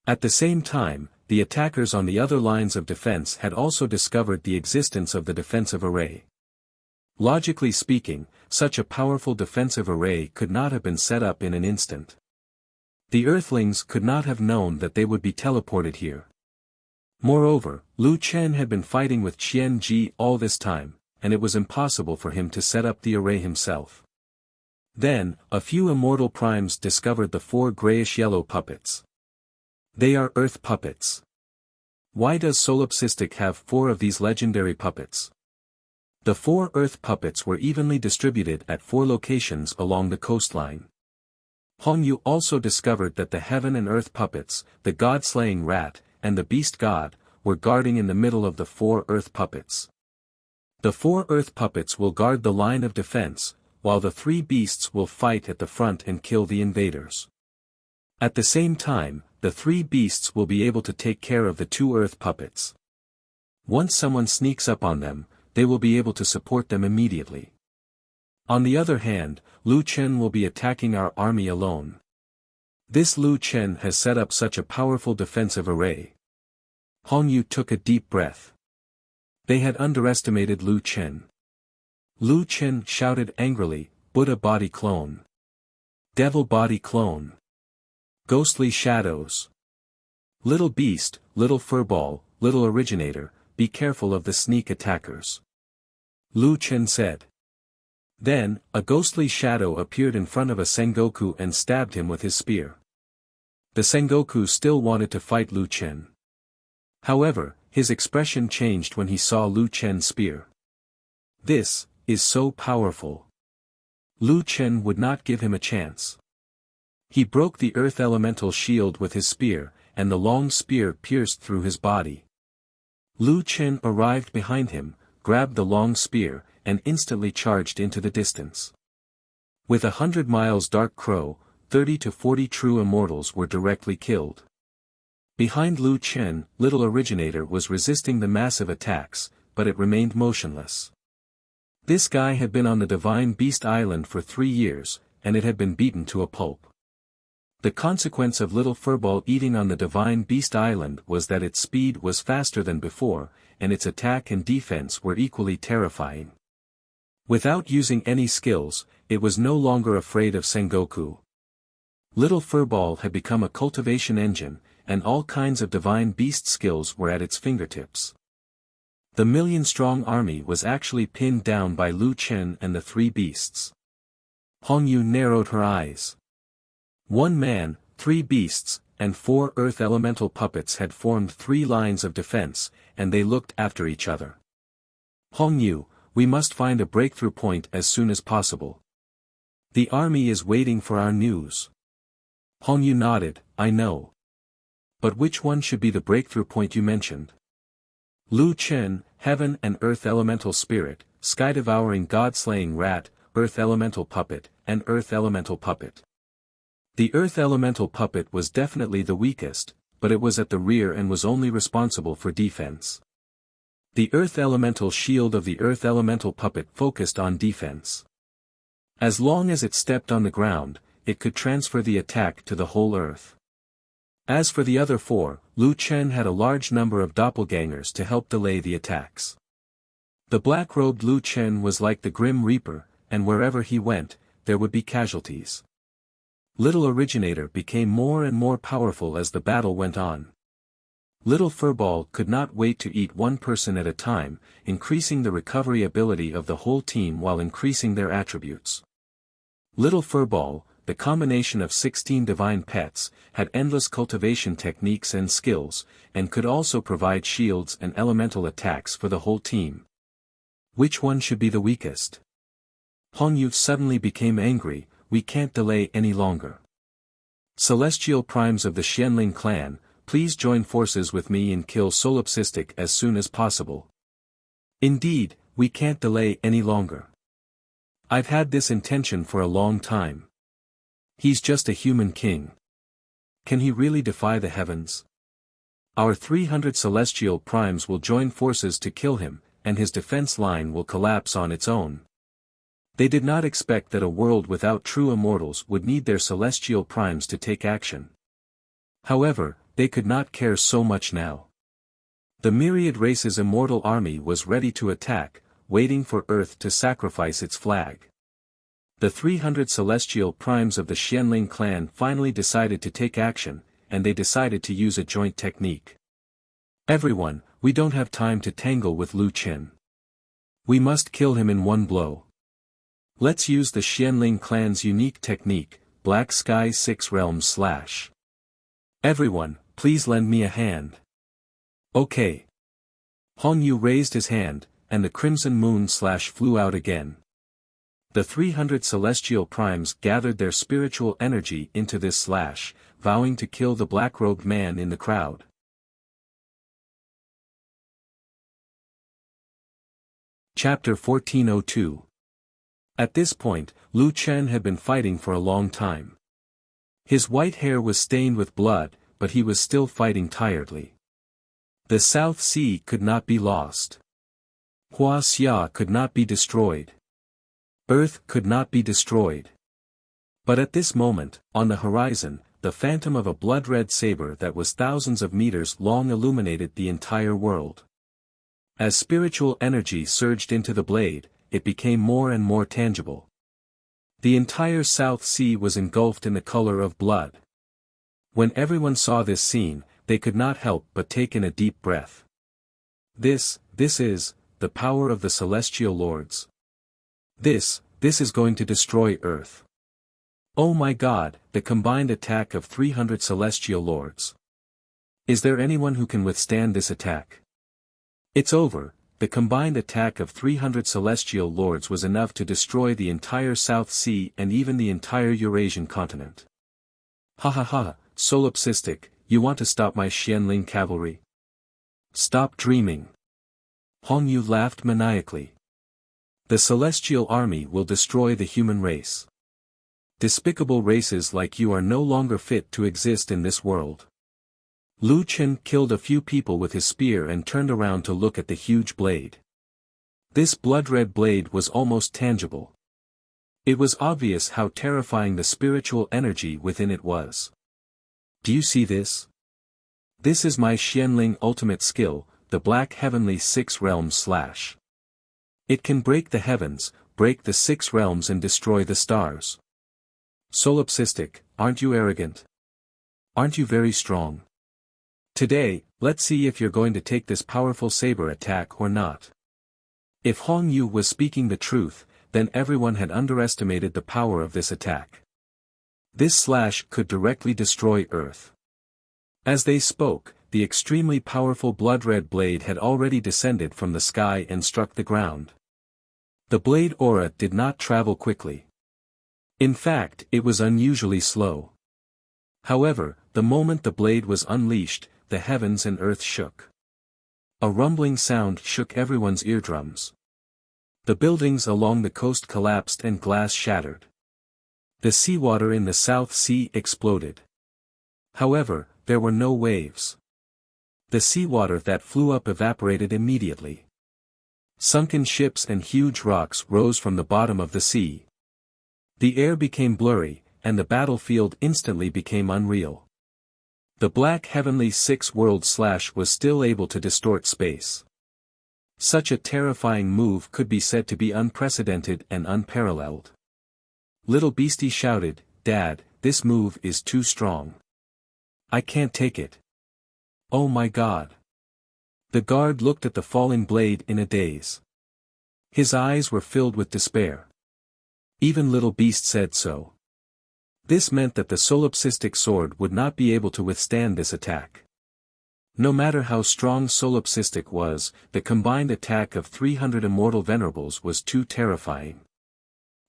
At the same time, the attackers on the other lines of defense had also discovered the existence of the defensive array. Logically speaking, such a powerful defensive array could not have been set up in an instant. The Earthlings could not have known that they would be teleported here. Moreover, Lu Chen had been fighting with Qian-ji all this time, and it was impossible for him to set up the array himself. Then, a few immortal primes discovered the 4 grayish-yellow puppets. They are Earth puppets. Why does Solipsistic have 4 of these legendary puppets? The 4 Earth puppets were evenly distributed at 4 locations along the coastline. Hong Yu also discovered that the Heaven and Earth puppets, the God-slaying rat, and the Beast God, were guarding in the middle of the 4 Earth puppets. The 4 Earth puppets will guard the line of defense, while the 3 beasts will fight at the front and kill the invaders. At the same time, the 3 beasts will be able to take care of the 2 Earth puppets. Once someone sneaks up on them, they will be able to support them immediately. On the other hand, Lu Chen will be attacking our army alone. This Lu Chen has set up such a powerful defensive array. Hong Yu took a deep breath. They had underestimated Lu Chen. Lu Chen shouted angrily, Buddha body clone. Devil body clone. Ghostly shadows. Little beast, little furball, little originator, be careful of the sneak attackers. Lu Chen said. Then, a ghostly shadow appeared in front of a Sengoku and stabbed him with his spear. The Sengoku still wanted to fight Lu Chen. However, his expression changed when he saw Lu Chen's spear. This is so powerful. Lu Chen would not give him a chance. He broke the earth elemental shield with his spear, and the long spear pierced through his body. Lu Chen arrived behind him, grabbed the long spear, and instantly charged into the distance. With 100 miles Dark Crow, 30 to 40 true immortals were directly killed. Behind Lu Chen, Little Originator was resisting the massive attacks, but it remained motionless. This guy had been on the Divine Beast Island for 3 years, and it had been beaten to a pulp. The consequence of little Furball eating on the Divine Beast Island was that its speed was faster than before, and its attack and defense were equally terrifying. Without using any skills, it was no longer afraid of Sengoku. Little Furball had become a cultivation engine, and all kinds of divine beast skills were at its fingertips. The million-strong army was actually pinned down by Lu Chen and the 3 beasts. Hongyu narrowed her eyes. 1 man, 3 beasts, and 4 earth elemental puppets had formed 3 lines of defense, and they looked after each other. Hongyu, we must find a breakthrough point as soon as possible. The army is waiting for our news. Hongyu nodded, I know. But which one should be the breakthrough point you mentioned? Lu Chen, Heaven and Earth Elemental Spirit, Sky-Devouring God-Slaying Rat, Earth Elemental Puppet, and Earth Elemental Puppet. The Earth Elemental Puppet was definitely the weakest, but it was at the rear and was only responsible for defense. The Earth Elemental Shield of the Earth Elemental Puppet focused on defense. As long as it stepped on the ground, it could transfer the attack to the whole Earth. As for the other 4, Lu Chen had a large number of doppelgangers to help delay the attacks. The black-robed Lu Chen was like the Grim Reaper, and wherever he went, there would be casualties. Little Originator became more and more powerful as the battle went on. Little Furball could not wait to eat 1 person at a time, increasing the recovery ability of the whole team while increasing their attributes. Little Furball, the combination of 16 divine pets, had endless cultivation techniques and skills, and could also provide shields and elemental attacks for the whole team. Which one should be the weakest? Hongyu suddenly became angry, we can't delay any longer. Celestial primes of the Xianling clan, please join forces with me and kill Solipsistic as soon as possible. Indeed, we can't delay any longer. I've had this intention for a long time. He's just a human king. Can he really defy the heavens? Our 300 celestial primes will join forces to kill him, and his defense line will collapse on its own. They did not expect that a world without true immortals would need their celestial primes to take action. However, they could not care so much now. The myriad race's immortal army was ready to attack, waiting for Earth to sacrifice its flag. The 300 celestial primes of the Xianling clan finally decided to take action, and they decided to use a joint technique. Everyone, we don't have time to tangle with Lu Chen. We must kill him in 1 blow. Let's use the Xianling clan's unique technique, Black Sky 6 Realms / Everyone, please lend me a hand. Okay. Hongyu raised his hand, and the crimson moon / flew out again. The 300 celestial primes gathered their spiritual energy into this /, vowing to kill the black-robed man in the crowd. Chapter 1402. At this point, Lu Chen had been fighting for a long time. His white hair was stained with blood, but he was still fighting tiredly. The South Sea could not be lost. Wuxia could not be destroyed. Earth could not be destroyed. But at this moment, on the horizon, the phantom of a blood-red saber that was thousands of meters long illuminated the entire world. As spiritual energy surged into the blade, it became more and more tangible. The entire South Sea was engulfed in the color of blood. When everyone saw this scene, they could not help but take in a deep breath. This is the power of the Celestial Lords. This is going to destroy Earth. Oh my God, the combined attack of 300 Celestial Lords. Is there anyone who can withstand this attack? It's over. The combined attack of 300 Celestial Lords was enough to destroy the entire South Sea and even the entire Eurasian continent. Ha ha ha, Solipsistic, you want to stop my Xianling cavalry? Stop dreaming. Hongyu laughed maniacally. The Celestial Army will destroy the human race. Despicable races like you are no longer fit to exist in this world. Lu Chen killed a few people with his spear and turned around to look at the huge blade. This blood-red blade was almost tangible. It was obvious how terrifying the spiritual energy within it was. Do you see this? This is my Xianling ultimate skill, the Black Heavenly Six Realms Slash. It can break the heavens, break the six realms and destroy the stars. Solipsistic, aren't you arrogant? Aren't you very strong? Today, let's see if you're going to take this powerful saber attack or not. If Hong Yu was speaking the truth, then everyone had underestimated the power of this attack. This slash could directly destroy Earth. As they spoke, the extremely powerful blood-red blade had already descended from the sky and struck the ground. The blade aura did not travel quickly. In fact, it was unusually slow. However, the moment the blade was unleashed, the heavens and earth shook. A rumbling sound shook everyone's eardrums. The buildings along the coast collapsed and glass shattered. The seawater in the South Sea exploded. However, there were no waves. The seawater that flew up evaporated immediately. Sunken ships and huge rocks rose from the bottom of the sea. The air became blurry, and the battlefield instantly became unreal. The Black Heavenly Six World Slash was still able to distort space. Such a terrifying move could be said to be unprecedented and unparalleled. Little Beastie shouted, "Dad, this move is too strong. I can't take it. Oh my God." The guard looked at the falling blade in a daze. His eyes were filled with despair. Even Little Beast said so. This meant that the solipsistic sword would not be able to withstand this attack. No matter how strong solipsistic was, the combined attack of 300 immortal venerables was too terrifying.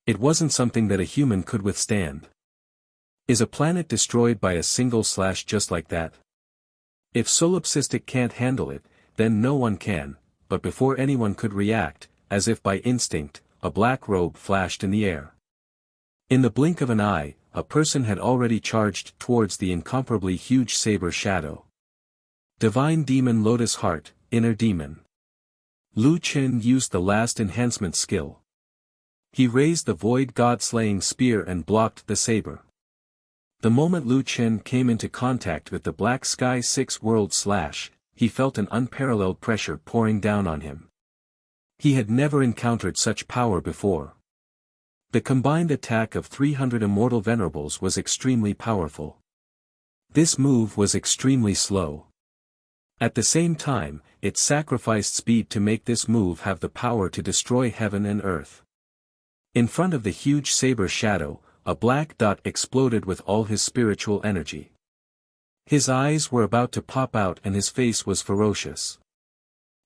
It wasn't something that a human could withstand. Is a planet destroyed by a single slash just like that? If solipsistic can't handle it, then no one can, but before anyone could react, as if by instinct, a black robe flashed in the air. In the blink of an eye, a person had already charged towards the incomparably huge saber shadow. Divine Demon Lotus Heart, Inner Demon. Lu Qin used the last enhancement skill. He raised the Void God-slaying spear and blocked the saber. The moment Lu Qin came into contact with the Black Sky Six World Slash, he felt an unparalleled pressure pouring down on him. He had never encountered such power before. The combined attack of 300 immortal venerables was extremely powerful. This move was extremely slow. At the same time, it sacrificed speed to make this move have the power to destroy heaven and earth. In front of the huge saber shadow, a black dot exploded with all his spiritual energy. His eyes were about to pop out and his face was ferocious.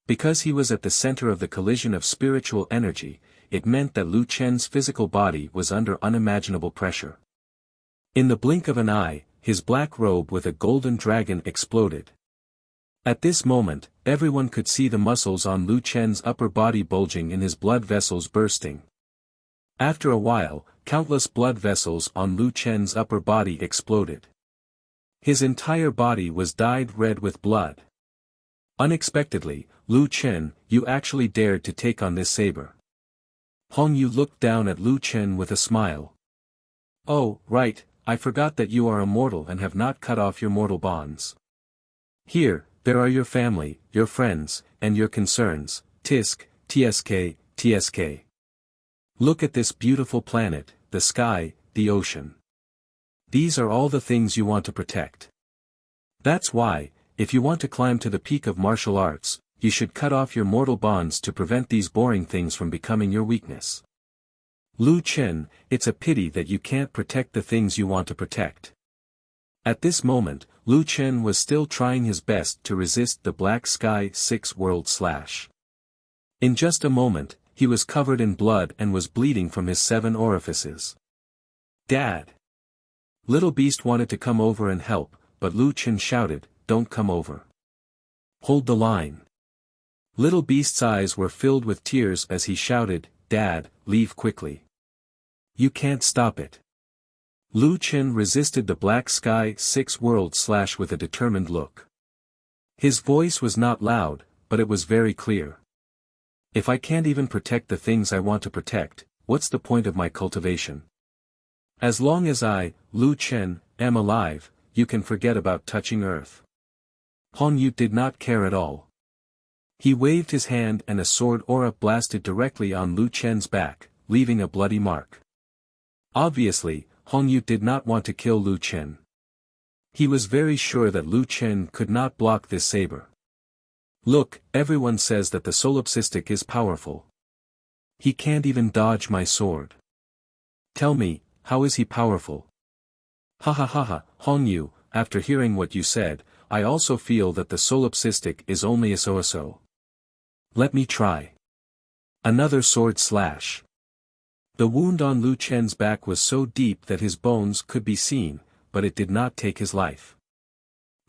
Because he was at the center of the collision of spiritual energy, it meant that Lu Chen's physical body was under unimaginable pressure. In the blink of an eye, his black robe with a golden dragon exploded. At this moment, everyone could see the muscles on Lu Chen's upper body bulging and his blood vessels bursting. After a while, countless blood vessels on Lu Chen's upper body exploded. His entire body was dyed red with blood. Unexpectedly, Lu Chen, you actually dared to take on this saber. Hong Yu looked down at Lu Chen with a smile. Oh, right, I forgot that you are immortal and have not cut off your mortal bonds. Here, there are your family, your friends, and your concerns, Tisk, TSK, TSK. Look at this beautiful planet, the sky, the ocean. These are all the things you want to protect. That's why, if you want to climb to the peak of martial arts, you should cut off your mortal bonds to prevent these boring things from becoming your weakness. Lu Chen, it's a pity that you can't protect the things you want to protect. At this moment, Lu Chen was still trying his best to resist the Black Sky Six World Slash. In just a moment, he was covered in blood and was bleeding from his 7 orifices. Dad! Little Beast wanted to come over and help, but Lu Chen shouted, "Don't come over. Hold the line." Little Beast's eyes were filled with tears as he shouted, "Dad, leave quickly. You can't stop it." Lu Chen resisted the Black Sky Six World Slash with a determined look. His voice was not loud, but it was very clear. If I can't even protect the things I want to protect, what's the point of my cultivation? As long as I, Lu Chen, am alive, you can forget about touching earth. Hong Yu did not care at all. He waved his hand and a sword aura blasted directly on Lu Chen's back, leaving a bloody mark. Obviously, Hong Yu did not want to kill Lu Chen. He was very sure that Lu Chen could not block this saber. Look, everyone says that the solipsistic is powerful. He can't even dodge my sword. Tell me, how is he powerful? Ha ha ha ha, Hong Yu, after hearing what you said, I also feel that the solipsistic is only a so-so. Let me try. Another sword slash. The wound on Lu Chen's back was so deep that his bones could be seen, but it did not take his life.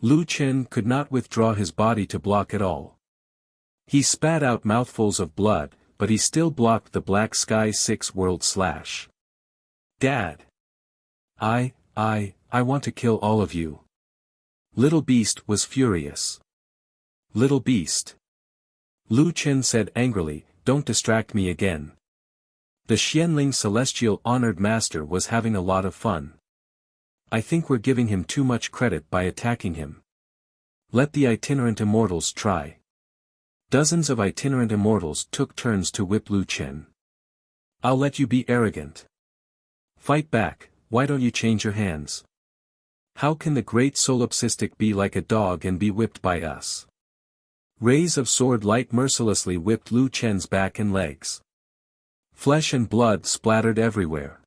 Lu Chen could not withdraw his body to block at all. He spat out mouthfuls of blood, but he still blocked the Black Sky 6 World slash. Dad! I want to kill all of you. Little Beast was furious. Little Beast. Lu Chen said angrily, don't distract me again. The Xianling Celestial Honored Master was having a lot of fun. I think we're giving him too much credit by attacking him. Let the itinerant immortals try. Dozens of itinerant immortals took turns to whip Lu Chen. I'll let you be arrogant. Fight back, why don't you change your hands? How can the great solipsistic be like a dog and be whipped by us? Rays of sword light mercilessly whipped Lu Chen's back and legs. Flesh and blood splattered everywhere.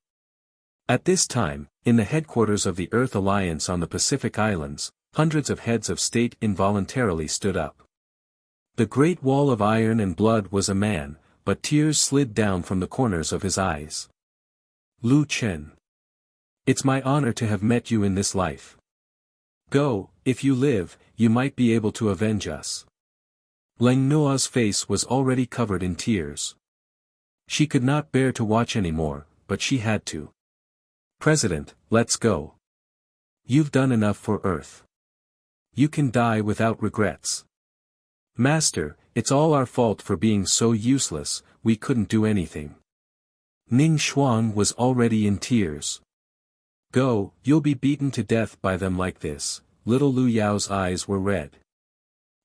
At this time, in the headquarters of the Earth Alliance on the Pacific Islands, hundreds of heads of state involuntarily stood up. The Great Wall of Iron and Blood was a man, but tears slid down from the corners of his eyes. Lu Chen. It's my honor to have met you in this life. Go, if you live, you might be able to avenge us. Leng Noa's face was already covered in tears. She could not bear to watch anymore, but she had to. President, let's go. You've done enough for Earth. You can die without regrets. Master, it's all our fault for being so useless, we couldn't do anything. Ning Xuan was already in tears. Go, you'll be beaten to death by them like this. Little Lu Yao's eyes were red.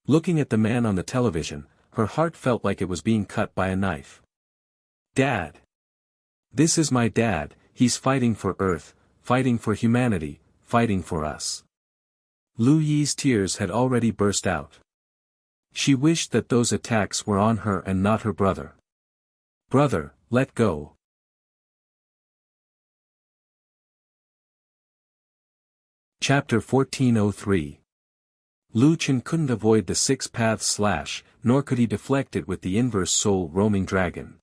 Looking at the man on the television, her heart felt like it was being cut by a knife. Dad! This is my dad, he's fighting for Earth, fighting for humanity, fighting for us. Lu Yi's tears had already burst out. She wished that those attacks were on her and not her brother. Brother, let go. Chapter 1403. Lu Chen couldn't avoid the six-path slash, nor could he deflect it with the inverse soul roaming dragon.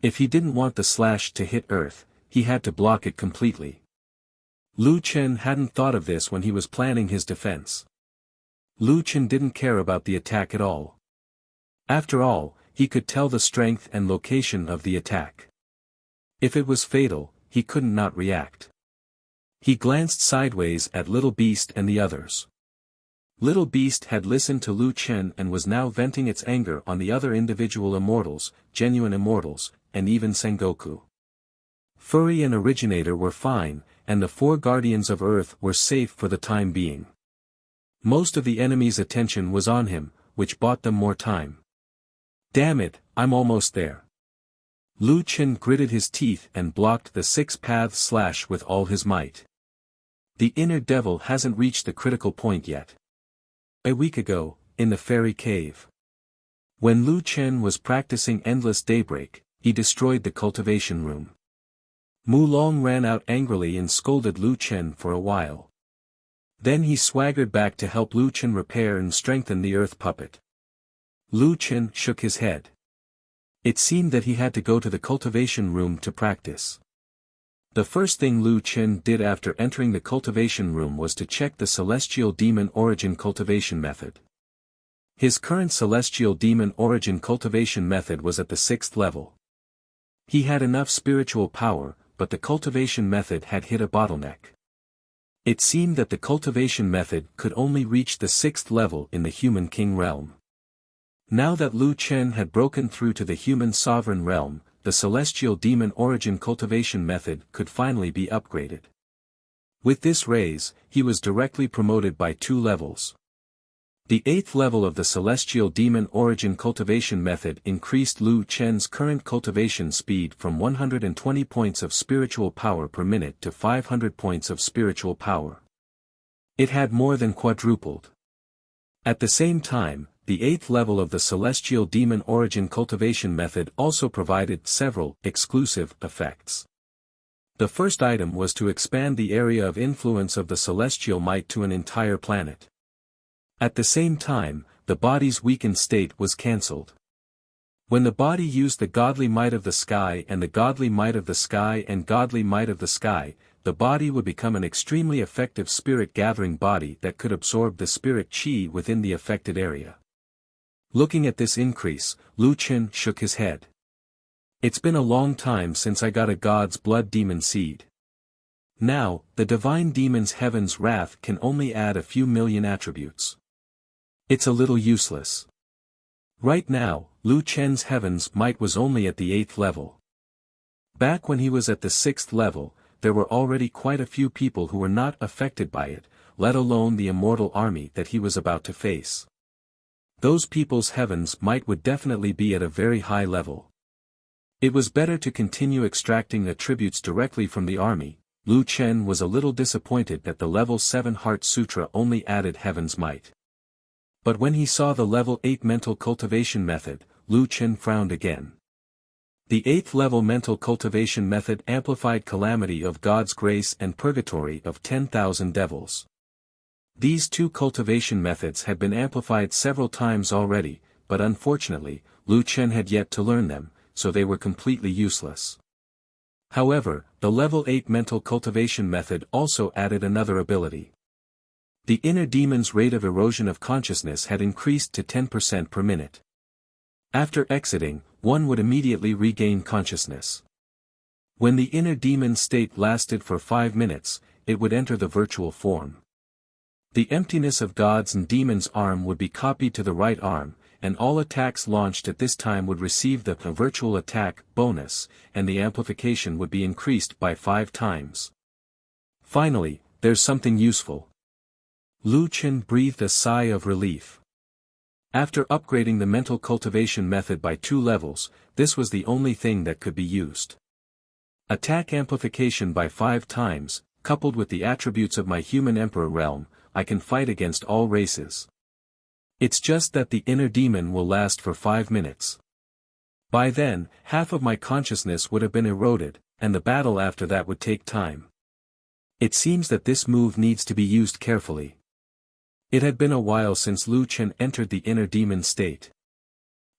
If he didn't want the slash to hit Earth, he had to block it completely. Lu Chen hadn't thought of this when he was planning his defense. Lu Chen didn't care about the attack at all. After all, he could tell the strength and location of the attack. If it was fatal, he couldn't not react. He glanced sideways at Little Beast and the others. Little Beast had listened to Lu Chen and was now venting its anger on the other individual immortals, genuine immortals, and even Sengoku. Furry and Originator were fine, and the four Guardians of Earth were safe for the time being. Most of the enemy's attention was on him, which bought them more time. Damn it, I'm almost there. Lu Chen gritted his teeth and blocked the six-path slash with all his might. The inner devil hasn't reached the critical point yet. A week ago, in the fairy cave. When Lu Chen was practicing Endless Daybreak, he destroyed the cultivation room. Mu Long ran out angrily and scolded Lu Chen for a while. Then he swaggered back to help Lu Chen repair and strengthen the earth puppet. Lu Chen shook his head. It seemed that he had to go to the cultivation room to practice. The first thing Lu Chen did after entering the cultivation room was to check the Celestial Demon Origin cultivation method. His current Celestial Demon Origin cultivation method was at the 6th level. He had enough spiritual power, but the cultivation method had hit a bottleneck. It seemed that the cultivation method could only reach the 6th level in the Human King realm. Now that Lu Chen had broken through to the human sovereign realm, the celestial demon origin cultivation method could finally be upgraded. With this raise, he was directly promoted by 2 levels. The 8th level of the celestial demon origin cultivation method increased Lu Chen's current cultivation speed from 120 points of spiritual power per minute to 500 points of spiritual power. It had more than quadrupled. At the same time, the 8th level of the celestial demon origin cultivation method also provided several exclusive effects. The first item was to expand the area of influence of the celestial might to an entire planet. At the same time, the body's weakened state was cancelled. When the body used the godly might of the sky and the godly might of the sky and godly might of the sky, the body would become an extremely effective spirit-gathering body that could absorb the spirit chi within the affected area. Looking at this increase, Lu Chen shook his head. It's been a long time since I got a god's blood demon seed. Now, the divine demon's heaven's wrath can only add a few million attributes. It's a little useless. Right now, Lu Chen's heaven's might was only at the 8th level. Back when he was at the 6th level, there were already quite a few people who were not affected by it, let alone the immortal army that he was about to face. Those people's heaven's might would definitely be at a very high level. It was better to continue extracting attributes directly from the army. Lu Chen was a little disappointed that the level 7 Heart Sutra only added heaven's might. But when he saw the level 8 mental cultivation method, Lu Chen frowned again. The 8th level mental cultivation method amplified calamity of God's grace and purgatory of 10,000 devils. These 2 cultivation methods had been amplified several times already, but unfortunately, Lu Chen had yet to learn them, so they were completely useless. However, the level 8 mental cultivation method also added another ability. The inner demon's rate of erosion of consciousness had increased to 10% per minute. After exiting, one would immediately regain consciousness. When the inner demon state lasted for 5 minutes, it would enter the virtual form. The emptiness of God's and demon's arm would be copied to the right arm, and all attacks launched at this time would receive the virtual attack bonus, and the amplification would be increased by 5 times. Finally, there's something useful. Lu Chen breathed a sigh of relief. After upgrading the mental cultivation method by 2 levels, this was the only thing that could be used. Attack amplification by 5 times, coupled with the attributes of my human emperor realm, I can fight against all races. It's just that the inner demon will last for 5 minutes. By then, half of my consciousness would have been eroded, and the battle after that would take time. It seems that this move needs to be used carefully. It had been a while since Lu Chen entered the inner demon state.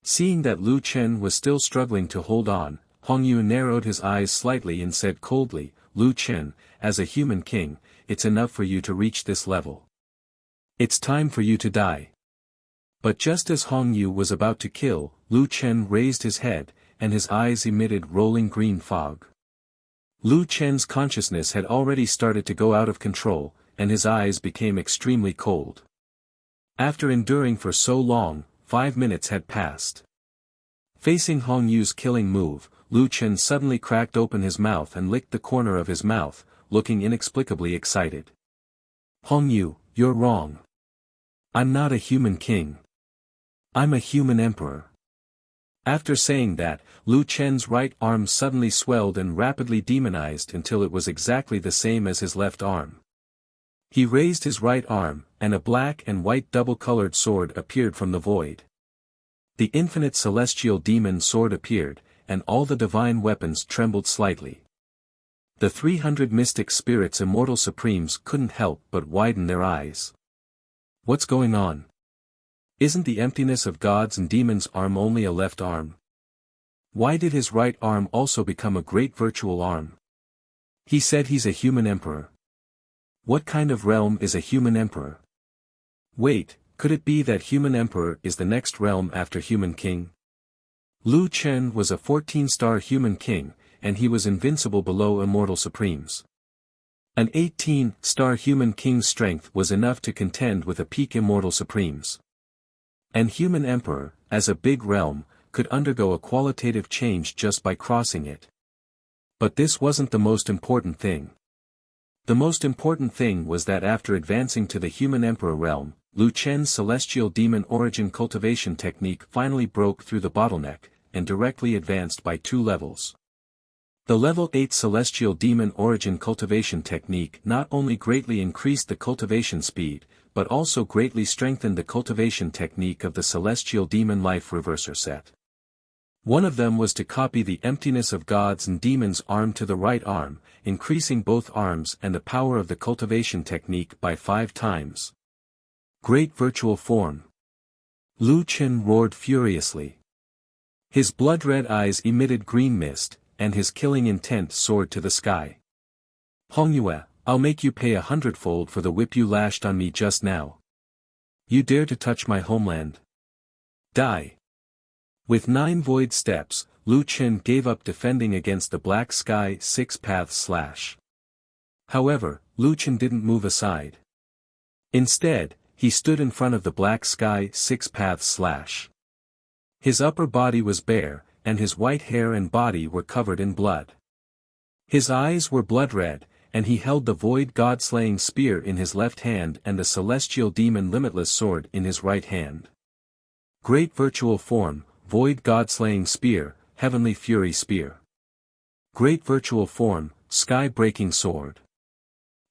Seeing that Lu Chen was still struggling to hold on, Hongyu narrowed his eyes slightly and said coldly, Lu Chen, as a human king, it's enough for you to reach this level. It's time for you to die. But just as Hongyu was about to kill, Lu Chen raised his head, and his eyes emitted rolling green fog. Lu Chen's consciousness had already started to go out of control, and his eyes became extremely cold. After enduring for so long, 5 minutes had passed. Facing Hongyu's killing move, Lu Chen suddenly cracked open his mouth and licked the corner of his mouth, looking inexplicably excited. Hongyu, you're wrong. I'm not a human king. I'm a human emperor. After saying that, Lu Chen's right arm suddenly swelled and rapidly demonized until it was exactly the same as his left arm. He raised his right arm, and a black and white double-colored sword appeared from the void. The infinite celestial demon sword appeared, and all the divine weapons trembled slightly. The 300 mystic spirits immortal supremes couldn't help but widen their eyes. What's going on? Isn't the emptiness of God's and demons' arm only a left arm? Why did his right arm also become a great virtual arm? He said he's a human emperor. What kind of realm is a human emperor? Wait, could it be that human emperor is the next realm after human king? Lu Chen was a 14-star human king, and he was invincible below immortal supremes. An 18-star human king's strength was enough to contend with a peak immortal supremes. And human emperor, as a big realm, could undergo a qualitative change just by crossing it. But this wasn't the most important thing. The most important thing was that after advancing to the human emperor realm, Lu Chen's celestial demon origin cultivation technique finally broke through the bottleneck, and directly advanced by 2 levels. The level 8 celestial demon origin cultivation technique not only greatly increased the cultivation speed, but also greatly strengthened the cultivation technique of the celestial demon life reverser set. One of them was to copy the emptiness of gods and demons arm to the right arm, increasing both arms and the power of the cultivation technique by 5 times. Great virtual form. Lu Chen roared furiously. His blood-red eyes emitted green mist, and his killing intent soared to the sky. Hongyue, I'll make you pay 100-fold for the whip you lashed on me just now. You dare to touch my homeland? Die. With 9 void steps, Lu Chen gave up defending against the Black Sky 6-path slash. However, Lu Chen didn't move aside. Instead, he stood in front of the Black Sky 6-path slash. His upper body was bare, and his white hair and body were covered in blood. His eyes were blood-red, and he held the void god-slaying spear in his left hand and the celestial demon limitless sword in his right hand. Great virtual form, void god-slaying spear, heavenly fury spear. Great virtual form, sky-breaking sword.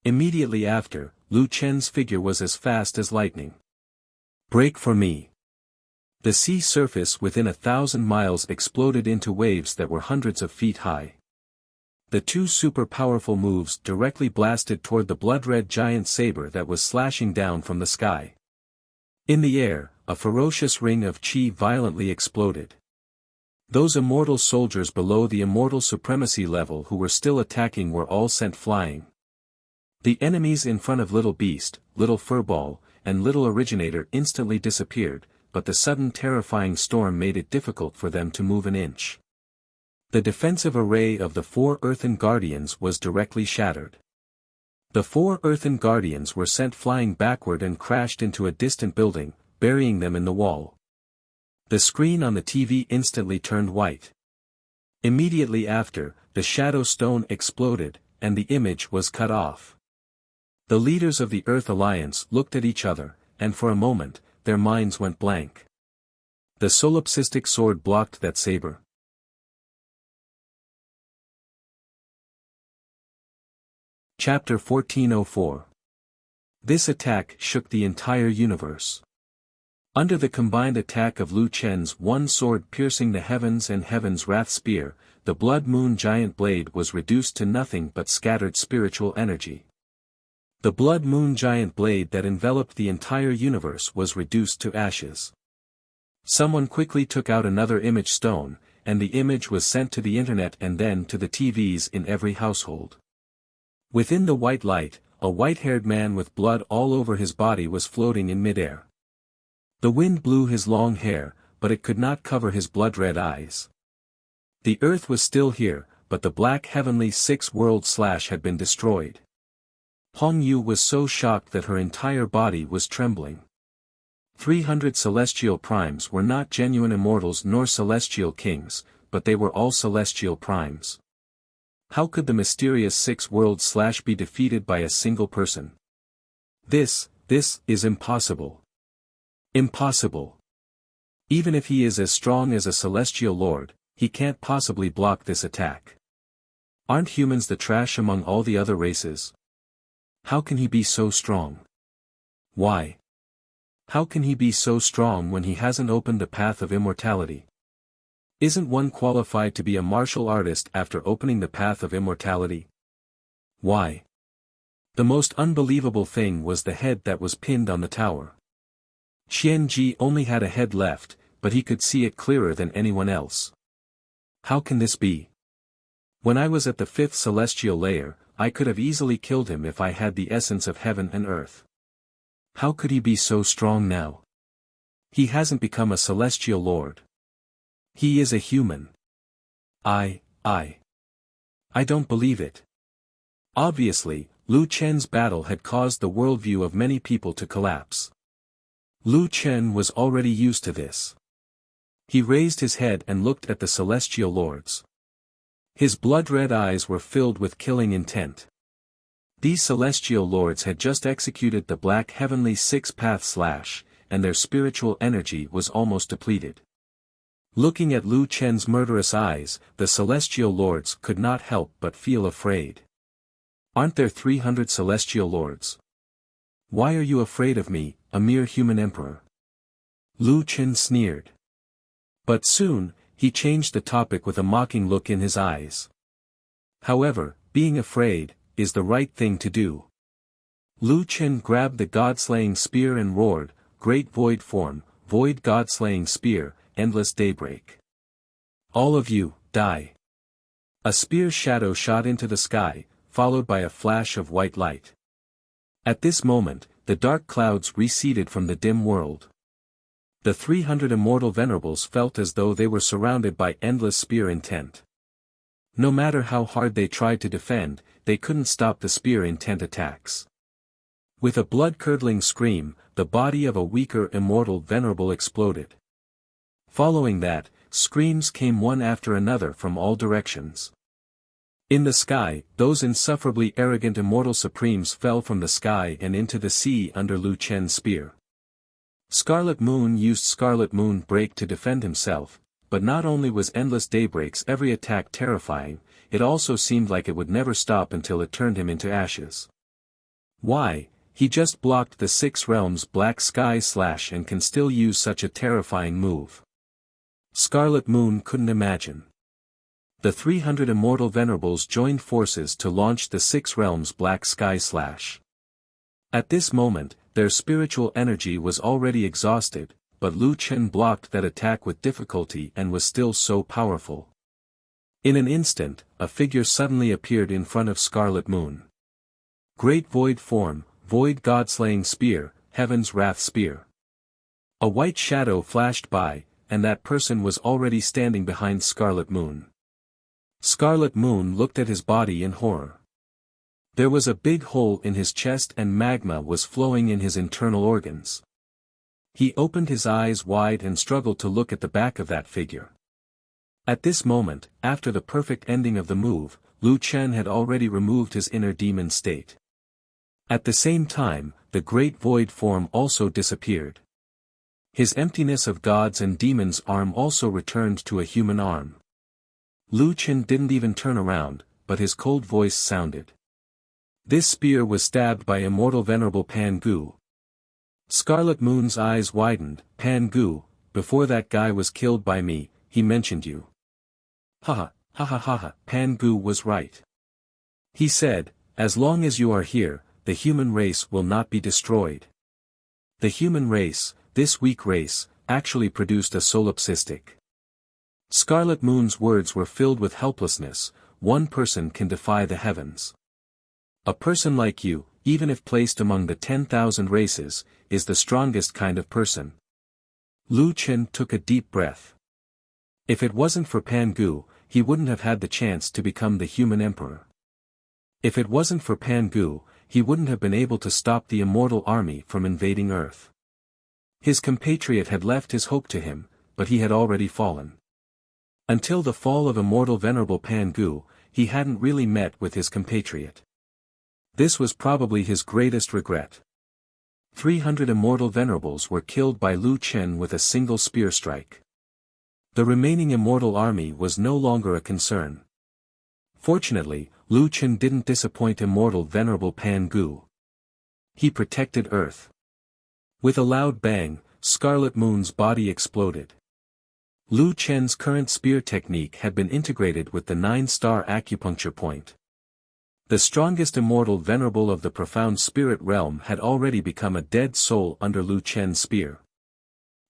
Immediately after, Lu Chen's figure was as fast as lightning. Break for me. The sea surface within 1,000 miles exploded into waves that were hundreds of feet high. The 2 super powerful moves directly blasted toward the blood-red giant saber that was slashing down from the sky. In the air, a ferocious ring of chi violently exploded. Those immortal soldiers below the immortal supremacy level who were still attacking were all sent flying. The enemies in front of Little Beast, Little Furball, and Little Originator instantly disappeared, but the sudden terrifying storm made it difficult for them to move an inch. The defensive array of the 4 Earthen Guardians was directly shattered. The 4 Earthen Guardians were sent flying backward and crashed into a distant building, burying them in the wall. The screen on the TV instantly turned white. Immediately after, the Shadow Stone exploded, and the image was cut off. The leaders of the Earth Alliance looked at each other, and for a moment, their minds went blank. The solipsistic sword blocked that saber. Chapter 1404. This attack shook the entire universe. Under the combined attack of Lu Chen's 1 sword piercing the heavens and Heaven's Wrath Spear, the Blood Moon Giant Blade was reduced to nothing but scattered spiritual energy. The Blood Moon Giant Blade that enveloped the entire universe was reduced to ashes. Someone quickly took out another image stone, and the image was sent to the internet and then to the TVs in every household. Within the white light, a white-haired man with blood all over his body was floating in midair. The wind blew his long hair, but it could not cover his blood-red eyes. The earth was still here, but the black heavenly 6-world slash had been destroyed. Hong Yu was so shocked that her entire body was trembling. 300 celestial primes were not genuine immortals nor celestial kings, but they were all celestial primes. How could the mysterious 6-world slash be defeated by a single person? This is impossible. Impossible. Even if he is as strong as a celestial lord, he can't possibly block this attack. Aren't humans the trash among all the other races? How can he be so strong? Why? How can he be so strong when he hasn't opened the path of immortality? Isn't one qualified to be a martial artist after opening the path of immortality? Why? The most unbelievable thing was the head that was pinned on the tower. Qian Ji only had a head left, but he could see it clearer than anyone else. How can this be? When I was at the 5th celestial layer, I could have easily killed him if I had the essence of heaven and earth. How could he be so strong now? He hasn't become a celestial lord. He is a human. I don't believe it. Obviously, Lu Chen's battle had caused the worldview of many people to collapse. Lu Chen was already used to this. He raised his head and looked at the celestial lords. His blood-red eyes were filled with killing intent. These celestial lords had just executed the black heavenly six-path slash, and their spiritual energy was almost depleted. Looking at Lu Chen's murderous eyes, the celestial lords could not help but feel afraid. Aren't there 300 celestial lords? Why are you afraid of me, a mere human emperor? Lu Chen sneered. But soon, he changed the topic with a mocking look in his eyes. However, being afraid is the right thing to do. Lu Chen grabbed the god-slaying spear and roared, "Great void form, void god-slaying spear, endless daybreak. All of you, die." A spear's shadow shot into the sky, followed by a flash of white light. At this moment, the dark clouds receded from the dim world. The 300 immortal venerables felt as though they were surrounded by endless spear intent. No matter how hard they tried to defend, they couldn't stop the spear intent attacks. With a blood-curdling scream, the body of a weaker immortal venerable exploded. Following that, screams came one after another from all directions. In the sky, those insufferably arrogant immortal supremes fell from the sky and into the sea under Lu Chen's spear. Scarlet Moon used Scarlet Moon Break to defend himself, but not only was Endless Daybreak's every attack terrifying, it also seemed like it would never stop until it turned him into ashes. Why, he just blocked the Six Realms Black Sky Slash and can still use such a terrifying move. Scarlet Moon couldn't imagine. The 300 immortal venerables joined forces to launch the Six Realms Black Sky Slash. At this moment, their spiritual energy was already exhausted, but Lu Chen blocked that attack with difficulty and was still so powerful. In an instant, a figure suddenly appeared in front of Scarlet Moon. Great Void Form, Void God-Slaying Spear, Heaven's Wrath Spear. A white shadow flashed by, and that person was already standing behind Scarlet Moon. Scarlet Moon looked at his body in horror. There was a big hole in his chest and magma was flowing in his internal organs. He opened his eyes wide and struggled to look at the back of that figure. At this moment, after the perfect ending of the move, Lu Chen had already removed his inner demon state. At the same time, the great void form also disappeared. His emptiness of gods and demons arm also returned to a human arm. Lu Chen didn't even turn around, but his cold voice sounded. This spear was stabbed by immortal venerable Pan Gu. Scarlet Moon's eyes widened. Pan Gu, before that guy was killed by me, he mentioned you. Ha ha, Pan Gu was right. He said, as long as you are here, the human race will not be destroyed. The human race, this weak race, actually produced a solipsistic. Scarlet Moon's words were filled with helplessness. One person can defy the heavens. A person like you, even if placed among the 10,000 races, is the strongest kind of person. Lu Chen took a deep breath. If it wasn't for Pan Gu, he wouldn't have had the chance to become the human emperor. If it wasn't for Pan Gu, he wouldn't have been able to stop the immortal army from invading Earth. His compatriot had left his hope to him, but he had already fallen. Until the fall of immortal venerable Pan Gu, he hadn't really met with his compatriot. This was probably his greatest regret. 300 immortal venerables were killed by Lu Chen with a single spear strike. The remaining immortal army was no longer a concern. Fortunately, Lu Chen didn't disappoint immortal venerable Pan Gu. He protected Earth. With a loud bang, Scarlet Moon's body exploded. Lu Chen's current spear technique had been integrated with the 9-star acupuncture point. The strongest immortal venerable of the profound spirit realm had already become a dead soul under Lu Chen's spear.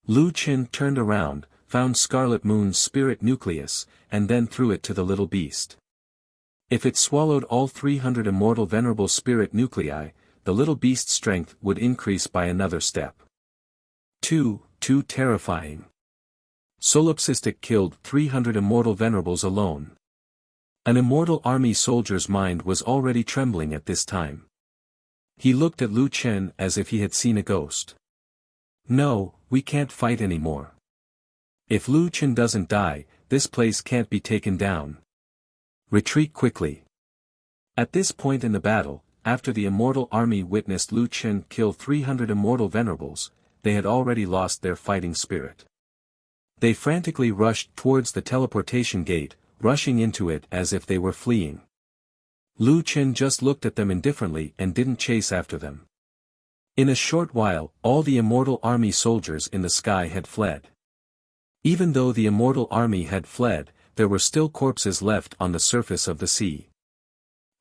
Lu Chen turned around, found Scarlet Moon's spirit nucleus, and then threw it to the little beast. If it swallowed all 300 immortal venerable spirit nuclei, the little beast's strength would increase by another step. Too terrifying. Solipsistic killed 300 immortal venerables alone. An immortal army soldier's mind was already trembling at this time. He looked at Lu Chen as if he had seen a ghost. No, we can't fight anymore. If Lu Chen doesn't die, this place can't be taken down. Retreat quickly. At this point in the battle, after the immortal army witnessed Lu Chen kill 300 immortal venerables, they had already lost their fighting spirit. They frantically rushed towards the teleportation gate, rushing into it as if they were fleeing. Lu Chen just looked at them indifferently and didn't chase after them. In a short while, all the immortal army soldiers in the sky had fled. Even though the immortal army had fled, there were still corpses left on the surface of the sea.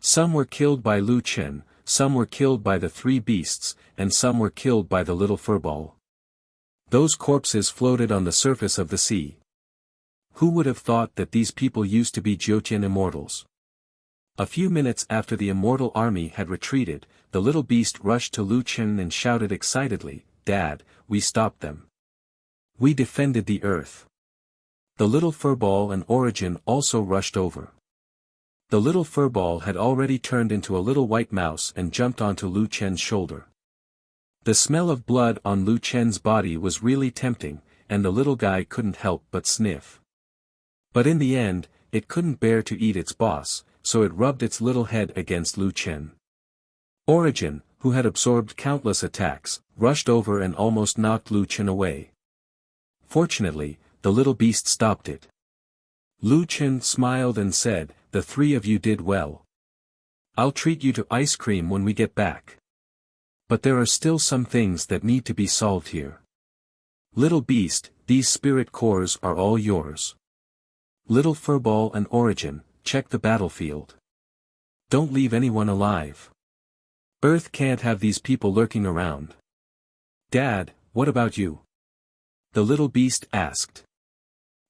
Some were killed by Lu Chen, some were killed by the three beasts, and some were killed by the little furball. Those corpses floated on the surface of the sea. Who would have thought that these people used to be Jiutian immortals? A few minutes after the immortal army had retreated, the little beast rushed to Lu Chen and shouted excitedly, "Dad, we stopped them. We defended the earth." The little furball and Origin also rushed over. The little furball had already turned into a little white mouse and jumped onto Lu Chen's shoulder. The smell of blood on Lu Chen's body was really tempting, and the little guy couldn't help but sniff. But in the end, it couldn't bear to eat its boss, so it rubbed its little head against Lu Chen. Origin, who had absorbed countless attacks, rushed over and almost knocked Lu Chen away. Fortunately, the little beast stopped it. Lu Chen smiled and said, "The three of you did well. I'll treat you to ice cream when we get back. But there are still some things that need to be solved here. Little beast, these spirit cores are all yours. Little furball and Origin, check the battlefield. Don't leave anyone alive. Earth can't have these people lurking around." "Dad, what about you?" the little beast asked.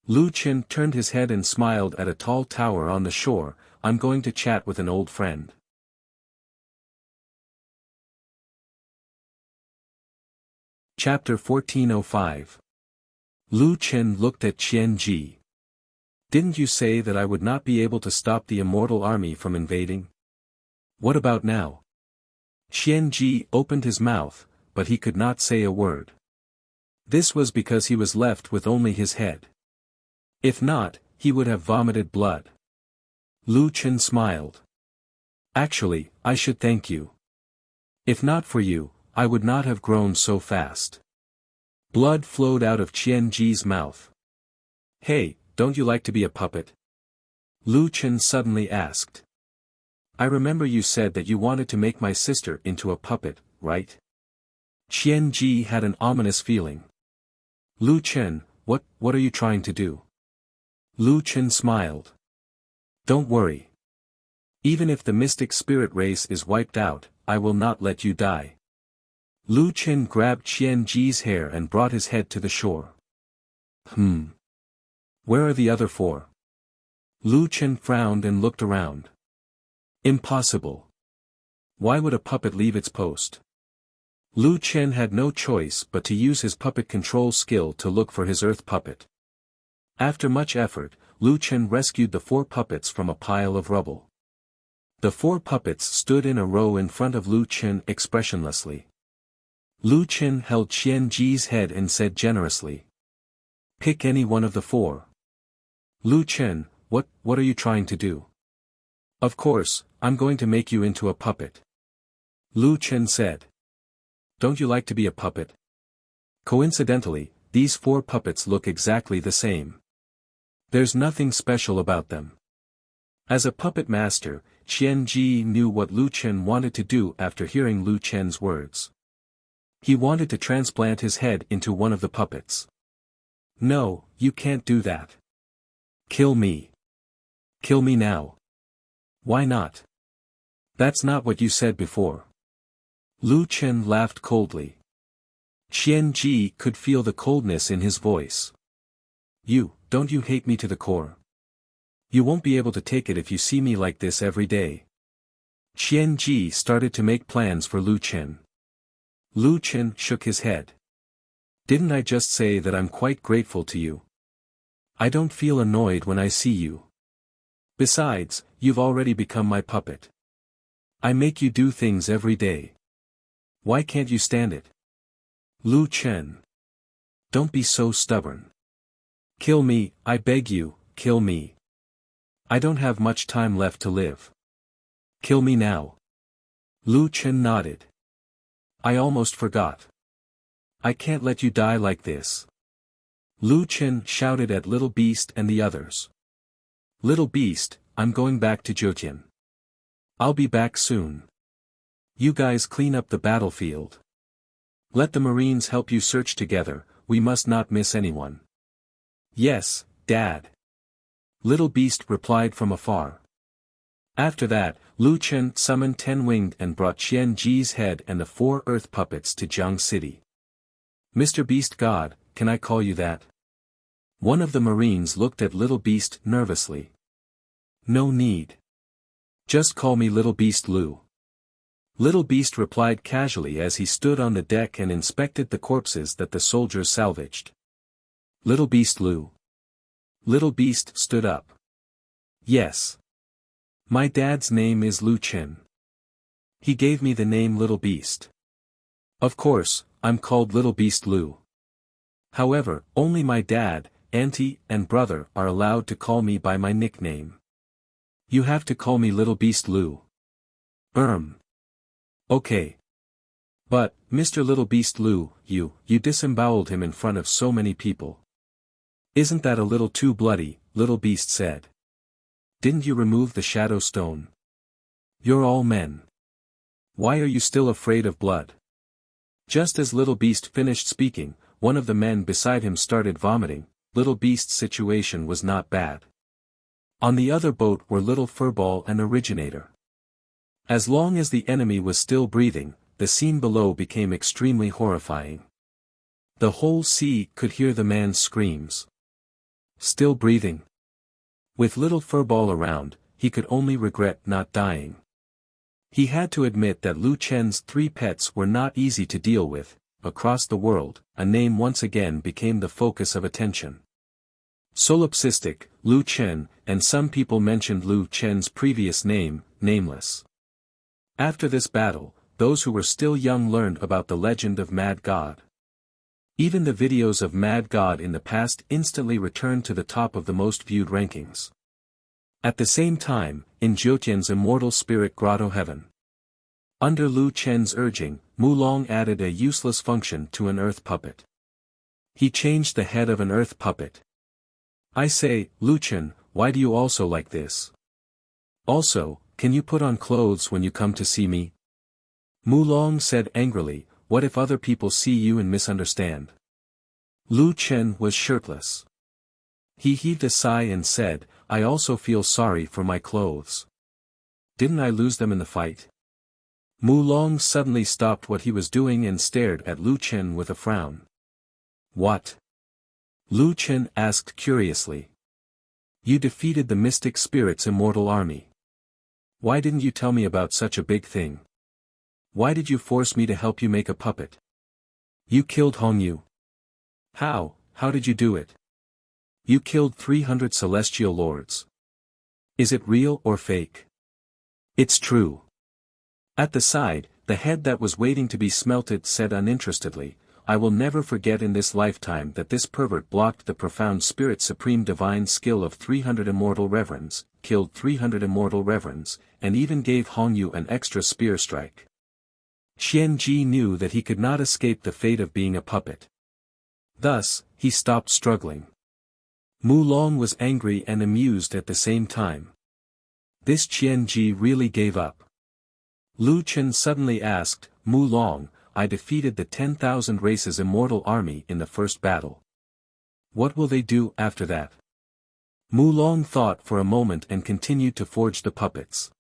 Lu Chen turned his head and smiled at a tall tower on the shore. "I'm going to chat with an old friend." Chapter 1405. Lu Chen looked at Qian Ji. "Didn't you say that I would not be able to stop the immortal army from invading? What about now?" Qian Ji opened his mouth, but he could not say a word. This was because he was left with only his head. If not, he would have vomited blood. Lu Chen smiled. "Actually, I should thank you. If not for you, I would not have grown so fast." Blood flowed out of Qian Ji's mouth. "Hey, don't you like to be a puppet?" Lu Chen suddenly asked. "I remember you said that you wanted to make my sister into a puppet, right?" Qian Ji had an ominous feeling. "Lu Chen, what are you trying to do?" Lu Chen smiled. "Don't worry. Even if the mystic spirit race is wiped out, I will not let you die." Lu Chen grabbed Qian Ji's hair and brought his head to the shore. Where are the other four?" Lu Chen frowned and looked around. "Impossible. Why would a puppet leave its post?" Lu Chen had no choice but to use his puppet control skill to look for his earth puppet. After much effort, Lu Chen rescued the four puppets from a pile of rubble. The four puppets stood in a row in front of Lu Chen expressionlessly. Lu Chen held Qian Ji's head and said generously, "Pick any one of the four." "Lu Chen, what are you trying to do?" "Of course, I'm going to make you into a puppet." Lu Chen said. "Don't you like to be a puppet?" Coincidentally, these four puppets look exactly the same. There's nothing special about them. As a puppet master, Qian Ji knew what Lu Chen wanted to do after hearing Lu Chen's words. He wanted to transplant his head into one of the puppets. "No, you can't do that. Kill me. Kill me now." "Why not?" "That's not what you said before." Lu Chen laughed coldly. Qian Ji could feel the coldness in his voice. Don't you hate me to the core? You won't be able to take it if you see me like this every day." Qian Ji started to make plans for Lu Chen. Lu Chen shook his head. "Didn't I just say that I'm quite grateful to you? I don't feel annoyed when I see you. Besides, you've already become my puppet. I make you do things every day. Why can't you stand it?" "Lu Chen. Don't be so stubborn. Kill me, I beg you, kill me. I don't have much time left to live. Kill me now. Lu Chen nodded. I almost forgot. I can't let you die like this. Lu Chen shouted at Little Beast and the others. Little Beast, I'm going back to Jotian. I'll be back soon. You guys clean up the battlefield. Let the Marines help you search together, we must not miss anyone. Yes, Dad. Little Beast replied from afar. After that, Lu Chen summoned 10 winged and brought Qian Ji's head and the 4 earth puppets to Jiang City. Mr. Beast God, can I call you that? One of the Marines looked at Little Beast nervously. No need. Just call me Little Beast Lu. Little Beast replied casually as he stood on the deck and inspected the corpses that the soldiers salvaged. Little Beast Lu. Little Beast stood up. Yes. My dad's name is Lu Chen. He gave me the name Little Beast. Of course, I'm called Little Beast Lu. However, only my dad, auntie, and brother are allowed to call me by my nickname. You have to call me Little Beast Lu. Okay. But, Mr. Little Beast Lu, you disemboweled him in front of so many people. Isn't that a little too bloody? Little Beast said. Didn't you remove the shadow stone? You're all men. Why are you still afraid of blood? Just as Little Beast finished speaking, one of the men beside him started vomiting. Little Beast's situation was not bad. On the other boat were Little Furball and Originator. As long as the enemy was still breathing, the scene below became extremely horrifying. The whole sea could hear the man's screams. Still breathing. With Little Furball around, he could only regret not dying. He had to admit that Lu Chen's 3 pets were not easy to deal with. Across the world, a name once again became the focus of attention. Solipsistic, Lu Chen, and some people mentioned Lu Chen's previous name, Nameless. After this battle, those who were still young learned about the legend of Mad God. Even the videos of Mad God in the past instantly returned to the top of the most viewed rankings. At the same time, in Jotian's immortal spirit grotto heaven. Under Lu Chen's urging, Mulong added a useless function to an earth puppet. He changed the head of an earth puppet. I say, Lu Chen, why do you also like this? Also, can you put on clothes when you come to see me? Mulong said angrily, what if other people see you and misunderstand? Lu Chen was shirtless. He heaved a sigh and said, I also feel sorry for my clothes. Didn't I lose them in the fight? Mulong suddenly stopped what he was doing and stared at Lu Chen with a frown. What? Lu Chen asked curiously. You defeated the Mystic Spirit's immortal army. Why didn't you tell me about such a big thing? Why did you force me to help you make a puppet? You killed Hongyu. How did you do it? You killed 300 celestial lords. Is it real or fake? It's true. At the side, the head that was waiting to be smelted said uninterestedly, I will never forget in this lifetime that this pervert blocked the profound spirit's supreme divine skill of 300 immortal reverends, killed 300 immortal reverends, and even gave Hongyu an extra spear strike. Qian Ji knew that he could not escape the fate of being a puppet. Thus, he stopped struggling. Mulong was angry and amused at the same time. This Qian Ji really gave up. Lu Chen suddenly asked, Mulong, I defeated the 10,000 races immortal army in the first battle. What will they do after that? Mulong thought for a moment and continued to forge the puppets.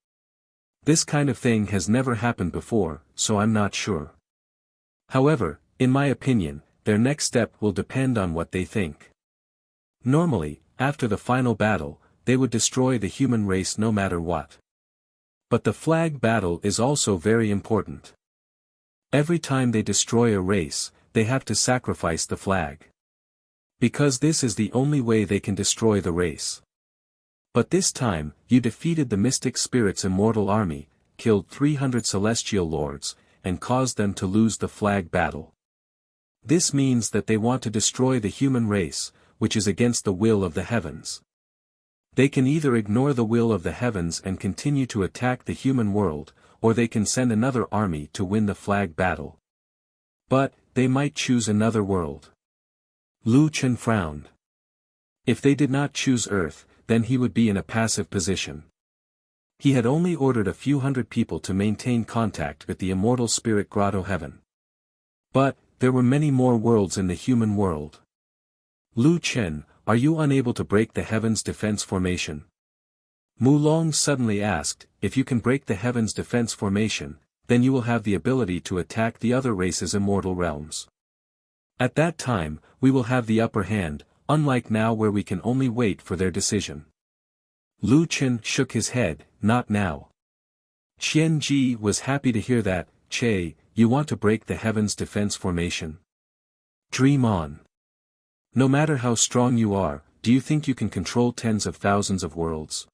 This kind of thing has never happened before, so I'm not sure. However, in my opinion, their next step will depend on what they think. Normally, after the final battle, they would destroy the human race no matter what. But the flag battle is also very important. Every time they destroy a race, they have to sacrifice the flag. Because this is the only way they can destroy the race. But this time, you defeated the Mystic Spirit's immortal army, killed 300 celestial lords, and caused them to lose the flag battle. This means that they want to destroy the human race, which is against the will of the heavens. They can either ignore the will of the heavens and continue to attack the human world, or they can send another army to win the flag battle. But, they might choose another world. Lu Chen frowned. If they did not choose Earth, then he would be in a passive position. He had only ordered a few hundred people to maintain contact with the immortal spirit grotto heaven. But, there were many more worlds in the human world. Lu Chen, are you unable to break the heaven's defense formation? Mu Long suddenly asked, if you can break the heaven's defense formation, then you will have the ability to attack the other race's immortal realms. At that time, we will have the upper hand, unlike now where we can only wait for their decision. Lu Chen shook his head, not now. Qian Ji was happy to hear that. Che, you want to break the heaven's defense formation? Dream on. No matter how strong you are, do you think you can control tens of thousands of worlds?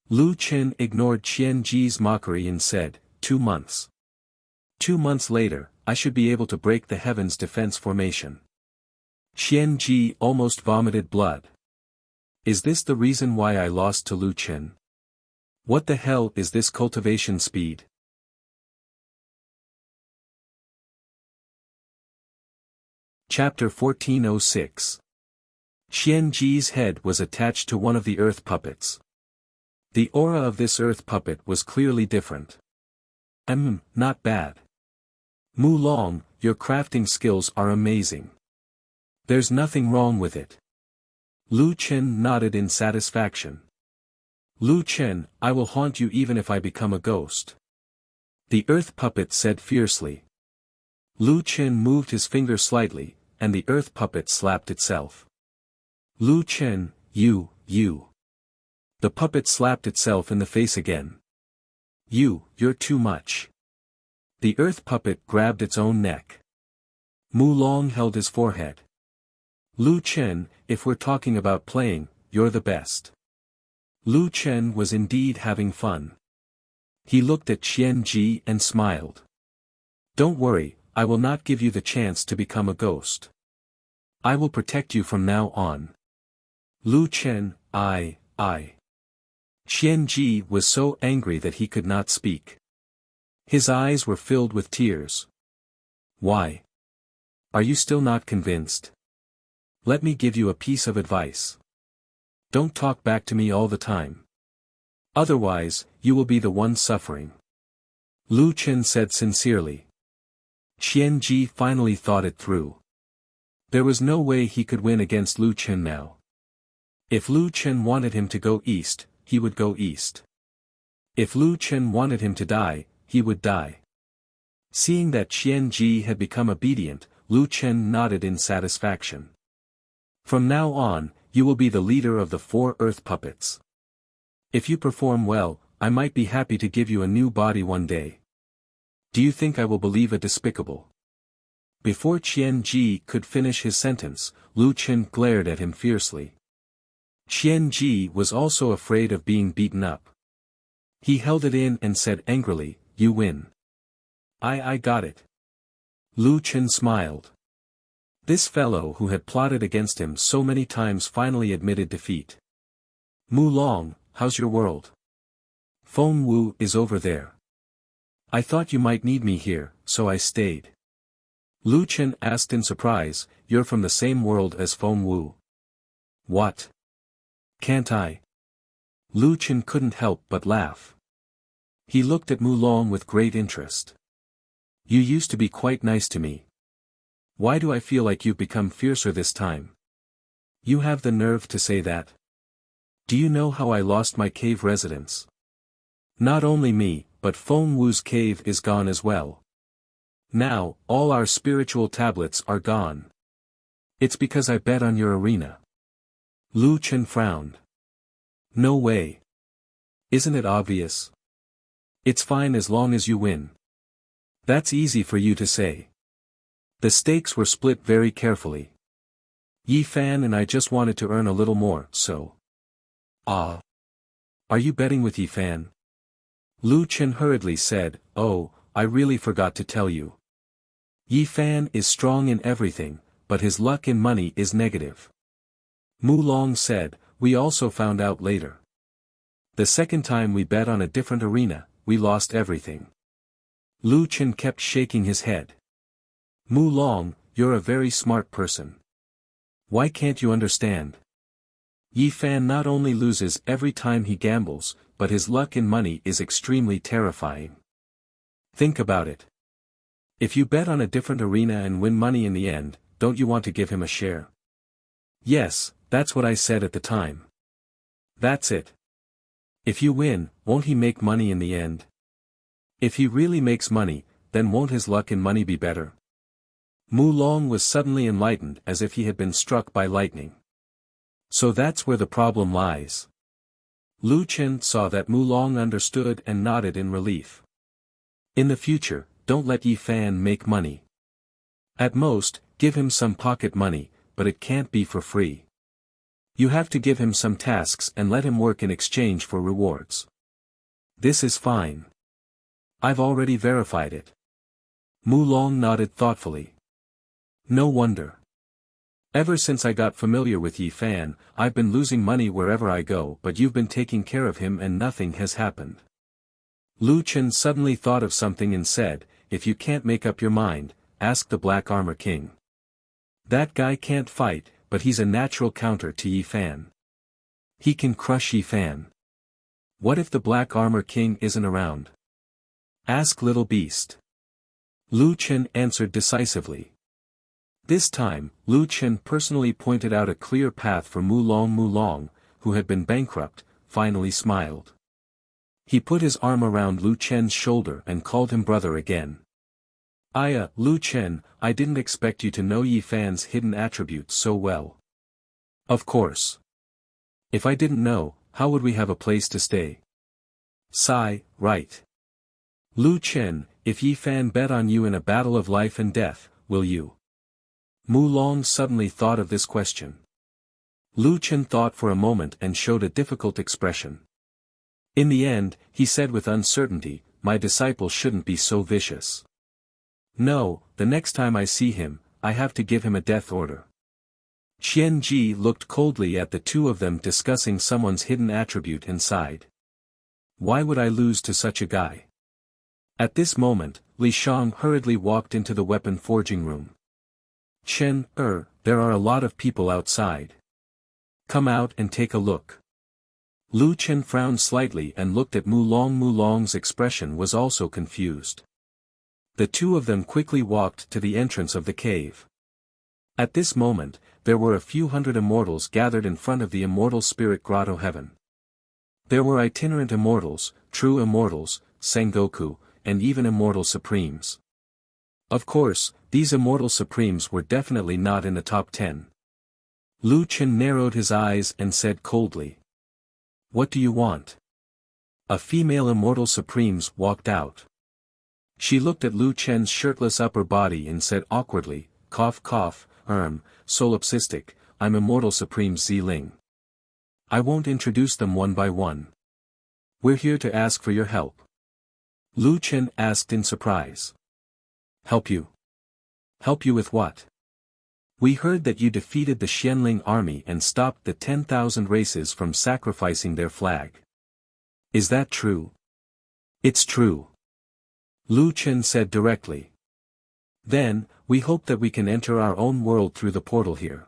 Lu Chen ignored Qian Ji's mockery and said, 2 months. 2 months later, I should be able to break the heaven's defense formation. Qian Ji almost vomited blood. Is this the reason why I lost to Lu Chen? What the hell is this cultivation speed? Chapter 1406. Qian Ji's head was attached to one of the earth puppets. The aura of this earth puppet was clearly different. Not bad. Mu Long, your crafting skills are amazing. There's nothing wrong with it. Lu Chen nodded in satisfaction. Lu Chen, I will haunt you even if I become a ghost. The earth puppet said fiercely. Lu Chen moved his finger slightly, and the earth puppet slapped itself. Lu Chen, you. The puppet slapped itself in the face again. You're too much. The earth puppet grabbed its own neck. Mu Long held his forehead. Lu Chen, if we're talking about playing, you're the best. Lu Chen was indeed having fun. He looked at Qian Ji and smiled. Don't worry, I will not give you the chance to become a ghost. I will protect you from now on. Lu Chen, I. Qian Ji was so angry that he could not speak. His eyes were filled with tears. Why? Are you still not convinced? Let me give you a piece of advice. Don't talk back to me all the time. Otherwise, you will be the one suffering. Lu Chen said sincerely. Qian Ji finally thought it through. There was no way he could win against Lu Chen now. If Lu Chen wanted him to go east, he would go east. If Lu Chen wanted him to die, he would die. Seeing that Qian Ji had become obedient, Lu Chen nodded in satisfaction. From now on, you will be the leader of the 4 earth puppets. If you perform well, I might be happy to give you a new body one day. Do you think I will believe a despicable? Before Qian Ji could finish his sentence, Lu Chen glared at him fiercely. Qian Ji was also afraid of being beaten up. He held it in and said angrily, you win. I got it. Lu Chen smiled. This fellow who had plotted against him so many times finally admitted defeat. Mu Long, how's your world? Feng Wu is over there. I thought you might need me here, so I stayed. Lu Chen asked in surprise, you're from the same world as Feng Wu. What? Can't I? Lu Chen couldn't help but laugh. He looked at Mu Long with great interest. You used to be quite nice to me. Why do I feel like you've become fiercer this time? You have the nerve to say that? Do you know how I lost my cave residence? Not only me, but Feng Wu's cave is gone as well. Now, all our spiritual tablets are gone. It's because I bet on your arena. Lu Chen frowned. No way. Isn't it obvious? It's fine as long as you win. That's easy for you to say. The stakes were split very carefully. Yi Fan and I just wanted to earn a little more, so. Are you betting with Yi Fan? Lu Chen hurriedly said, oh, I really forgot to tell you. Yi Fan is strong in everything, but his luck in money is negative. Mu Long said, we also found out later. The second time we bet on a different arena, we lost everything. Lu Chen kept shaking his head. Mu Long, you're a very smart person. Why can't you understand? Yi Fan not only loses every time he gambles, but his luck in money is extremely terrifying. Think about it. If you bet on a different arena and win money in the end, don't you want to give him a share? Yes, that's what I said at the time. That's it. If you win, won't he make money in the end? If he really makes money, then won't his luck in money be better? Mu Long was suddenly enlightened as if he had been struck by lightning. So that's where the problem lies. Lu Chen saw that Mu Long understood and nodded in relief. In the future, don't let Yi Fan make money. At most, give him some pocket money, but it can't be for free. You have to give him some tasks and let him work in exchange for rewards. This is fine. I've already verified it. Mu Long nodded thoughtfully. No wonder. Ever since I got familiar with Yi Fan, I've been losing money wherever I go, but you've been taking care of him and nothing has happened. Lu Chen suddenly thought of something and said, if you can't make up your mind, ask the Black Armor King. That guy can't fight, but he's a natural counter to Yi Fan. He can crush Yi Fan. What if the Black Armor King isn't around? Ask Little Beast. Lu Chen answered decisively. This time, Lu Chen personally pointed out a clear path for Mu Long, who had been bankrupt, finally smiled. He put his arm around Lu Chen's shoulder and called him brother again. Lu Chen, I didn't expect you to know Yi Fan's hidden attributes so well. Of course. If I didn't know, how would we have a place to stay? Sigh, right. Lu Chen, if Yi Fan bet on you in a battle of life and death, will you? Mu Long suddenly thought of this question. Lu Chen thought for a moment and showed a difficult expression. In the end, he said with uncertainty, my disciple shouldn't be so vicious. No, the next time I see him, I have to give him a death order. Qian Ji looked coldly at the two of them discussing someone's hidden attribute and sighed. Why would I lose to such a guy? At this moment, Li Shang hurriedly walked into the weapon forging room. Chen, there are a lot of people outside. Come out and take a look. Lu Chen frowned slightly and looked at Mu Long. Mu Long's expression was also confused. The two of them quickly walked to the entrance of the cave. At this moment, there were a few hundred immortals gathered in front of the immortal spirit grotto heaven. There were itinerant immortals, true immortals, Sengoku, and even immortal supremes. Of course, these immortal supremes were definitely not in the top 10. Lu Chen narrowed his eyes and said coldly. What do you want? A female immortal supremes walked out. She looked at Lu Chen's shirtless upper body and said awkwardly, cough cough, solipsistic, I'm immortal supreme Ziling. I won't introduce them one by one. We're here to ask for your help. Lu Chen asked in surprise. Help you? Help you with what? We heard that you defeated the Xianling army and stopped the 10,000 races from sacrificing their flag. Is that true? It's true. Lu Chen said directly. Then, we hope that we can enter our own world through the portal here.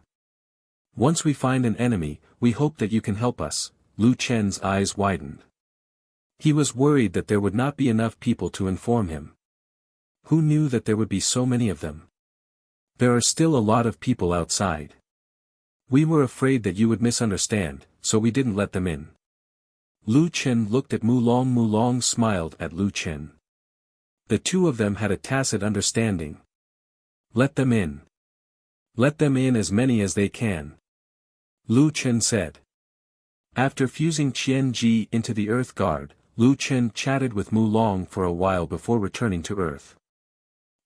Once we find an enemy, we hope that you can help us. Lu Chen's eyes widened. He was worried that there would not be enough people to inform him. Who knew that there would be so many of them? There are still a lot of people outside. We were afraid that you would misunderstand, so we didn't let them in. Lu Chen looked at Mu Long. Mu Long smiled at Lu Chen. The two of them had a tacit understanding. Let them in. Let them in as many as they can. Lu Chen said. After fusing Qian Ji into the Earth Guard, Lu Chen chatted with Mu Long for a while before returning to Earth.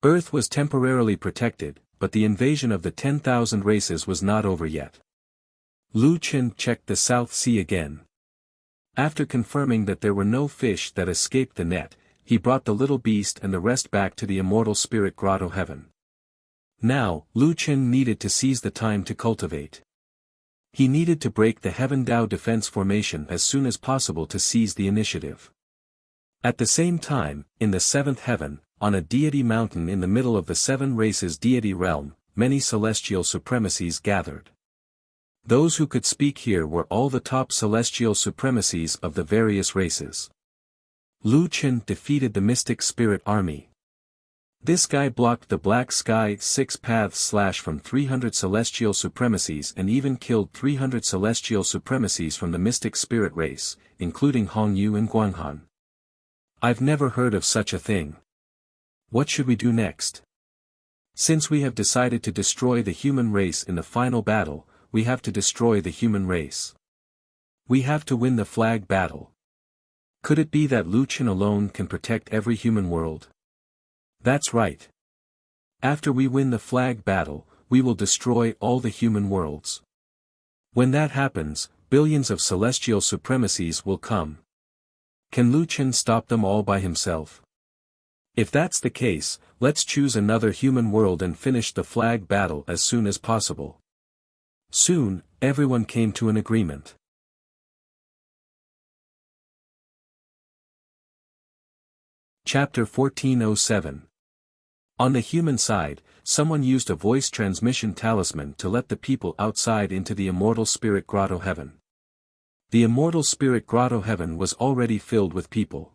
Earth was temporarily protected, but the invasion of the 10,000 races was not over yet. Lu Chen checked the South Sea again. After confirming that there were no fish that escaped the net, he brought the little beast and the rest back to the immortal spirit grotto heaven. Now, Lu Chen needed to seize the time to cultivate. He needed to break the Heaven Dao defense formation as soon as possible to seize the initiative. At the same time, in the seventh heaven, on a deity mountain in the middle of the seven races deity realm, many celestial supremacies gathered. Those who could speak here were all the top celestial supremacies of the various races. Lu Qin defeated the mystic spirit army. This guy blocked the Black Sky 6 paths / from 300 celestial supremacies and even killed 300 celestial supremacies from the mystic spirit race, including Hong Yu and Guanghan. I've never heard of such a thing. What should we do next? Since we have decided to destroy the human race in the final battle, we have to destroy the human race. We have to win the flag battle. Could it be that Lu Qin alone can protect every human world? That's right. After we win the flag battle, we will destroy all the human worlds. When that happens, billions of celestial supremacies will come. Can Lu Qin stop them all by himself? If that's the case, let's choose another human world and finish the flag battle as soon as possible. Soon, everyone came to an agreement. Chapter 1407. On the human side, someone used a voice transmission talisman to let the people outside into the immortal spirit grotto heaven. The immortal spirit grotto heaven was already filled with people.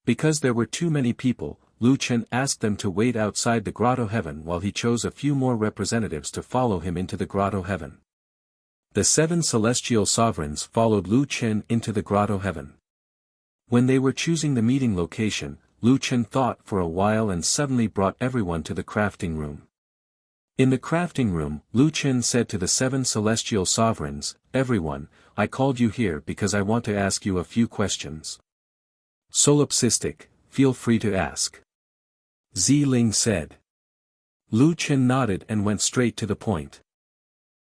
Because there were too many people, Lu Qin asked them to wait outside the grotto heaven while he chose a few more representatives to follow him into the grotto heaven. The 7 celestial sovereigns followed Lu Qin into the grotto heaven. When they were choosing the meeting location, Lu Qin thought for a while and suddenly brought everyone to the crafting room. In the crafting room, Lu Qin said to the 7 celestial sovereigns, "Everyone, I called you here because I want to ask you a few questions." "Solipsistic, feel free to ask." Ziling said. Lu Qin nodded and went straight to the point.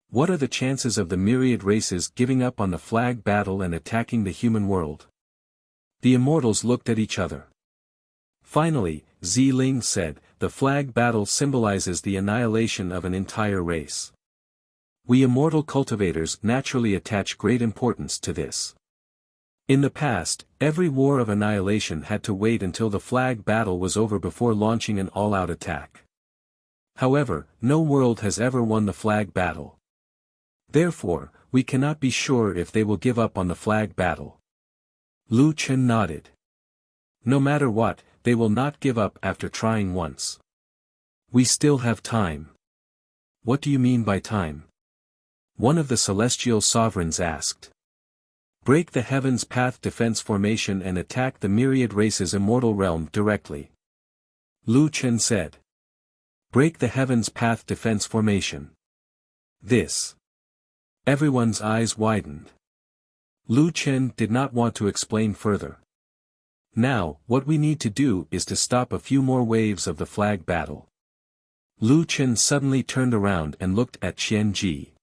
What are the chances of the myriad races giving up on the flag battle and attacking the human world? The immortals looked at each other. Finally, Ziling said, "The flag battle symbolizes the annihilation of an entire race. We immortal cultivators naturally attach great importance to this. In the past, every war of annihilation had to wait until the flag battle was over before launching an all-out attack. However, no world has ever won the flag battle. Therefore, we cannot be sure if they will give up on the flag battle." Lu Qin nodded. No matter what, they will not give up after trying once. We still have time. What do you mean by time? One of the celestial sovereigns asked. Break the heavens path defense formation and attack the myriad races immortal realm directly. Lu Qin said. Break the heavens path defense formation. This. Everyone's eyes widened. Lu Qin did not want to explain further. Now, what we need to do is to stop a few more waves of the flag battle. Lu Qin suddenly turned around and looked at Qian Ji.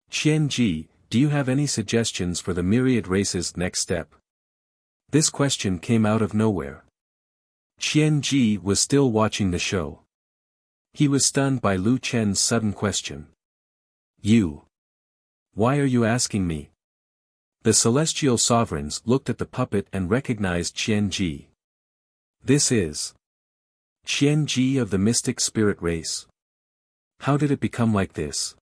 Qian Ji, do you have any suggestions for the myriad race's next step? This question came out of nowhere. Qian Ji was still watching the show. He was stunned by Lu Qin's sudden question. You. Why are you asking me? The celestial sovereigns looked at the puppet and recognized Qian Ji. This is Qian Ji of the mystic spirit race. How did it become like this?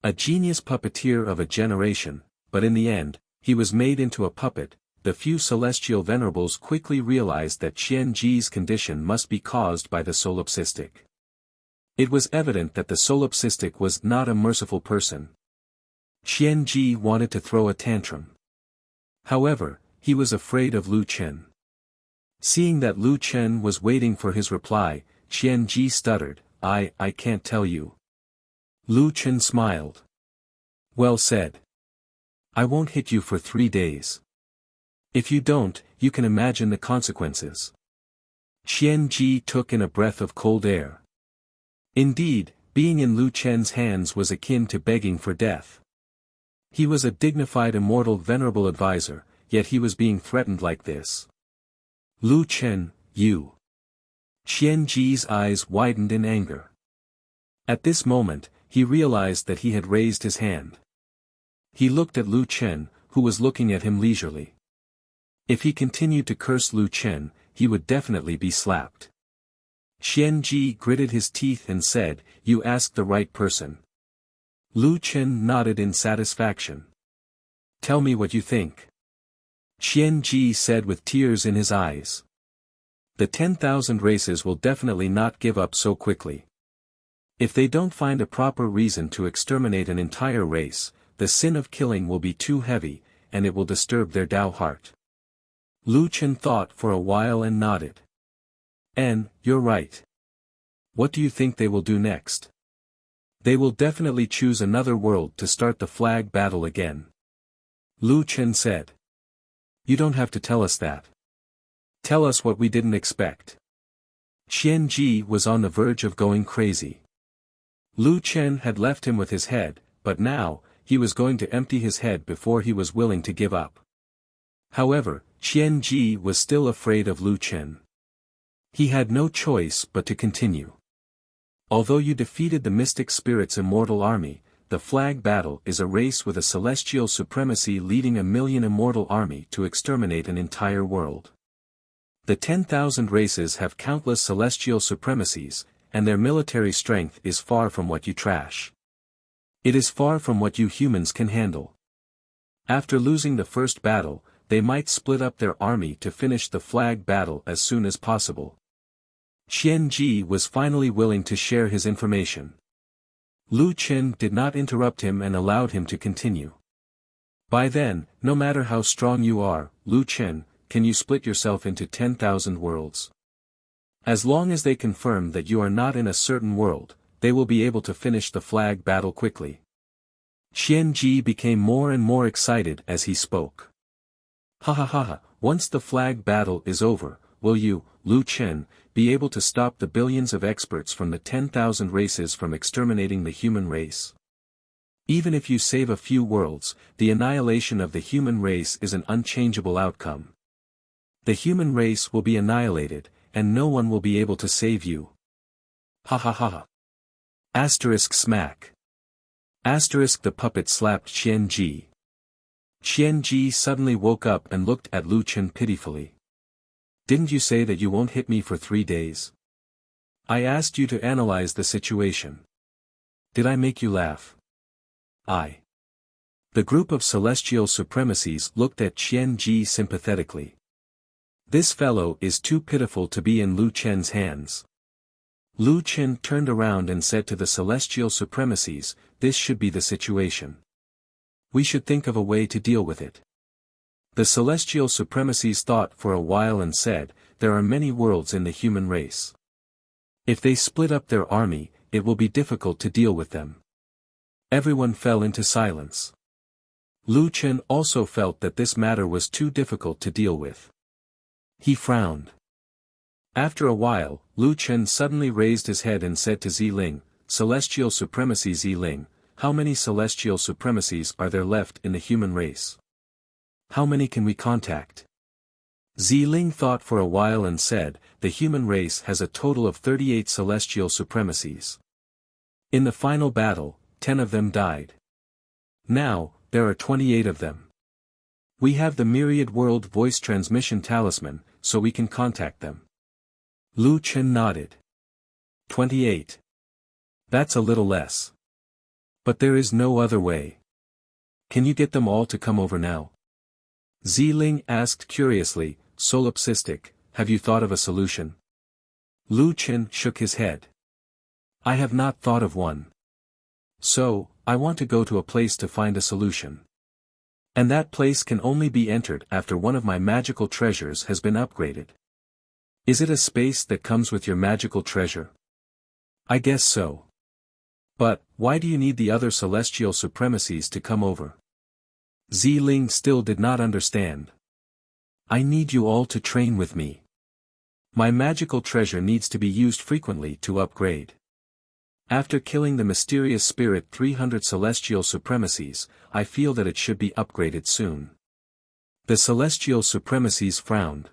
A genius puppeteer of a generation, but in the end, he was made into a puppet. The few celestial venerables quickly realized that Qian Ji's condition must be caused by the solipsistic. It was evident that the solipsistic was not a merciful person. Qian Ji wanted to throw a tantrum. However, he was afraid of Lu Qin. Seeing that Lu Qin was waiting for his reply, Qian Ji stuttered, I can't tell you. Lu Qin smiled. Well said. I won't hit you for 3 days. If you don't, you can imagine the consequences. Qian Ji took in a breath of cold air. Indeed, being in Lu Qin's hands was akin to begging for death. He was a dignified immortal venerable advisor, yet he was being threatened like this. Lu Qin, you. Qian Ji's eyes widened in anger. At this moment, he realized that he had raised his hand. He looked at Lu Chen, who was looking at him leisurely. If he continued to curse Lu Chen, he would definitely be slapped. Xian Ji gritted his teeth and said, "You asked the right person." Lu Chen nodded in satisfaction. "Tell me what you think." Xian Ji said with tears in his eyes. The 10,000 races will definitely not give up so quickly. If they don't find a proper reason to exterminate an entire race, the sin of killing will be too heavy, and it will disturb their Tao heart. Lu Chen thought for a while and nodded. You're right. What do you think they will do next? They will definitely choose another world to start the flag battle again. Lu Chen said. You don't have to tell us that. Tell us what we didn't expect. Xian Ji was on the verge of going crazy. Lu Chen had left him with his head, but now, he was going to empty his head before he was willing to give up. However, Xian Ji was still afraid of Lu Chen. He had no choice but to continue. Although you defeated the Mystic Spirit's immortal army, the flag battle is a race with a celestial supremacy leading a million immortal army to exterminate an entire world. The 10,000 races have countless celestial supremacies, and their military strength is far from what you trash. It is far from what you humans can handle. After losing the first battle, they might split up their army to finish the flag battle as soon as possible. Xian Ji was finally willing to share his information. Lu Chen did not interrupt him and allowed him to continue. By then, no matter how strong you are, Lu Chen, can you split yourself into 10,000 worlds? As long as they confirm that you are not in a certain world, they will be able to finish the flag battle quickly. Xian Ji became more and more excited as he spoke. Ha ha ha ha, once the flag battle is over, will you, Lu Chen, be able to stop the billions of experts from the 10,000 races from exterminating the human race? Even if you save a few worlds, the annihilation of the human race is an unchangeable outcome. The human race will be annihilated, and no one will be able to save you. Ha ha ha ha. Asterisk smack. Asterisk the puppet slapped Xian Ji. Xian Ji suddenly woke up and looked at Lu Chen pitifully. Didn't you say that you won't hit me for 3 days? I asked you to analyze the situation. Did I make you laugh? The group of celestial supremacies looked at Xian Ji sympathetically. This fellow is too pitiful to be in Lu Chen's hands. Lu Chen turned around and said to the celestial supremacies, this should be the situation. We should think of a way to deal with it. The celestial supremacies thought for a while and said, there are many worlds in the human race. If they split up their army, it will be difficult to deal with them. Everyone fell into silence. Lu Chen also felt that this matter was too difficult to deal with. He frowned. After a while, Lu Chen suddenly raised his head and said to Ziling, Celestial Supremacy Ziling, how many celestial supremacies are there left in the human race? How many can we contact? Ziling thought for a while and said, the human race has a total of 38 celestial supremacies. In the final battle, 10 of them died. Now, there are 28 of them. We have the Myriad World Voice Transmission Talisman, so we can contact them. Lu Chen nodded. 28. That's a little less. But there is no other way. Can you get them all to come over now? Ziling asked curiously, solipsistic, have you thought of a solution? Lu Chen shook his head. I have not thought of one. So, I want to go to a place to find a solution. And that place can only be entered after one of my magical treasures has been upgraded. Is it a space that comes with your magical treasure? I guess so. But, why do you need the other celestial supremacies to come over? Ziling still did not understand. I need you all to train with me. My magical treasure needs to be used frequently to upgrade. After killing the mysterious spirit 300 celestial supremacies, I feel that it should be upgraded soon. The celestial supremacies frowned.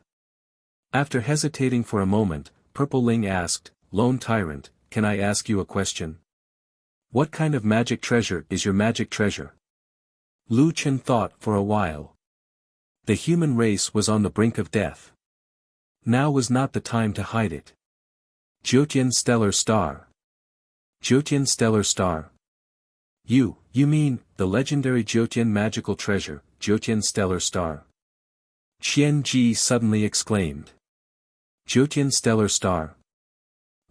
After hesitating for a moment, Purple Ling asked, Lone Tyrant, can I ask you a question? What kind of magic treasure is your magic treasure? Lu Chen thought for a while. The human race was on the brink of death. Now was not the time to hide it. Jiutian Stellar Star. Jiutian Stellar Star. You mean, the legendary Jiutian magical treasure, Jiutian Stellar Star. Qian Ji suddenly exclaimed. Jiutian Stellar Star.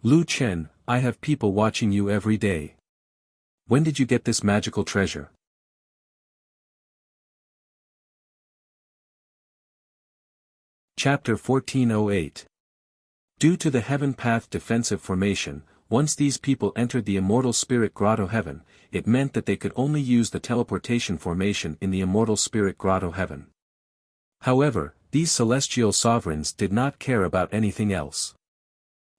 Lu Chen, I have people watching you every day. When did you get this magical treasure? Chapter 1408. Due to the Heaven Path defensive formation, once these people entered the Immortal Spirit Grotto Heaven, it meant that they could only use the teleportation formation in the Immortal Spirit Grotto Heaven. However, these celestial sovereigns did not care about anything else.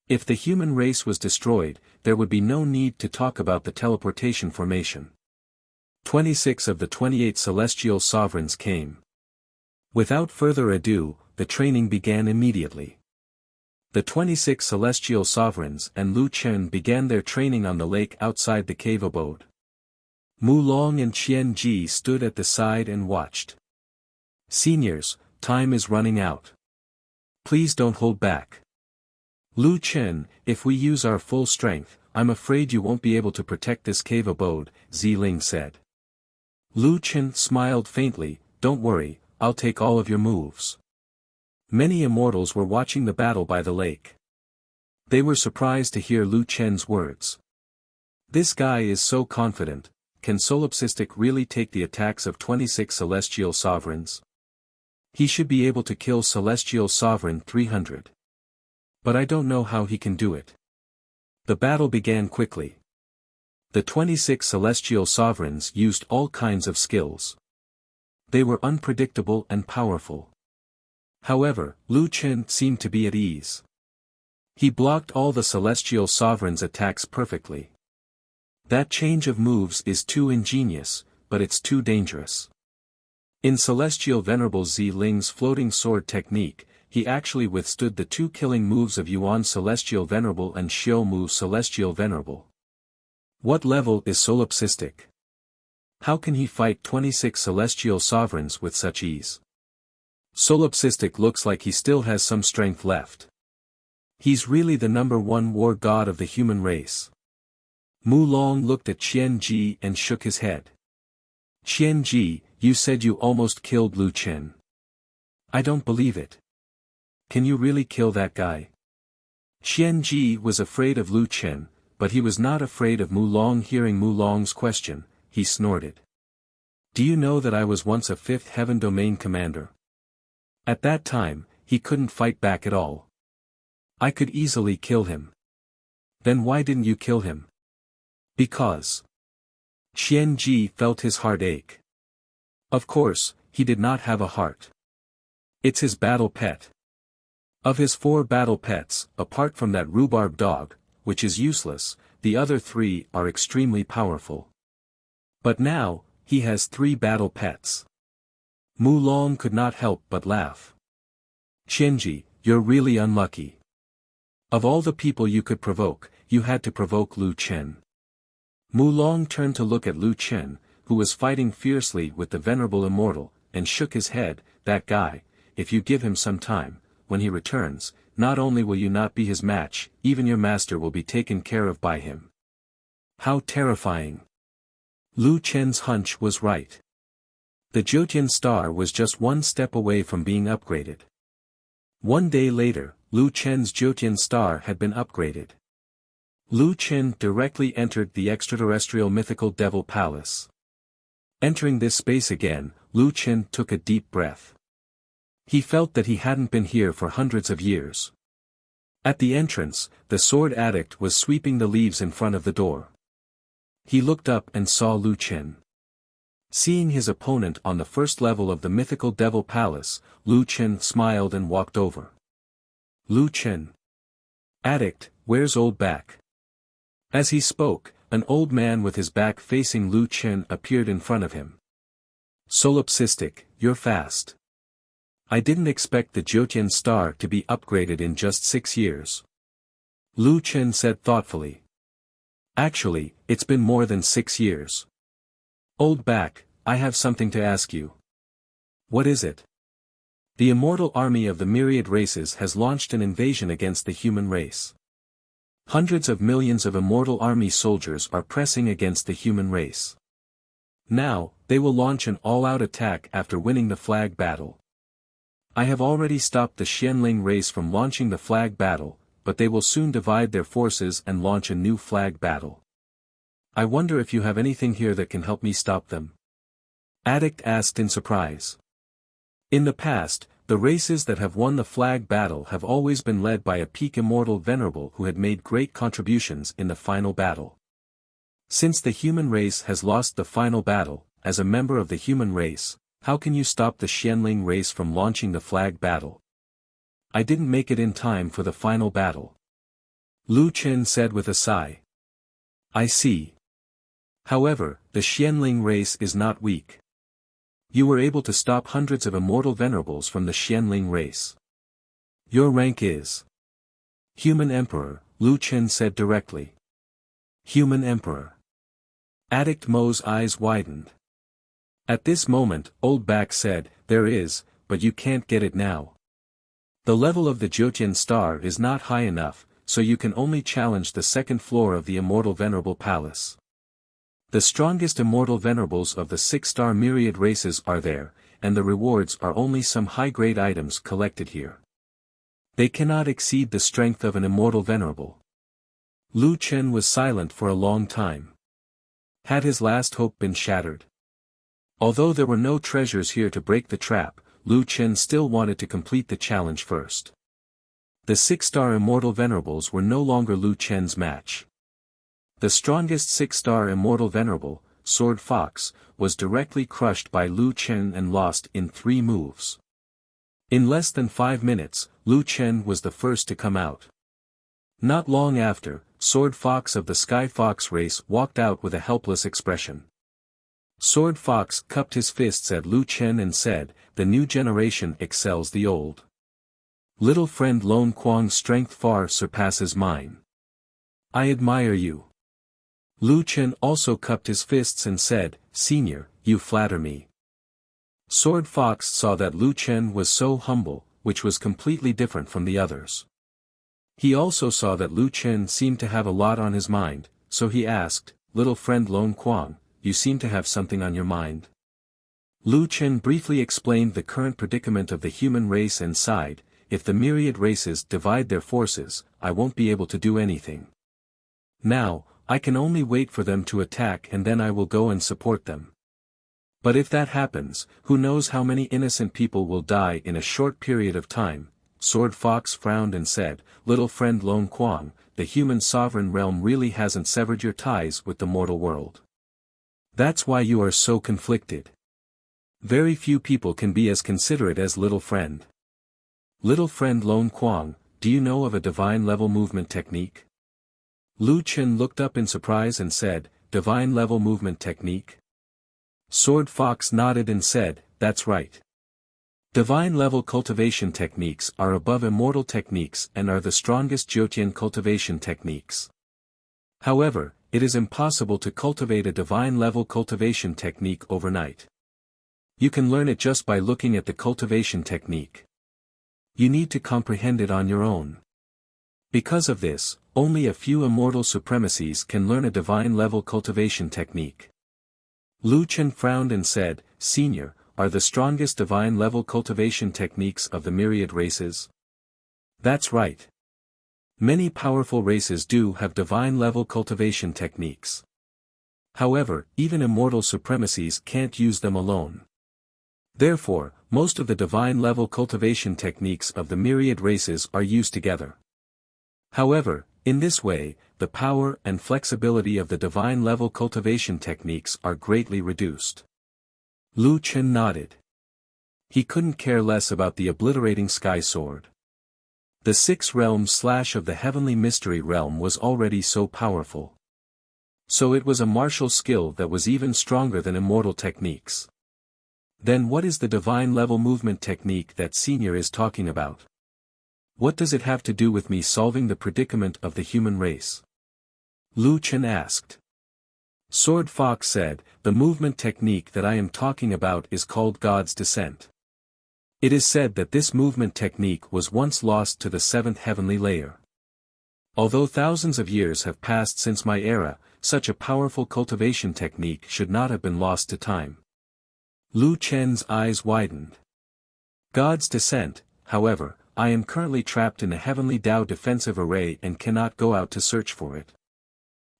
If the human race was destroyed, there would be no need to talk about the teleportation formation. 26 of the 28 celestial sovereigns came. Without further ado, the training began immediately. The 26 celestial sovereigns and Lu Chen began their training on the lake outside the cave abode. Mu Long and Qian Ji stood at the side and watched. Seniors, time is running out. Please don't hold back. Lu Chen, if we use our full strength, I'm afraid you won't be able to protect this cave abode, Ziling said. Lu Chen smiled faintly, don't worry, I'll take all of your moves. Many immortals were watching the battle by the lake. They were surprised to hear Lu Chen's words. This guy is so confident, can Solipsistic really take the attacks of 26 celestial sovereigns? He should be able to kill Celestial Sovereign 300. But I don't know how he can do it. The battle began quickly. The 26 celestial sovereigns used all kinds of skills. They were unpredictable and powerful. However, Lu Chen seemed to be at ease. He blocked all the celestial sovereigns' attacks perfectly. That change of moves is too ingenious, but it's too dangerous. In Celestial Venerable Ziling's floating sword technique, he actually withstood the two killing moves of Yuan Celestial Venerable and Xiao Mu Celestial Venerable. What level is Solipsistic? How can he fight 26 celestial sovereigns with such ease? Solipsistic looks like he still has some strength left. He's really the #1 war god of the human race. Mu Long looked at Qian Ji and shook his head. Qian Ji, you said you almost killed Lu Chen. I don't believe it. Can you really kill that guy? Qian Ji was afraid of Lu Chen, but he was not afraid of Mu Long. Hearing Mu Long's question, he snorted. Do you know that I was once a 5th Heaven Domain commander? At that time, he couldn't fight back at all. I could easily kill him. Then why didn't you kill him? Because. Qian Ji felt his heart ache. Of course, he did not have a heart. It's his battle pet. Of his 4 battle pets, apart from that rhubarb dog, which is useless, the other 3 are extremely powerful. But now, he has 3 battle pets. Mu Long could not help but laugh. Qianji, you're really unlucky. Of all the people you could provoke, you had to provoke Lu Chen. Mu Long turned to look at Lu Chen, who was fighting fiercely with the Venerable Immortal, and shook his head. That guy, if you give him some time, when he returns, not only will you not be his match, even your master will be taken care of by him. How terrifying. Lu Chen's hunch was right. The Jiutian star was just 1 step away from being upgraded. 1 day later, Lu Chen's Jiutian star had been upgraded. Lu Chen directly entered the extraterrestrial mythical devil palace. Entering this space again, Lu Chen took a deep breath. He felt that he hadn't been here for hundreds of years. At the entrance, the sword addict was sweeping the leaves in front of the door. He looked up and saw Lu Chen. Seeing his opponent on the first level of the mythical devil palace, Lu Chen smiled and walked over. Lu Chen. Addict, where's old back? As he spoke, an old man with his back facing Lu Chen appeared in front of him. Solipsistic, you're fast. I didn't expect the Jiutian star to be upgraded in just 6 years. Lu Chen said thoughtfully. Actually, it's been more than 6 years. Old back, I have something to ask you. What is it? The immortal army of the myriad races has launched an invasion against the human race. Hundreds of millions of immortal army soldiers are pressing against the human race. Now, they will launch an all-out attack after winning the flag battle. I have already stopped the Xianling race from launching the flag battle, but they will soon divide their forces and launch a new flag battle. I wonder if you have anything here that can help me stop them? Addict asked in surprise. In the past, the races that have won the flag battle have always been led by a peak immortal venerable who had made great contributions in the final battle. Since the human race has lost the final battle, as a member of the human race, how can you stop the Xianling race from launching the flag battle? I didn't make it in time for the final battle. Lu Chen said with a sigh. I see. However, the Xianling race is not weak. You were able to stop hundreds of immortal venerables from the Xianling race. Your rank is Human Emperor, Lu Chen said directly. Human Emperor. Addict Mo's eyes widened. At this moment, Old Back said, there is, but you can't get it now. The level of the Jiutian star is not high enough, so you can only challenge the second floor of the Immortal Venerable Palace. The strongest Immortal Venerables of the 6-star myriad races are there, and the rewards are only some high-grade items collected here. They cannot exceed the strength of an Immortal Venerable. Lu Chen was silent for a long time. Had his last hope been shattered? Although there were no treasures here to break the trap, Lu Chen still wanted to complete the challenge first. The 6-star Immortal Venerables were no longer Lu Chen's match. The strongest 6-star Immortal Venerable, Sword Fox, was directly crushed by Lu Chen and lost in 3 moves. In less than 5 minutes, Lu Chen was the first to come out. Not long after, Sword Fox of the Sky Fox race walked out with a helpless expression. Sword Fox cupped his fists at Lu Chen and said, the new generation excels the old. Little friend Lone Quang's strength far surpasses mine. I admire you. Lu Chen also cupped his fists and said, Senior, you flatter me. Sword Fox saw that Lu Chen was so humble, which was completely different from the others. He also saw that Lu Chen seemed to have a lot on his mind, so he asked, Little friend Lone Quang, you seem to have something on your mind. Lu Chen briefly explained the current predicament of the human race and sighed, if the myriad races divide their forces, I won't be able to do anything. Now, I can only wait for them to attack and then I will go and support them. But if that happens, who knows how many innocent people will die in a short period of time. Sword Fox frowned and said, Little friend Lone Quang, the human sovereign realm really hasn't severed your ties with the mortal world. That's why you are so conflicted. Very few people can be as considerate as Little Friend. Little friend Lone Quang, do you know of a divine level movement technique? Lu Chen looked up in surprise and said, Divine level movement technique? Sword Fox nodded and said, that's right. Divine level cultivation techniques are above immortal techniques and are the strongest Jiutian cultivation techniques. However, it is impossible to cultivate a divine level cultivation technique overnight. You can learn it just by looking at the cultivation technique. You need to comprehend it on your own. Because of this, only a few immortal supremacies can learn a divine level cultivation technique. Lu Chen frowned and said, Senior, are the strongest divine level cultivation techniques of the myriad races? That's right. Many powerful races do have divine level cultivation techniques. However, even immortal supremacies can't use them alone. Therefore, most of the divine level cultivation techniques of the myriad races are used together. However, in this way, the power and flexibility of the divine level cultivation techniques are greatly reduced. Lu Chen nodded. He couldn't care less about the obliterating sky sword. The 6 realms slash of the heavenly mystery realm was already so powerful. So it was a martial skill that was even stronger than immortal techniques. Then what is the divine level movement technique that Senior is talking about? What does it have to do with me solving the predicament of the human race? Lu Chen asked. Sword Fox said, "The movement technique that I am talking about is called God's Descent. It is said that this movement technique was once lost to the seventh heavenly layer. Although thousands of years have passed since my era, such a powerful cultivation technique should not have been lost to time." Lu Chen's eyes widened. "God's Descent, however, I am currently trapped in a heavenly Tao defensive array and cannot go out to search for it.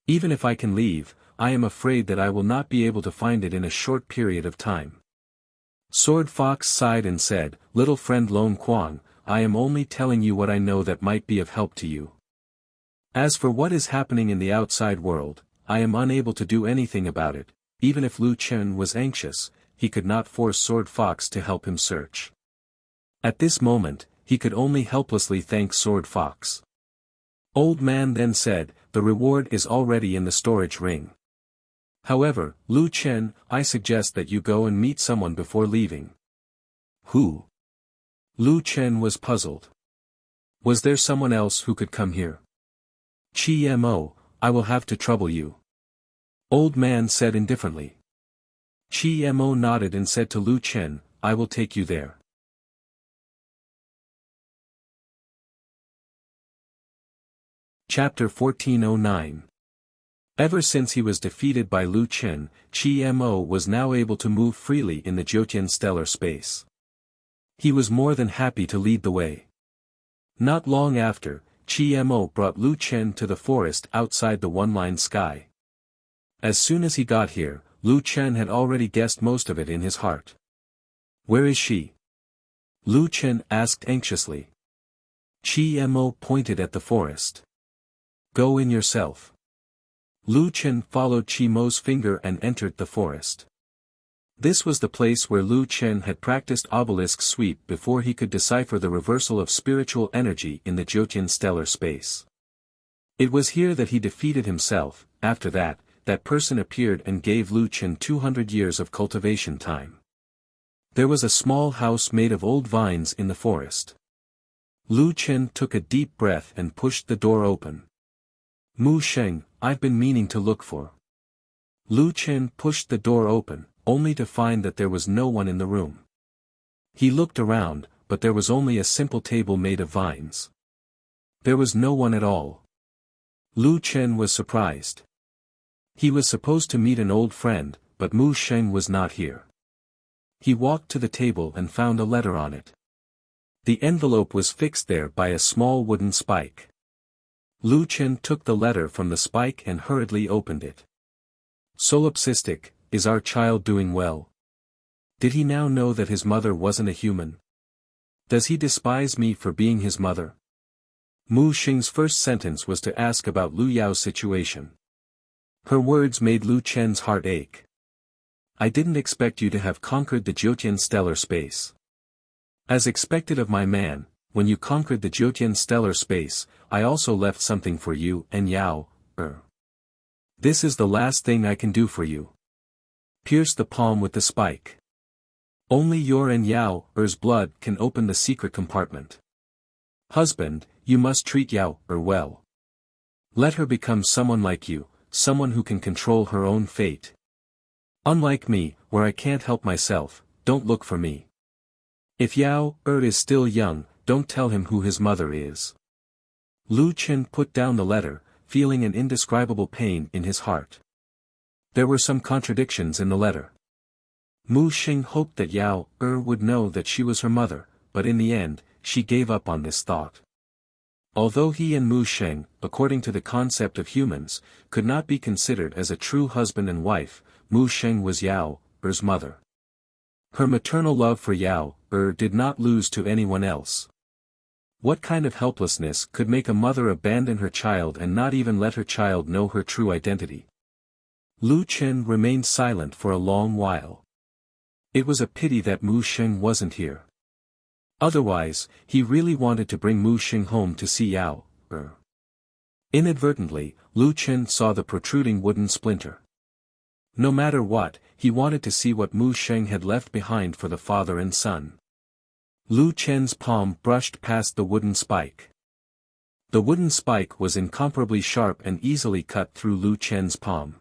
Even if I can leave, I am afraid that I will not be able to find it in a short period of time." Sword Fox sighed and said, "Little friend Lone Quan, I am only telling you what I know that might be of help to you. As for what is happening in the outside world, I am unable to do anything about it." Even if Lu Chen was anxious, he could not force Sword Fox to help him search. At this moment, he could only helplessly thank Sword Fox. Old Man then said, "The reward is already in the storage ring. However, Lu Chen, I suggest that you go and meet someone before leaving." "Who?" Lu Chen was puzzled. Was there someone else who could come here? "Chi Mo, I will have to trouble you," Old Man said indifferently. Chi Mo nodded and said to Lu Chen, "I will take you there." Chapter 1409. Ever since he was defeated by Lu Chen, Chi Mo was now able to move freely in the Jyotian stellar space. He was more than happy to lead the way. Not long after, Chi Mo brought Lu Chen to the forest outside the one-line sky. As soon as he got here, Lu Chen had already guessed most of it in his heart. "Where is she?" Lu Chen asked anxiously. Chi Mo pointed at the forest. "Go in yourself." Lu Chen followed Chi Mo's finger and entered the forest. This was the place where Lu Chen had practiced obelisk sweep before he could decipher the reversal of spiritual energy in the Jyotian stellar space. It was here that he defeated himself. After that, that person appeared and gave Lu Chen 200 years of cultivation time. There was a small house made of old vines in the forest. Lu Chen took a deep breath and pushed the door open. "Mu Sheng, I've been meaning to look for." Lu Chen pushed the door open, only to find that there was no one in the room. He looked around, but there was only a simple table made of vines. There was no one at all. Lu Chen was surprised. He was supposed to meet an old friend, but Mu Sheng was not here. He walked to the table and found a letter on it. The envelope was fixed there by a small wooden spike. Lu Chen took the letter from the spike and hurriedly opened it. "Solipsistic, is our child doing well? Did he now know that his mother wasn't a human? Does he despise me for being his mother?" Mu Xing's first sentence was to ask about Lu Yao's situation. Her words made Lu Chen's heart ache. "I didn't expect you to have conquered the Jyotian stellar space. As expected of my man, when you conquered the Jyotian stellar space, I also left something for you and Yao. This is the last thing I can do for you. Pierce the palm with the spike. Only your and Yao's blood can open the secret compartment. Husband, you must treat Yao well. Let her become someone like you, someone who can control her own fate. Unlike me, where I can't help myself, don't look for me. If Yao is still young, don't tell him who his mother is." Lu Chen put down the letter, feeling an indescribable pain in his heart. There were some contradictions in the letter. Mu Xing hoped that Yao would know that she was her mother, but in the end, she gave up on this thought. Although he and Mu Sheng, according to the concept of humans, could not be considered as a true husband and wife, Mu Sheng was Yao's mother. Her maternal love for Yao did not lose to anyone else. What kind of helplessness could make a mother abandon her child and not even let her child know her true identity? Lu Chen remained silent for a long while. It was a pity that Mu Sheng wasn't here. Otherwise, he really wanted to bring Mu Sheng home to see Yao. Inadvertently, Lu Chen saw the protruding wooden splinter. No matter what, he wanted to see what Mu Sheng had left behind for the father and son. Lu Chen's palm brushed past the wooden spike. The wooden spike was incomparably sharp and easily cut through Lu Chen's palm.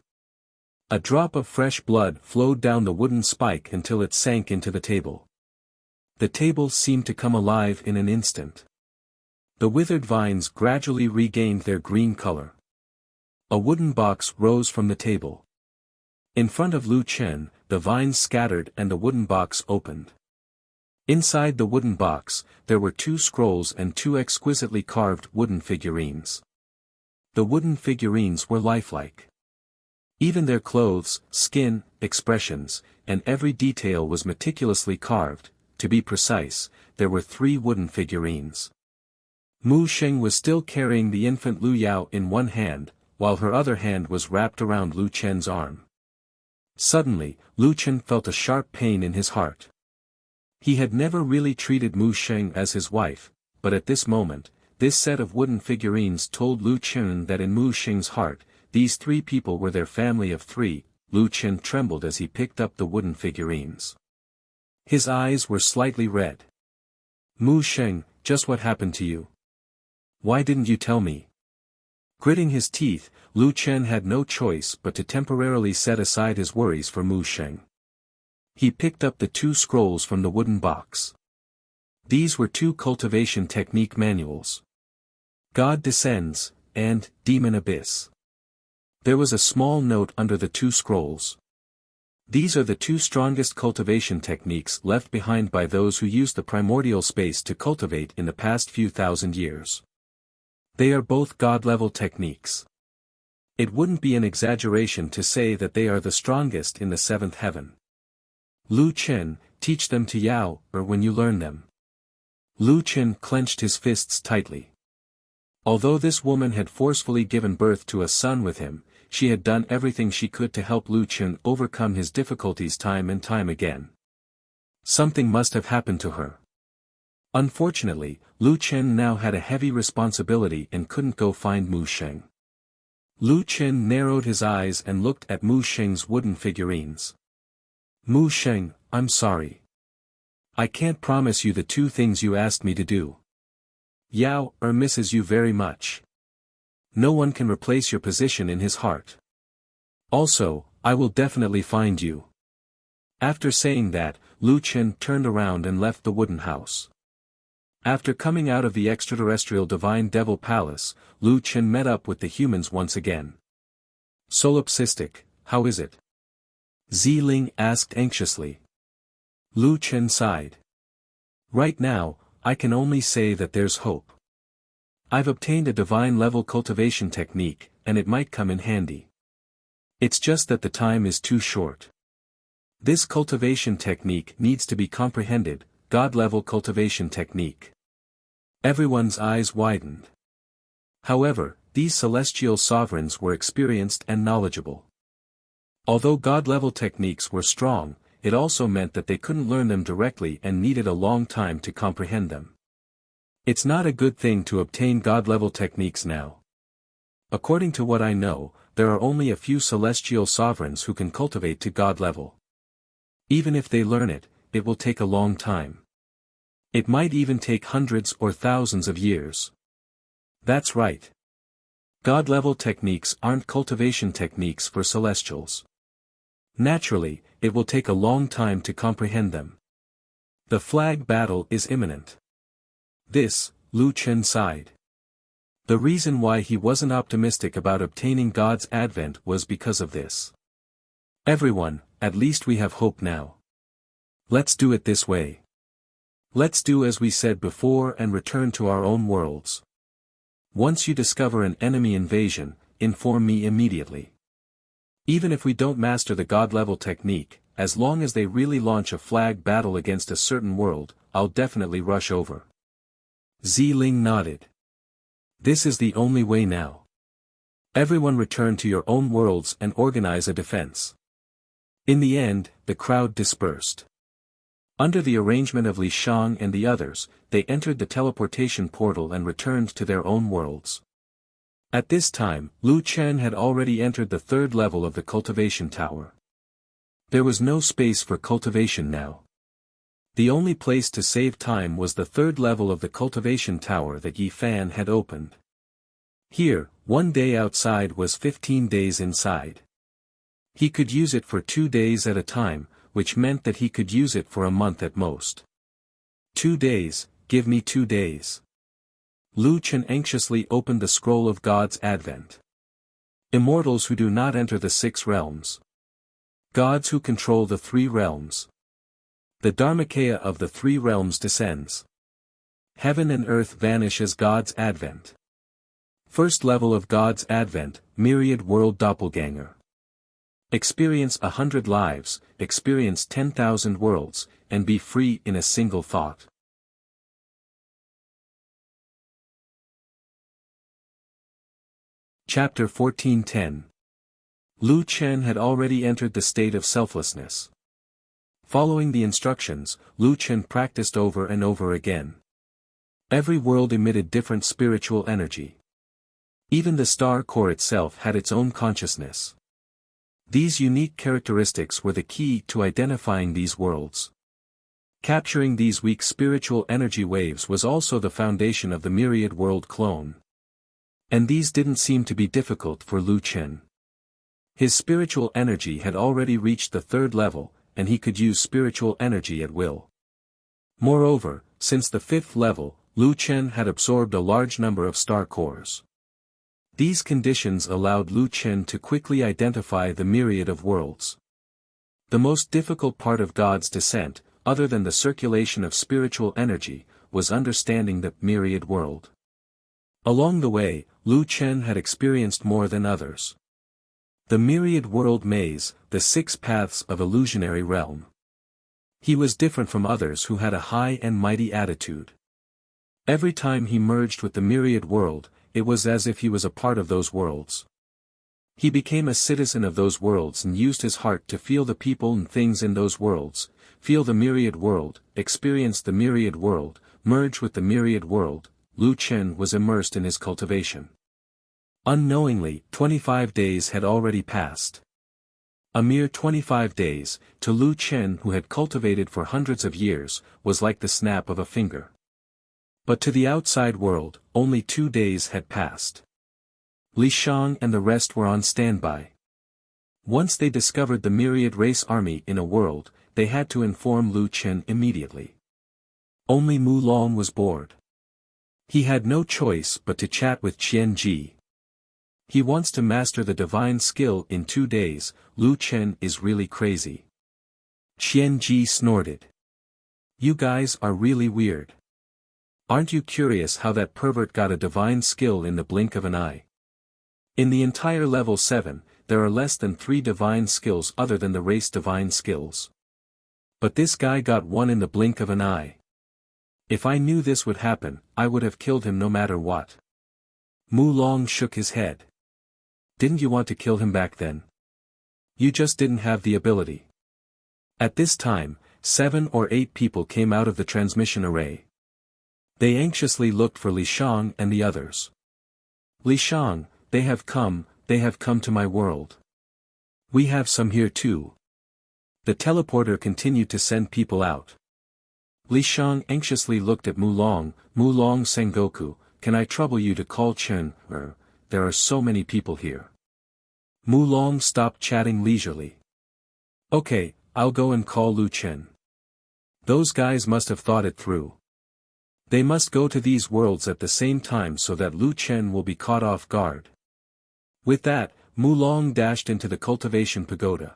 A drop of fresh blood flowed down the wooden spike until it sank into the table. The table seemed to come alive in an instant. The withered vines gradually regained their green color. A wooden box rose from the table. In front of Lu Chen, the vines scattered and the wooden box opened. Inside the wooden box, there were 2 scrolls and 2 exquisitely carved wooden figurines. The wooden figurines were lifelike. Even their clothes, skin, expressions, and every detail was meticulously carved. To be precise, there were 3 wooden figurines. Mu Sheng was still carrying the infant Lu Yao in one hand, while her other hand was wrapped around Lu Chen's arm. Suddenly, Lu Chen felt a sharp pain in his heart. He had never really treated Mu Sheng as his wife, but at this moment, this set of wooden figurines told Lu Chen that in Mu Sheng's heart, these 3 people were their family of 3. Lu Chen trembled as he picked up the wooden figurines. His eyes were slightly red. Mu Sheng, just what happened to you? Why didn't you tell me? Gritting his teeth, Lu Chen had no choice but to temporarily set aside his worries for Mu Sheng. He picked up the 2 scrolls from the wooden box. These were 2 cultivation technique manuals. God Descends, and Demon Abyss. There was a small note under the 2 scrolls. These are the 2 strongest cultivation techniques left behind by those who used the primordial space to cultivate in the past few thousand years. They are both God-level techniques. It wouldn't be an exaggeration to say that they are the strongest in the 7th heaven. Lu Chen, teach them to Yao, or when you learn them. Lu Chen clenched his fists tightly. Although this woman had forcefully given birth to a son with him, she had done everything she could to help Lu Chen overcome his difficulties time and time again. Something must have happened to her. Unfortunately, Lu Chen now had a heavy responsibility and couldn't go find Mu Sheng. Lu Chen narrowed his eyes and looked at Mu Sheng's wooden figurines. Mu Sheng, I'm sorry. I can't promise you the 2 things you asked me to do. Yao misses you very much. No one can replace your position in his heart. Also, I will definitely find you. After saying that, Lu Chen turned around and left the wooden house. After coming out of the extraterrestrial Divine Devil Palace, Lu Chen met up with the humans once again. Solipsistic, how is it? Ziling asked anxiously. Lu Chen sighed. Right now, I can only say that there's hope. I've obtained a divine-level cultivation technique, and it might come in handy. It's just that the time is too short. This cultivation technique needs to be comprehended, God-level cultivation technique. Everyone's eyes widened. However, these celestial sovereigns were experienced and knowledgeable. Although God-level techniques were strong, it also meant that they couldn't learn them directly and needed a long time to comprehend them. It's not a good thing to obtain God-level techniques now. According to what I know, there are only a few celestial sovereigns who can cultivate to God level. Even if they learn it, it will take a long time. It might even take hundreds or thousands of years. That's right. God-level techniques aren't cultivation techniques for celestials. Naturally, it will take a long time to comprehend them. The flag battle is imminent. This, Lu Chen sighed. The reason why he wasn't optimistic about obtaining God's advent was because of this. Everyone, at least we have hope now. Let's do it this way. Let's do as we said before and return to our own worlds. Once you discover an enemy invasion, inform me immediately. Even if we don't master the God-level technique, as long as they really launch a flag battle against a certain world, I'll definitely rush over. Ziling nodded. This is the only way now. Everyone return to your own worlds and organize a defense. In the end, the crowd dispersed. Under the arrangement of Li Shang and the others, they entered the teleportation portal and returned to their own worlds. At this time, Lu Chen had already entered the 3rd level of the cultivation tower. There was no space for cultivation now. The only place to save time was the 3rd level of the cultivation tower that Yi Fan had opened. Here, 1 day outside was 15 days inside. He could use it for 2 days at a time, which meant that he could use it for a month at most. 2 days, give me 2 days. Lu Chen anxiously opened the scroll of God's advent. Immortals who do not enter the 6 realms. Gods who control the 3 realms. The Dharmakaya of the 3 realms descends. Heaven and earth vanish as God's advent. First level of God's advent, myriad world doppelganger. Experience 100 lives, experience 10,000 worlds, and be free in a single thought. Chapter 14:10. Lu Chen had already entered the state of selflessness. Following the instructions, Lu Chen practiced over and over again. Every world emitted different spiritual energy. Even the star core itself had its own consciousness. These unique characteristics were the key to identifying these worlds. Capturing these weak spiritual energy waves was also the foundation of the myriad world clone. And these didn't seem to be difficult for Lu Chen. His spiritual energy had already reached the 3rd level, and he could use spiritual energy at will. Moreover, since the 5th level, Lu Chen had absorbed a large number of star cores. These conditions allowed Lu Chen to quickly identify the myriad of worlds. The most difficult part of God's descent, other than the circulation of spiritual energy, was understanding the myriad world. Along the way, Lu Chen had experienced more than others. The myriad world maze, the 6 paths of illusionary realm. He was different from others who had a high and mighty attitude. Every time he merged with the myriad world, it was as if he was a part of those worlds. He became a citizen of those worlds and used his heart to feel the people and things in those worlds, feel the myriad world, experience the myriad world, merge with the myriad world. Lu Chen was immersed in his cultivation. Unknowingly, 25 days had already passed. A mere 25 days, to Lu Chen who had cultivated for hundreds of years, was like the snap of a finger. But to the outside world, only 2 days had passed. Li Shang and the rest were on standby. Once they discovered the myriad race army in a world, they had to inform Lu Chen immediately. Only Mu Long was bored. He had no choice but to chat with Qian Ji. He wants to master the divine skill in 2 days. Lu Chen is really crazy. Qian Ji snorted. You guys are really weird. Aren't you curious how that pervert got a divine skill in the blink of an eye? In the entire level 7, there are less than 3 divine skills other than the race divine skills. But this guy got one in the blink of an eye. If I knew this would happen, I would have killed him no matter what. Mu Long shook his head. Didn't you want to kill him back then? You just didn't have the ability. At this time, 7 or 8 people came out of the transmission array. They anxiously looked for Li Shang and the others. Li Shang, they have come to my world. We have some here too. The teleporter continued to send people out. Li Shang anxiously looked at Mu Long Sengoku, can I trouble you to call Chen, there are so many people here. Mu Long stopped chatting leisurely. Okay, I'll go and call Lu Chen. Those guys must have thought it through. They must go to these worlds at the same time so that Lu Chen will be caught off guard. With that, Mu Long dashed into the cultivation pagoda.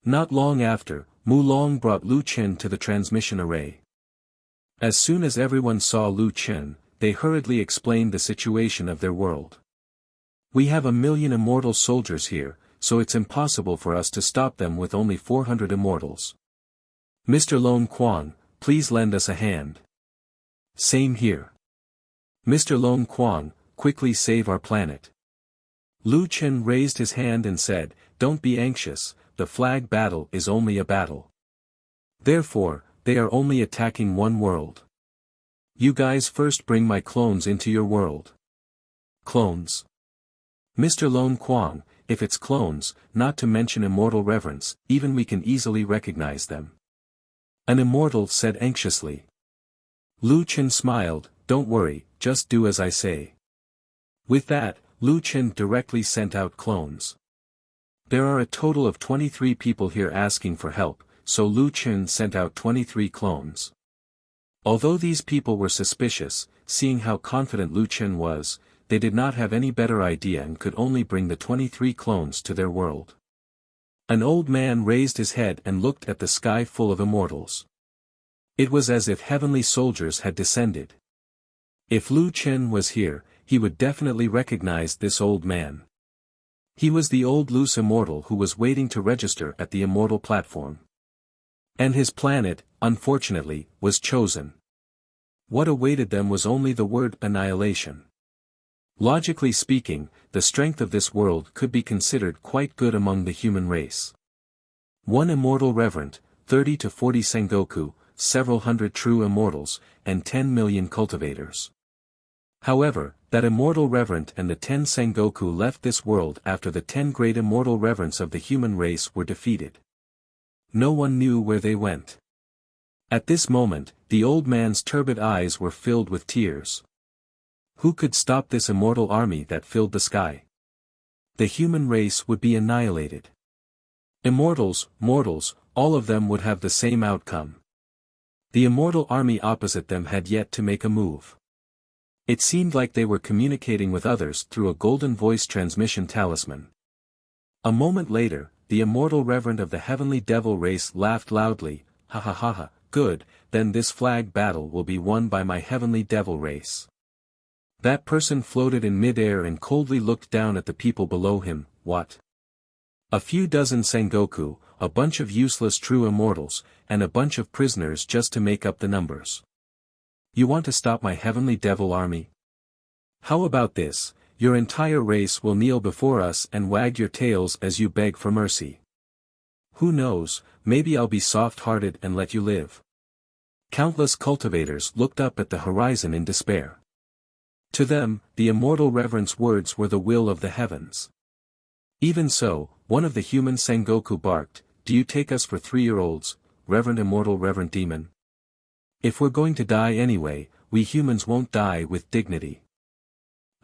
Not long after, Mu Long brought Lu Chen to the transmission array. As soon as everyone saw Lu Chen, they hurriedly explained the situation of their world. We have 1,000,000 immortal soldiers here, so it's impossible for us to stop them with only 400 immortals. Mr. Lone Quan, please lend us a hand. Same here. Mr. Lone Quan, quickly save our planet. Lu Chen raised his hand and said, don't be anxious, the flag battle is only a battle. Therefore, they are only attacking one world. You guys first bring my clones into your world. Clones? Mr. Lone Quan, if it's clones, not to mention immortal reverence, even we can easily recognize them. An immortal said anxiously. Lu Chen smiled, don't worry, just do as I say. With that, Lu Chen directly sent out clones. There are a total of 23 people here asking for help, so Lu Chen sent out 23 clones. Although these people were suspicious, seeing how confident Lu Chen was, they did not have any better idea and could only bring the 23 clones to their world. An old man raised his head and looked at the sky full of immortals. It was as if heavenly soldiers had descended. If Lu Chen was here, he would definitely recognize this old man. He was the old loose immortal who was waiting to register at the immortal platform. And his planet, unfortunately, was chosen. What awaited them was only the word annihilation. Logically speaking, the strength of this world could be considered quite good among the human race. One immortal reverend, 30 to 40 Sengoku, several hundred true immortals, and 10 million cultivators. However, that immortal reverend and the 10 Sengoku left this world after the 10 great immortal reverends of the human race were defeated. No one knew where they went. At this moment, the old man's turbid eyes were filled with tears. Who could stop this immortal army that filled the sky? The human race would be annihilated. Immortals, mortals, all of them would have the same outcome. The immortal army opposite them had yet to make a move. It seemed like they were communicating with others through a golden voice transmission talisman. A moment later, the immortal reverend of the heavenly devil race laughed loudly, "Ha ha ha ha, good, then this flag battle will be won by my heavenly devil race." That person floated in mid-air and coldly looked down at the people below him. What? A few dozen Sengoku, a bunch of useless true immortals, and a bunch of prisoners just to make up the numbers. You want to stop my heavenly devil army? How about this, your entire race will kneel before us and wag your tails as you beg for mercy. Who knows, maybe I'll be soft-hearted and let you live. Countless cultivators looked up at the horizon in despair. To them, the immortal reverend's words were the will of the heavens. Even so, one of the human Sengoku barked, "Do you take us for 3-year-olds, Reverend Immortal Reverend Demon? If we're going to die anyway, we humans won't die with dignity.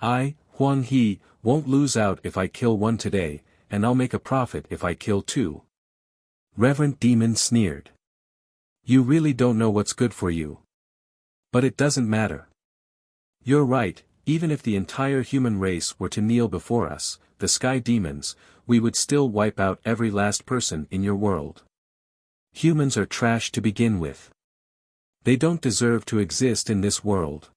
I, Huang He, won't lose out if I kill one today, and I'll make a profit if I kill 2. Reverend Demon sneered. You really don't know what's good for you. But it doesn't matter. You're right, even if the entire human race were to kneel before us, the sky demons, we would still wipe out every last person in your world. Humans are trash to begin with. They don't deserve to exist in this world.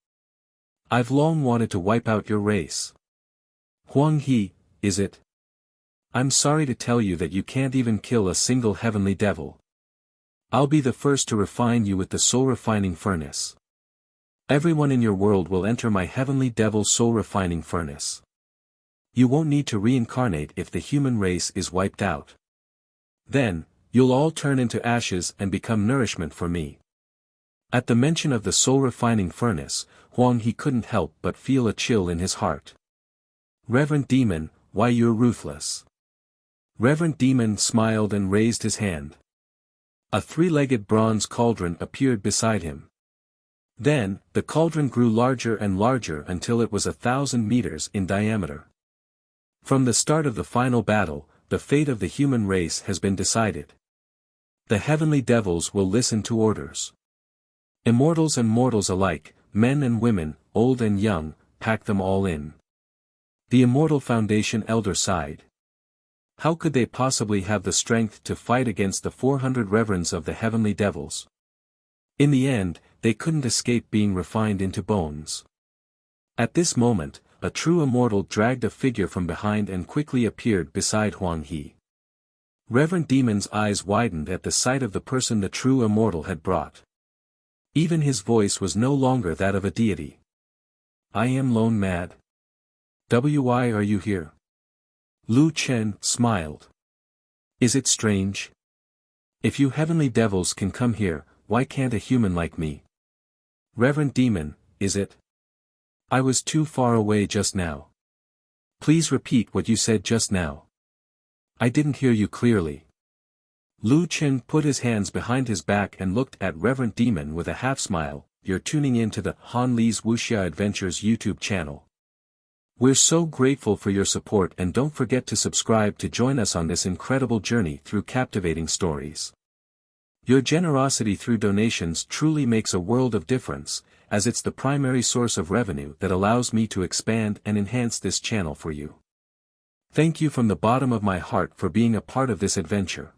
I've long wanted to wipe out your race. Huang He, is it? I'm sorry to tell you that you can't even kill a single heavenly devil. I'll be the first to refine you with the soul refining furnace. Everyone in your world will enter my heavenly devil soul refining furnace. You won't need to reincarnate if the human race is wiped out. Then, you'll all turn into ashes and become nourishment for me. At the mention of the soul refining furnace, Huang He couldn't help but feel a chill in his heart. Reverend Demon, why you're ruthless. Reverend Demon smiled and raised his hand. A 3-legged bronze cauldron appeared beside him. Then, the cauldron grew larger and larger until it was 1,000 meters in diameter. From the start of the final battle, the fate of the human race has been decided. The heavenly devils will listen to orders. Immortals and mortals alike, men and women, old and young, pack them all in. The Immortal Foundation elder sighed. How could they possibly have the strength to fight against the 400 reverends of the heavenly devils? In the end, they couldn't escape being refined into bones. At this moment, a true immortal dragged a figure from behind and quickly appeared beside Huang He. Reverend Demon's eyes widened at the sight of the person the true immortal had brought. Even his voice was no longer that of a deity. I am lone mad. Why are you here? Lu Chen smiled. Is it strange? If you heavenly devils can come here, why can't a human like me? Reverend Demon, is it? I was too far away just now. Please repeat what you said just now. I didn't hear you clearly. Lu Chen put his hands behind his back and looked at Reverend Demon with a half-smile. You're tuning in to the Han Li's Wuxia Adventures YouTube channel. We're so grateful for your support, and don't forget to subscribe to join us on this incredible journey through captivating stories. Your generosity through donations truly makes a world of difference, as it's the primary source of revenue that allows me to expand and enhance this channel for you. Thank you from the bottom of my heart for being a part of this adventure.